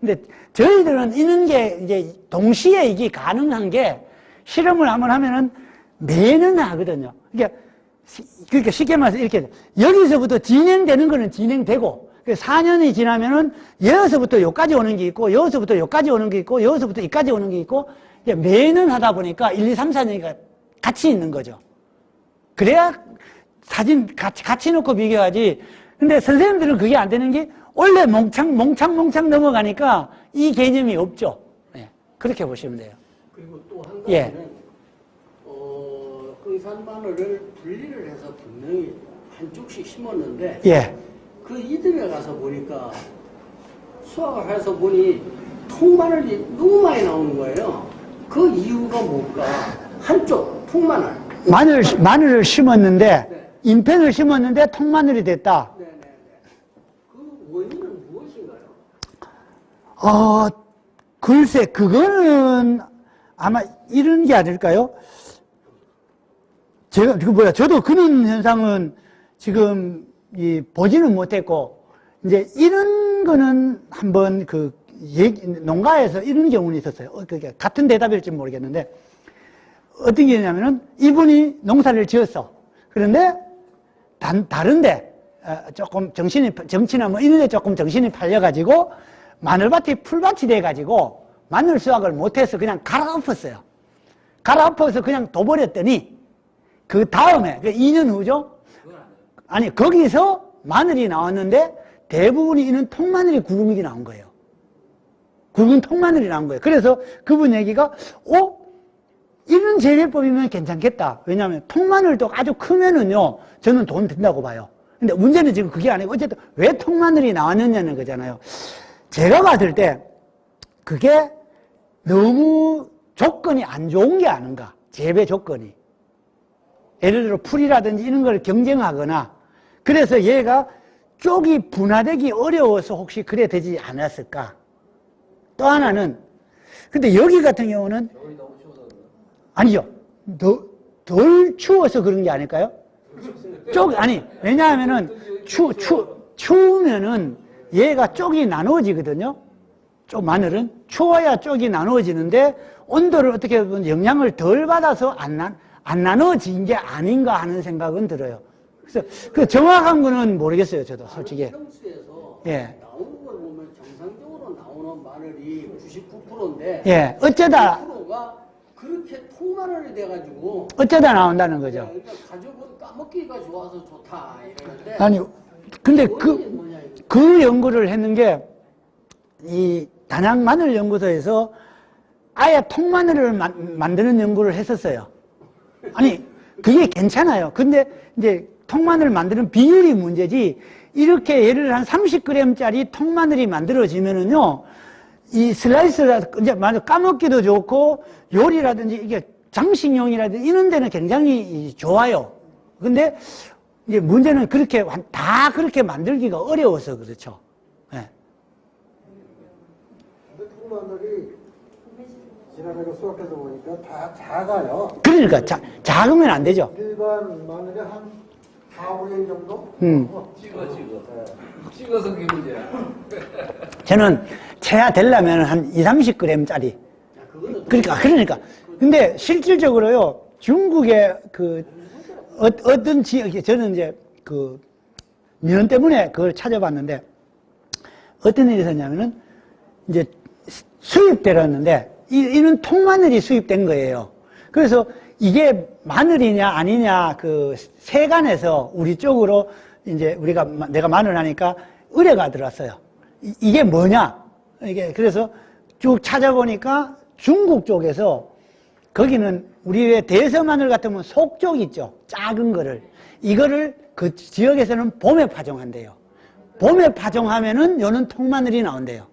근데 저희들은 이런 게 이제 동시에 이게 가능한 게 실험을 한번 하면은 매년 하거든요. 그러니까 쉽게 말해서 이렇게 여기서부터 진행되는 거는 진행되고 4년이 지나면은 여기서부터 여기까지 오는 게 있고 여기서부터 여기까지 오는 게 있고 여기서부터 여기까지 오는 게 있고 매년 하다 보니까 1, 2, 3, 4년이가 같이 있는 거죠. 그래야 사진 같이 놓고 비교하지. 근데 선생님들은 그게 안 되는 게 원래 몽창 넘어가니까 이 개념이 없죠. 네, 그렇게 보시면 돼요. 그리고 또 한 가지는 예. 흥산 마늘을 분리를 해서 분명히 한쪽씩 심었는데 예. 그 이듬해 가서 보니까 수확을 해서 보니 통마늘이 너무 많이 나오는 거예요. 그 이유가 뭘까? 한쪽 통마늘. 마늘을 심었는데 네. 인펜을 심었는데 통마늘이 됐다. 네네네. 그 원인은 무엇인가요? 글쎄 그거는 아마 이런 게 아닐까요? 저도 그런 현상은 지금 보지는 못했고, 이제 이런 거는 한번 농가에서 이런 경우는 있었어요. 그게 같은 대답일지 모르겠는데, 어떤 게 있냐면은, 이분이 농사를 지었어. 그런데, 다른데, 조금 정치나 뭐 이런 데 조금 정신이 팔려가지고, 마늘밭이 풀밭이 돼가지고, 마늘 수확을 못해서 그냥 갈아엎었어요. 갈아엎어서 그냥 둬버렸더니, 그 다음에, 2년 후죠? 아니, 거기서 마늘이 나왔는데, 대부분이 이는 통마늘이 굵은게 나온 거예요. 굵은 통마늘이 나온 거예요. 그래서 그분 얘기가, 이런 재배법이면 괜찮겠다. 왜냐하면 통마늘도 아주 크면은요, 저는 돈 든다고 봐요. 근데 문제는 지금 그게 아니고, 어쨌든 왜 통마늘이 나왔느냐는 거잖아요. 제가 봤을 때, 그게 너무 조건이 안 좋은 게 아닌가. 재배 조건이. 예를 들어 풀이라든지 이런 걸 경쟁하거나, 그래서 얘가 쪽이 분화되기 어려워서 혹시 그래 되지 않았을까? 또 하나는, 근데 여기 같은 경우는, 아니죠. 덜 추워서 그런 게 아닐까요? 왜냐하면은, 추우면은 얘가 쪽이 나누어지거든요. 마늘은. 추워야 쪽이 나누어지는데, 온도를 어떻게 보면 영향을 덜 받아서 안 나누어진 게 아닌가 하는 생각은 들어요. 그래서 그 정확한 거는 모르겠어요, 저도 솔직히. 평수에서 예. 나오는 걸 보면 정상적으로 나오는 마늘이 99%인데 예, 어쩌다 99%가 그렇게 통마늘이 돼가지고 나온다는 거죠. 그러니까 가족은 까먹기가 좋아서 좋다 이러는데 아니, 근데 원인이 뭐냐, 이거. 그 연구를 했는 게, 이 단양 마늘 연구소에서 아예 통마늘을 만드는 연구를 했었어요. 아니, 그게 괜찮아요. 근데 이제 통마늘 만드는 비율이 문제지, 이렇게 예를 한 30g짜리 통마늘이 만들어지면은요, 이 슬라이스라, 이제 까먹기도 좋고, 요리라든지 이게 장식용이라든지 이런 데는 굉장히 좋아요. 근데 이제 문제는 다 그렇게 만들기가 어려워서 그렇죠. 예. 근데 통마늘이 지난해가 수확해서 보니까 다 작아요. 그러니까 작으면 안 되죠. 일반 마늘의 한 4, 5일 정도? 찍어서 그게 문제야. 저는 채야 되려면 한 2, 30g짜리. 그러니까. 근데 실질적으로요, 중국의 어떤 지역에, 저는 이제 면 때문에 그걸 찾아봤는데, 어떤 일이 있었냐면은, 이제 수입되었는데, 이런 통마늘이 수입된 거예요. 그래서 이게 마늘이냐 아니냐 세간에서 우리 쪽으로 이제 내가 마늘 하니까 의뢰가 들어왔어요. 이게 뭐냐? 그래서 쭉 찾아보니까 중국 쪽에서 거기는 우리 왜 대서마늘 같으면 속쪽 있죠. 작은 거를. 이거를 그 지역에서는 봄에 파종한대요. 봄에 파종하면은 요는 통마늘이 나온대요.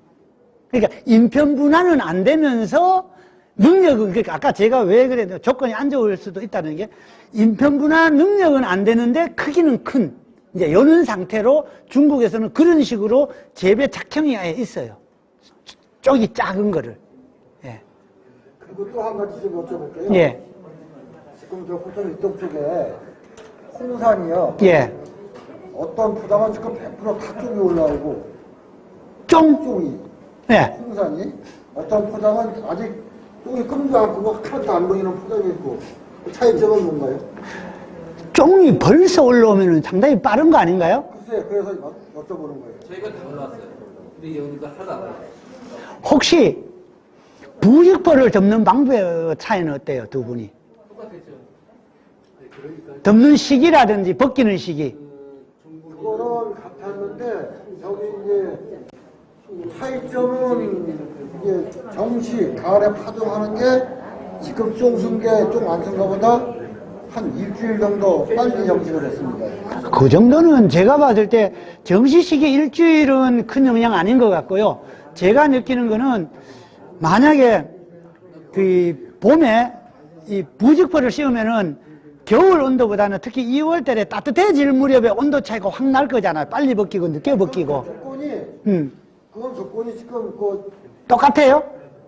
그러니까 인편분화는 안 되면서 능력은, 그러니까 아까 제가 왜 그랬는데 조건이 안 좋을 수도 있다는 게, 인편분화 능력은 안 되는데 크기는 큰, 이제 여는 상태로 중국에서는 그런 식으로 재배 작형이 아예 있어요. 쪽이 작은 거를. 예. 그리고 또 한 가지 좀 여쭤볼게요. 예. 지금 저 호텔 이쪽 쪽에 홍산이요. 예. 어떤 포장은 지금 100%다 쪽이 올라오고, 쪽이. 예. 홍산이. 어떤 포장은 아직 쪽이 끔도 않고 하나도 안 보이는 포장이 있고, 차이점은 뭔가요? 쪽이 벌써 올라오면 상당히 빠른 거 아닌가요? 글쎄, 그래서 여쭤보는 거예요. 저희가 다 올라왔어요. 근데 여기가 하나도 안 올라왔어요. 혹시 부직포를 덮는 방법의 차이는 어때요, 두 분이? 똑같겠죠. 덮는 시기라든지 벗기는 시기. 그거는 같았는데, 여기 이제 차이점은 이제 정시, 가을에 파종하는 게 지금 쫑순 게 좀 안 쓴 거보다 한 일주일 정도 빨리 정식을 했습니다. 그 정도는 제가 봤을 때 정시 시기 일주일은 큰 영향 아닌 것 같고요. 제가 느끼는 거는 만약에 그 봄에 이 부직포를 씌우면은 겨울 온도보다는 특히 2월 달에 따뜻해질 무렵에 온도 차이가 확 날 거잖아요. 빨리 벗기고 늦게 벗기고. 조건이, 그건 조건이 지금 똑같아요?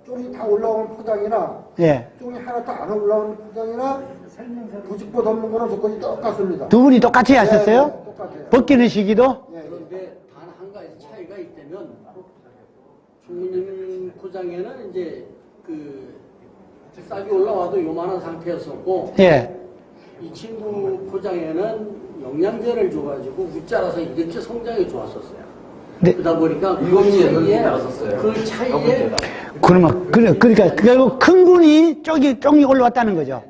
쪽이 다 올라오는 포장이나, 예. 쪽이 하나 도 안 올라오는 포장이나, 부직포 덮는 거는 조건이 똑같습니다. 두 분이 똑같이 하셨어요? 똑같아요. 벗기는 시기도? 그런데 단 한 가지 차이가 있다면 주무님 포장에는 이제 그 싹이 올라와도 요만한 상태였었고 예. 이 친구 포장에는 영양제를 줘가지고 웃자라서 이렇게 성장이 좋았었어요. 네. 그러다 보니까 그 일곱 개 차이에 나왔었어요. 그 차이에 그러면, 그러니까, 결국 큰 군이 쪽이 올라왔다는 거죠.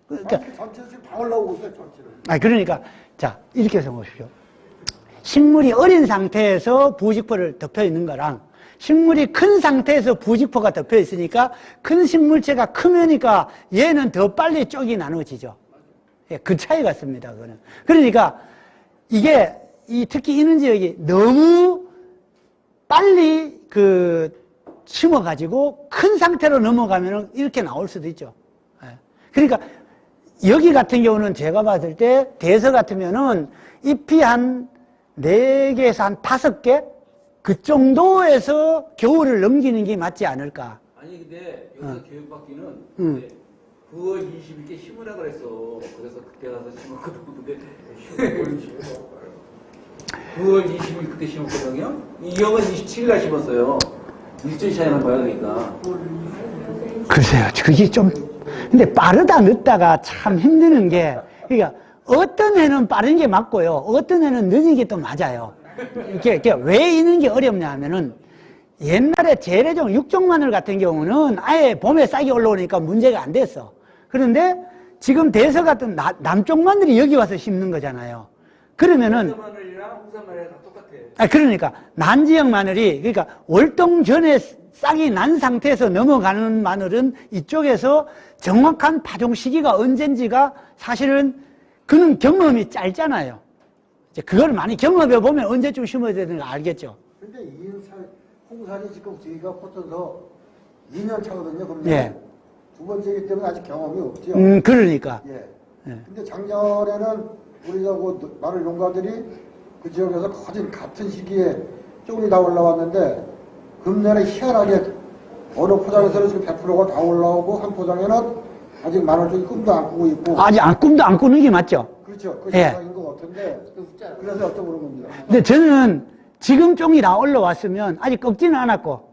그러니까, 전체로 지금 다 올라오고 있어요, 전체로. 그러니까, 자, 이렇게 생각하십시오. 식물이 어린 상태에서 부직포를 덮여 있는 거랑 식물이 큰 상태에서 부직포가 덮여 있으니까 큰 식물체가 크면니까 얘는 더 빨리 쪽이 나눠지죠. 예, 그 차이 같습니다, 그거는. 그러니까 이게, 특히 이는 지역이 너무 빨리 심어가지고 큰 상태로 넘어가면 이렇게 나올 수도 있죠. 예. 그러니까 여기 같은 경우는 제가 봤을 때 대서 같으면은 잎이 한 4개에서 한 5개? 그 정도에서 겨울을 넘기는 게 맞지 않을까. 아니 근데 여기서 교육받기는 응. 이제 9월 20일께 심으라 그랬어. 그래서 그때 가서 심었거든. 근데 9월 20일 그때 심었거든요. 이 형은 27일날 심었어요. 일주일 차이 난 거야 그러니까. 글쎄요, 그게 좀, 근데 빠르다 늦다가 참 힘드는 게, 그러니까 어떤 해는 빠른 게 맞고요. 어떤 해는 늦은 게 또 맞아요. 이게 왜 이런 게 어렵냐 하면은 옛날에 재래종 육종 마늘 같은 경우는 아예 봄에 싹이 올라오니까 문제가 안 됐어. 그런데 지금 대서 같은 남쪽 마늘이 여기 와서 심는 거잖아요. 그러면은 마늘이랑 홍산 마늘이랑 다 똑같아. 그러니까 난지역 마늘이 그러니까 월동 전에 싹이 난 상태에서 넘어가는 마늘은 이쪽에서 정확한 파종 시기가 언젠지가 사실은 그는 경험이 짧잖아요. 이제 그걸 많이 경험해 보면 언제쯤 심어야 되는 거 알겠죠. 근데 홍산이 지금 저희가 붙어서 2년 차거든요. 그러면 예. 두 번째이기 때문에 아직 경험이 없죠. 그러니까. 예. 예. 근데 작년에는 우리 마늘 농가들이 그 지역에서 거진 같은 시기에 쪽이 다 올라왔는데 금년에 희한하게 어느 포장에서는 지금 100%가 다 올라오고 한 포장에는 아직 마늘 쪽이 꿈도 안 꾸고 있고. 아직 꿈도 안 꾸는 게 맞죠. 그렇죠. 그 예. 현상인 것 같은데 그래서 여쭤보는 겁니다. 근데 저는 지금 종이 다 올라왔으면 아직 꺾지는 않았고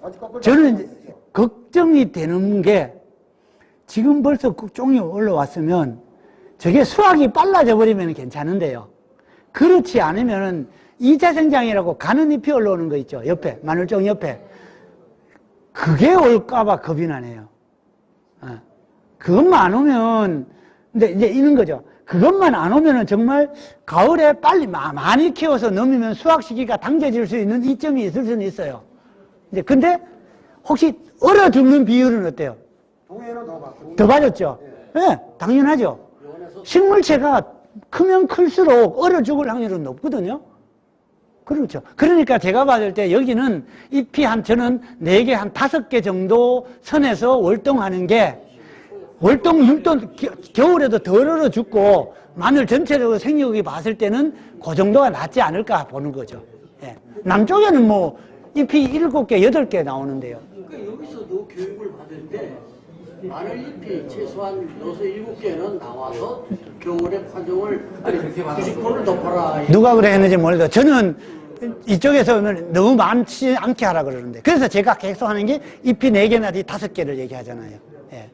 아직 꺾을 저는 때 이제 걱정이 되는 게 지금 벌써 그 종이 올라왔으면 저게 수확이 빨라져 버리면 괜찮은데요. 그렇지 않으면은 2차 생장이라고 가는 잎이 올라오는 거 있죠. 옆에, 마늘종 옆에. 그게 올까봐 겁이 나네요. 그것만 안 오면, 근데 이제 이런 거죠. 그것만 안 오면은 정말 가을에 빨리 많이 키워서 넘으면 수확 시기가 당겨질 수 있는 이점이 있을 수는 있어요. 이제 근데 혹시 얼어 죽는 비율은 어때요? 동해는 더 봤고. 더 빠졌죠? 예, 당연하죠. 식물체가 크면 클수록 얼어 죽을 확률은 높거든요. 그렇죠. 그러니까 제가 봤을 때 여기는 잎이 저는 4개, 한 5개 정도 선에서 월동하는 게 월동 6도 겨울에도 덜 얼어 죽고 마늘 전체적으로 생육이 봤을 때는 그 정도가 낫지 않을까 보는 거죠. 예. 남쪽에는 뭐 잎이 7개, 8개 나오는데요. 그러니까 여기서도 교육을 받을 때 마늘 잎이 최소한 6, 7개는 나와서 겨울에 파종을 아니, 그렇게 많아서. 90%를 덮어라. 누가 그래 했는지 모르겠어요. 저는 이쪽에서 오면 너무 많지 않게 하라 그러는데. 그래서 제가 계속 하는 게 잎이 4개나 5개를 얘기하잖아요. 예.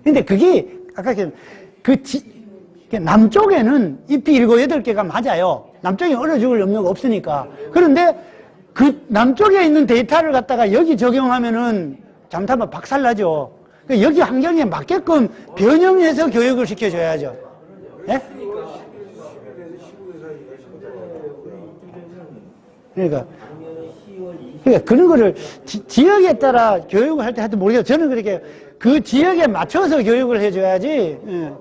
근데 그게, 아까 남쪽에는 잎이 7, 8개가 맞아요. 남쪽에 얼어 죽을 염려가 없으니까. 그런데 그 남쪽에 있는 데이터를 갖다가 여기 적용하면은 잘못하면 박살나죠. 여기 환경에 맞게끔 변형해서 교육을 시켜줘야죠. 예? 그러니까 그런 거를 지역에 따라 교육을 할 때 하여튼 모르겠어요. 저는 그렇게 그 지역에 맞춰서 교육을 해줘야지. 예.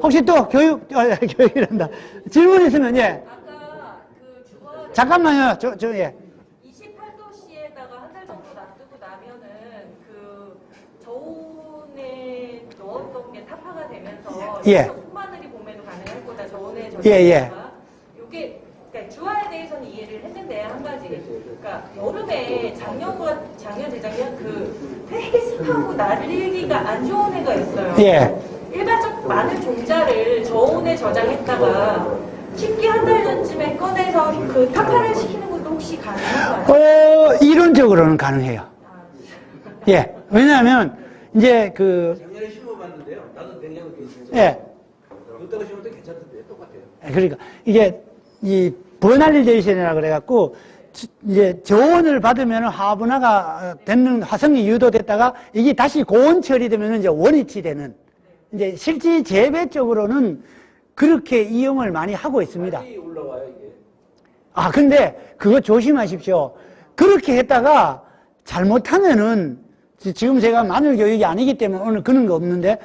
혹시 또 교육이란다. 질문 있으면, 예. 아까 그 주거 잠깐만요. 예. 28도씨에다가 한 달 정도 놔두고 나면은 그 저온에 넣었던 게 타파가 되면서 예. 콩마늘이 봄에도 가능할 거다. 저온에 예. 요게 그러니까 주화에 대해서는 이해를 했는데 한 가지 그러니까 여름에 작년 재작년 되게 습하고 날리기가 안 좋은 해가 있어요. 예. 일반적 마늘 종자를 저온에 저장했다가 식기 한 달 전쯤에 꺼내서 그 타파를 시키는 것도 혹시 가능한가요? 이론적으로는 가능해요. 예. 왜냐하면, 이제 작년에 심어봤는데요. 나도 냉장고 돼 있어요. 예. 이따가 심을 때 괜찮던데 똑같아요. 그러니까, 이게, 이, 버널리제이션이라 그래갖고, 이제 저온을 받으면 화분화가 되는 화성이 유도됐다가 이게 다시 고온 처리되면 이제 원위치 되는, 이제 실제 재배 쪽으로는 그렇게 이용을 많이 하고 있습니다. 빨리 올라와요 이게. 근데 그거 조심하십시오. 그렇게 했다가 잘못하면은, 지금 제가 마늘 교육이 아니기 때문에 오늘 그런 거 없는데,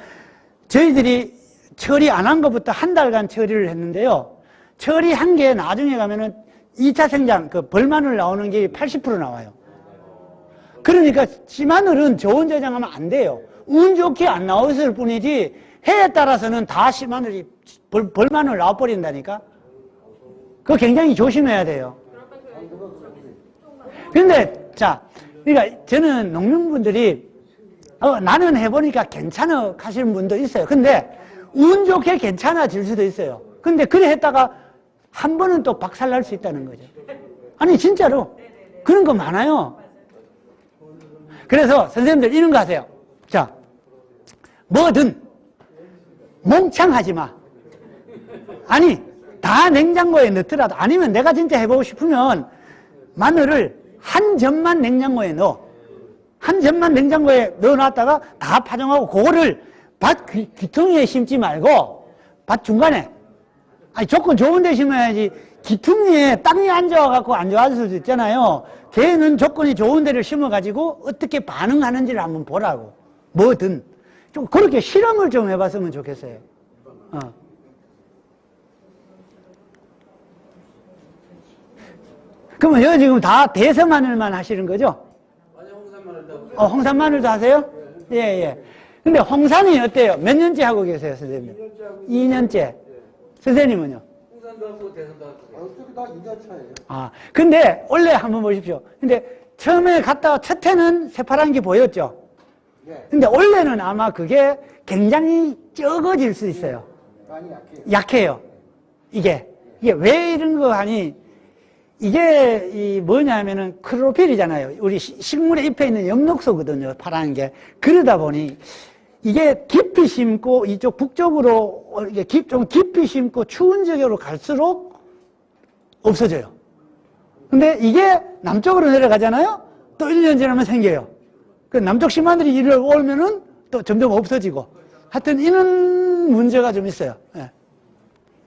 저희들이 처리 안 한 것부터 한 달간 처리를 했는데요. 처리한 게 나중에 가면은 2차 생장, 벌마늘 나오는 게 80% 나와요. 그러니까 씨마늘은 저온 저장하면 안 돼요. 운 좋게 안 나왔을 뿐이지, 해에 따라서는 다 씨마늘이, 벌마늘 나와버린다니까? 그거 굉장히 조심해야 돼요. 근데, 자, 그러니까 저는 농민분들이, 나는 해보니까 괜찮아 하시는 분도 있어요. 근데, 운 좋게 괜찮아질 수도 있어요. 근데 그래 했다가, 한 번은 또 박살날 수 있다는 거죠. 아니, 진짜로. 그런 거 많아요. 그래서 선생님들 이런 거 하세요. 자, 뭐든 몽창하지 마. 아니, 다 냉장고에 넣더라도, 아니면 내가 진짜 해보고 싶으면 마늘을 한 점만 냉장고에 넣어. 한 점만 냉장고에 넣어놨다가 다 파종하고, 그거를 밭 귀퉁이에 심지 말고 밭 중간에, 조건 좋은 데 심어야지. 귀퉁이에 땅이 안 좋아갖고 안 좋아질 수도 있잖아요. 걔는 조건이 좋은 데를 심어가지고 어떻게 반응하는지를 한번 보라고. 뭐든. 좀 그렇게 실험을 좀 해봤으면 좋겠어요. 그러면 여기 지금 다 대서마늘만 하시는 거죠? 아니 홍산마늘도. 홍산마늘도 하세요? 예, 예. 근데 홍산이 어때요? 몇 년째 하고 계세요, 선생님? 2년째. 선생님은요? 홍산도 하고 대산도 하고. 어차피 다 2년 차예요. 근데 원래 한번 보십시오. 근데 처음에 갔다가 첫 해는 새파란 게 보였죠? 네. 근데 원래는 아마 그게 굉장히 적어질 수 있어요. 많이 약해요. 약해요. 이게 왜 이런 거 하니, 이게 뭐냐면은 클로로필이잖아요. 우리 식물의 잎에 있는 엽록소거든요. 파란 게. 그러다 보니 이게 깊이 심고 이쪽 북쪽으로 이게 좀 깊이 심고 추운 지역으로 갈수록 없어져요. 근데 이게 남쪽으로 내려가잖아요. 또 1년 지나면 생겨요. 그 남쪽 씨마늘이 이리 오면은 또 점점 없어지고. 하여튼 이런 문제가 좀 있어요. 예.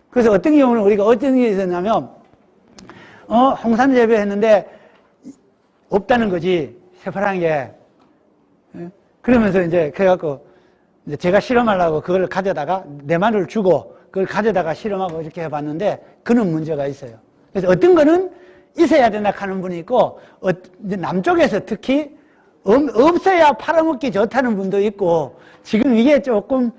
그래서 어떤 경우는 우리가 어떤 게 있었냐면, 홍산 재배했는데 없다는 거지, 새파란 게. 예? 그러면서 이제 그래갖고 이제 제가 실험하려고 그걸 가져다가 내 마늘을 주고 그걸 가져다가 실험하고 이렇게 해봤는데 그런 문제가 있어요. 그래서 어떤 거는 있어야 된다 하는 분이 있고, 이제 남쪽에서 특히 없어야 팔아먹기 좋다는 분도 있고, 지금 이게 조금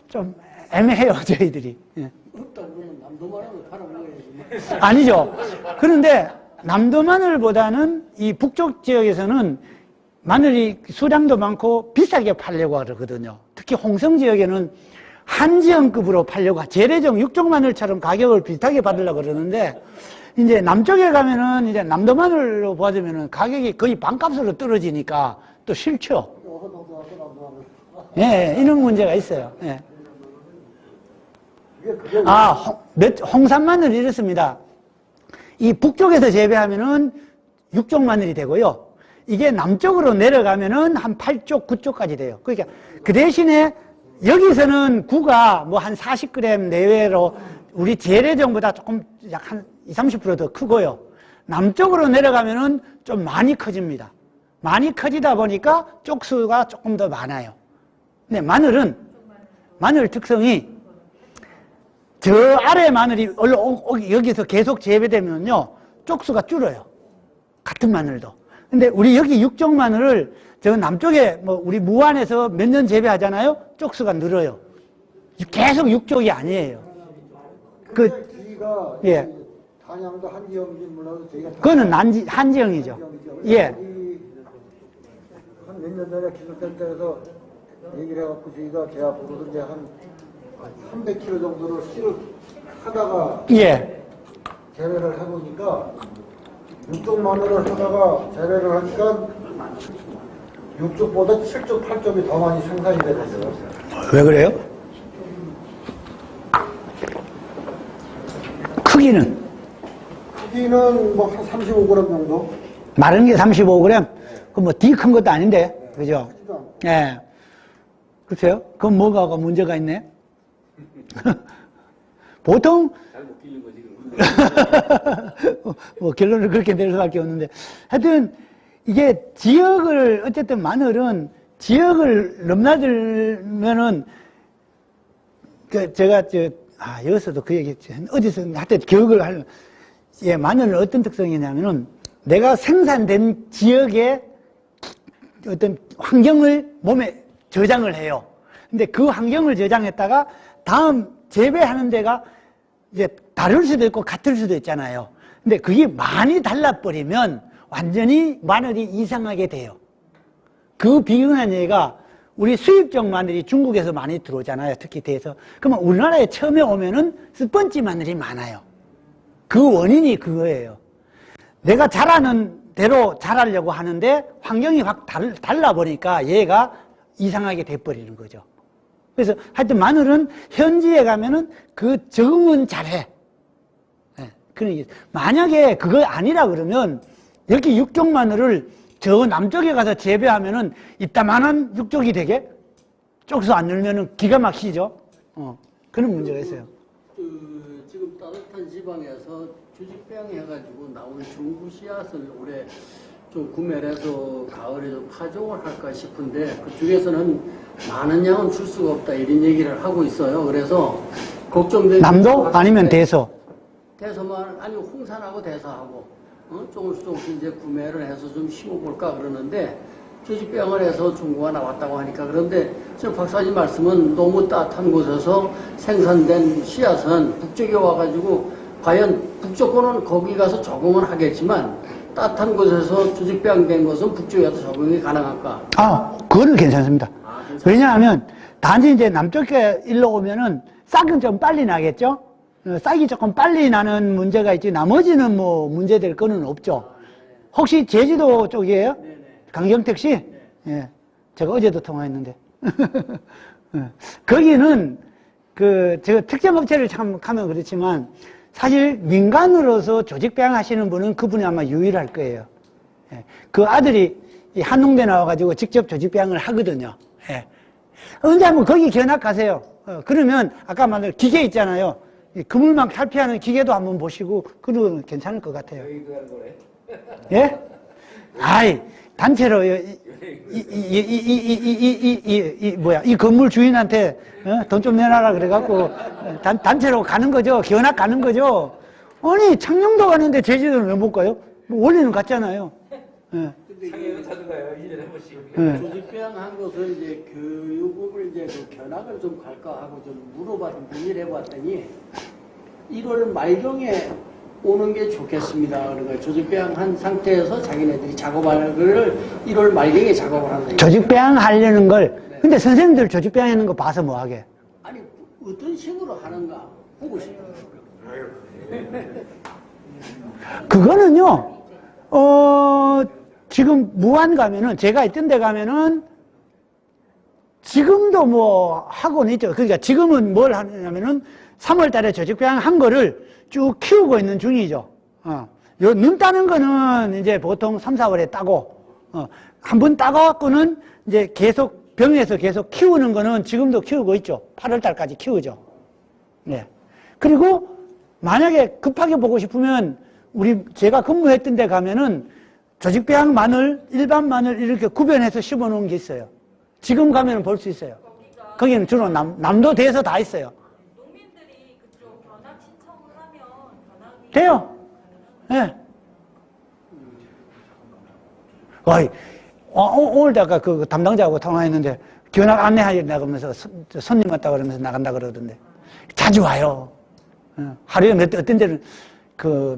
좀 애매해요, 저희들이. 예. 없다 그러면 남도마늘을 팔아먹어야지. 아니죠. 그런데 남도 마늘보다는 이 북쪽 지역에서는 마늘이 수량도 많고 비싸게 팔려고 그러거든요. 특히 홍성 지역에는 한지형급으로 팔려고, 재래종 육종 마늘처럼 가격을 비슷하게 받으려고 그러는데, 이제 남쪽에 가면은 이제 남도 마늘로 봐주면은 가격이 거의 반값으로 떨어지니까 또 싫죠. 예, 이런 문제가 있어요. 예. 홍산 마늘이 이렇습니다. 이 북쪽에서 재배하면은 육종 마늘이 되고요. 이게 남쪽으로 내려가면은 한 8쪽, 9쪽까지 돼요. 그러니까 그 대신에 여기서는 구가 뭐 한 40g 내외로 우리 재래종보다 조금 약 한 20, 30% 더 크고요. 남쪽으로 내려가면은 좀 많이 커집니다. 많이 커지다 보니까 쪽수가 조금 더 많아요. 근데 마늘 특성이, 저 아래 마늘이 여기서 계속 재배되면요, 쪽수가 줄어요. 같은 마늘도. 근데 우리 여기 육종 마늘을 저 남쪽에 뭐 우리 무안에서 몇 년 재배하잖아요. 쪽수가 늘어요. 계속 육족이 아니에요. 저희가 예. 단양도 한지형인지 몰라도 저희가 그거는 한지형이죠. 예. 한 몇 년 전에 기술센터에서 얘기를 해갖고 저희가 제 앞으로도 이제 한 300kg 정도로 씨를 하다가 예. 재배를 해보니까 육종 마늘을 하다가 재배를 하니까 6쪽보다 7쪽, 8쪽이 더 많이 생산이 되거든요. 왜 그래요? 크기는? 크기는 뭐 한 35g 정도? 마른 게 35g? 그럼 뭐 되게 큰 것도 아닌데, 그죠? 예. 글쎄요? 그건 뭐가 문제가 있네? 보통, 잘 못 키는 거지, 그럼. 뭐 결론을 그렇게 내릴 수밖에 없는데. 하여튼, 이게 지역을, 어쨌든 마늘은 지역을 넘나들면은, 제가 여기서도 그 얘기, 어디서, 하여튼 기억을 하려면, 예, 마늘은 어떤 특성이냐면은, 내가 생산된 지역의 어떤 환경을 몸에 저장을 해요. 근데 그 환경을 저장했다가 다음 재배하는 데가 이제 다를 수도 있고 같을 수도 있잖아요. 근데 그게 많이 달라버리면 완전히 마늘이 이상하게 돼요. 그 비근한 얘가 우리 수입종 마늘이 중국에서 많이 들어오잖아요. 특히 대에서. 그러면 우리나라에 처음에 오면은 스펀지 마늘이 많아요. 그 원인이 그거예요. 내가 자라는 대로 자라려고 하는데 환경이 확 달라 보니까 얘가 이상하게 돼버리는 거죠. 그래서 하여튼 마늘은 현지에 가면은 그 적응은 잘해. 네. 그러니까 만약에 그거 아니라 그러면 여기 육종 마늘을 저 남쪽에 가서 재배하면은 이따만한 육종이 되게 쪽수 안 늘면은 기가 막히죠. 그런 문제가 있어요. 지금 따뜻한 지방에서 주식병 해가지고 나온 중구 씨앗을 올해 좀 구매를 해서 가을에 좀 파종을 할까 싶은데 그중에서는 많은 양은 줄 수가 없다 이런 얘기를 하고 있어요. 그래서 걱정되는 남도 아니면 대서? 대서만 아니면 홍산하고 대서하고 조금씩 이제 구매를 해서 좀 심어볼까 그러는데 주식병을 해서 중구가 나왔다고 하니까 그런데 지금 박사님 말씀은 너무 따뜻한 곳에서 생산된 씨앗은 북쪽에 와가지고 과연 북쪽권은 거기 가서 적응은 하겠지만 따뜻한 곳에서 주식병 된 것은 북쪽에 가서 적응이 가능할까? 그거는 괜찮습니다. 왜냐하면 단지 이제 남쪽에 일로 오면은 싹은 좀 빨리 나겠죠? 싹이 조금 빨리 나는 문제가 있지 나머지는 뭐 문제될 거는 없죠. 혹시 제주도 쪽이에요? 강경택 씨? 예. 제가 어제도 통화했는데. 거기는 제가 특정 업체를 참 하면 그렇지만 사실 민간으로서 조직배양 하시는 분은 그분이 아마 유일할 거예요. 예. 그 아들이 한농대 나와가지고 직접 조직배양을 하거든요. 예. 언제 한번 거기 견학 가세요. 그러면 아까 말한 기계 있잖아요. 그물망 탈피하는 기계도 한번 보시고 그러면 괜찮을 것 같아요. 여기도 하는 거네. 예? 아이, 단체로, 이 건물 주인한테, 돈 좀 내놔라 그래갖고, 단체로 가는 거죠. 견학 가는 거죠. 아니, 창녕도 가는데 제주도는 왜 못 가요? 뭐 원래는 갔잖아요. 예. 상해는 자주 가요. 1년에 한 번씩. 예. 조직병 한 것을 이제 교육을 이제 그 견학을 좀 갈까 하고 좀 문의를 해봤더니 1월 말경에 오는 게 좋겠습니다. 그러니까 조직배양 한 상태에서 자기네들이 작업하는 걸 1월 말경에 작업을 한다. 조직배양 하려는 걸, 근데 선생님들 조직배양 하는 거 봐서 뭐 하게? 아니, 어떤 식으로 하는가 보고 싶어요. 그거는요, 지금 무안 가면은, 제가 있던 데 가면은, 지금도 뭐 하고는 있죠. 그러니까 지금은 뭘 하냐면은, 3월 달에 조직배양 한 거를 쭉 키우고 있는 중이죠. 요 눈 따는 거는 이제 보통 3, 4월에 따고, 한 번 따갖고는 이제 계속 병에서 계속 키우는 거는 지금도 키우고 있죠. 8월 달까지 키우죠. 네. 그리고 만약에 급하게 보고 싶으면 제가 근무했던 데 가면은 조직배양 마늘, 일반 마늘 이렇게 구별해서 심어 놓은 게 있어요. 지금 가면은 볼 수 있어요. 거기는 주로 남도 대에서 다 있어요. 농민들이 그쪽 견학 신청을 하면 견학이 돼요. 예. 네. 오늘다가 그 담당자하고 통화했는데 견학 안내하려고 하면서 손님 왔다 그러면서 나간다 그러던데 자주 와요. 하루에 어떤 데는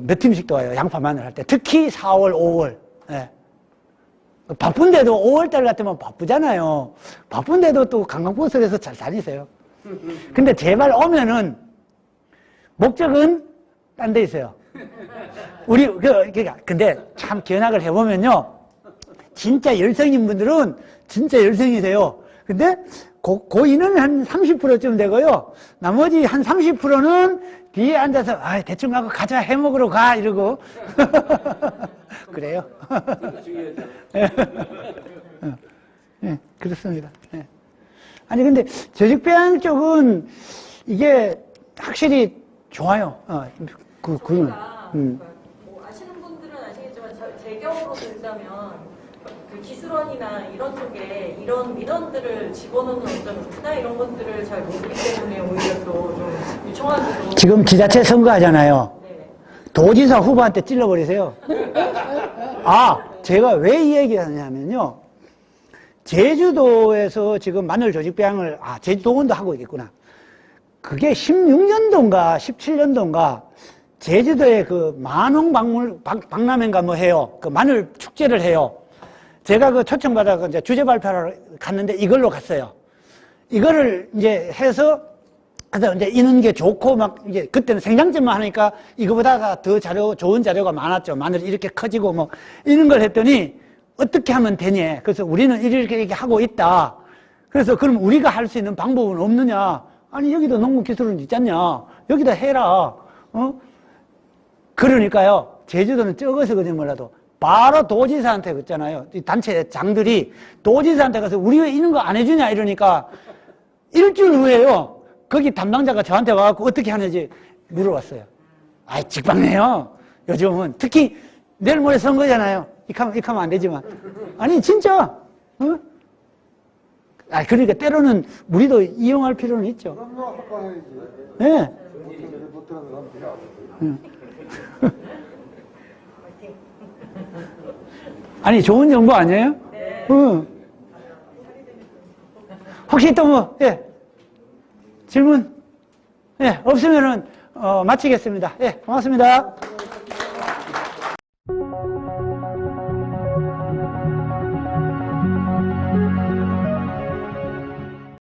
몇 팀씩도 와요. 양파 마늘 할 때. 특히 4월, 5월. 예. 바쁜데도 5월달 같으면 바쁘잖아요. 바쁜데도 또 관광버스에서 잘 다니세요. 근데 제발 오면은 목적은 딴 데 있어요. 근데 참 견학을 해보면요. 진짜 열성인 분들은 진짜 열성이세요. 근데 고인은 한 30%쯤 되고요. 나머지 한 30%는 뒤에 앉아서, 대충 하고 가자, 해먹으러 가, 이러고. 그래요. 중요하죠. 예, 그렇습니다. 예. 아니, 근데 저직배양 쪽은 이게 확실히 좋아요. 저희가 뭐 아시는 분들은 아시겠지만 제 경우로 들자면 그 기술원이나 이런 쪽에 이런 민원들을 집어넣는 어떤 루트나 이런 것들을 잘 모르기 때문에 오히려 또 좀 유청하기도. 지금 지자체 선거하잖아요. 네. 도지사 후보한테 찔러버리세요. 제가 왜 이 얘기 하냐면요. 제주도에서 지금 마늘 조직배양을, 제주도원도 하고 있겠구나. 그게 16년도인가 17년도인가 제주도에 그 박람회인가 뭐 해요. 그 마늘 축제를 해요. 제가 그 초청받아서 이제 주제 발표하러 갔는데 이걸로 갔어요. 이거를 이제 해서, 그래서 이제 이는 게 좋고 막 이제 그때는 생장점만 하니까 이거보다가 더 좋은 자료가 많았죠. 마늘이 이렇게 커지고 뭐 이런 걸 했더니 어떻게 하면 되냐. 그래서 우리는 이렇게 하고 있다. 그래서 그럼 우리가 할 수 있는 방법은 없느냐. 아니, 여기도 농업기술은 있잖냐. 여기다 해라. 그러니까요. 제주도는 적어서 그런지 몰라도 바로 도지사한테 그랬잖아요. 이 단체 장들이 도지사한테 가서 우리 왜 이런 거 안 해주냐 이러니까 일주일 후에요. 거기 담당자가 저한테 와갖고 어떻게 하는지 물어봤어요. 직방네요. 요즘은. 특히 내일 모레 선거잖아요. 이렇게 하면 안 되지만. 아니, 진짜. 그러니까 때로는 우리도 이용할 필요는 있죠. 그럼요, 합방해야지. 네. 못 들어서 하면 필요 없어. 아니, 좋은 정보 아니에요? 네. 혹시 또 뭐, 질문? 없으면은, 마치겠습니다. 고맙습니다.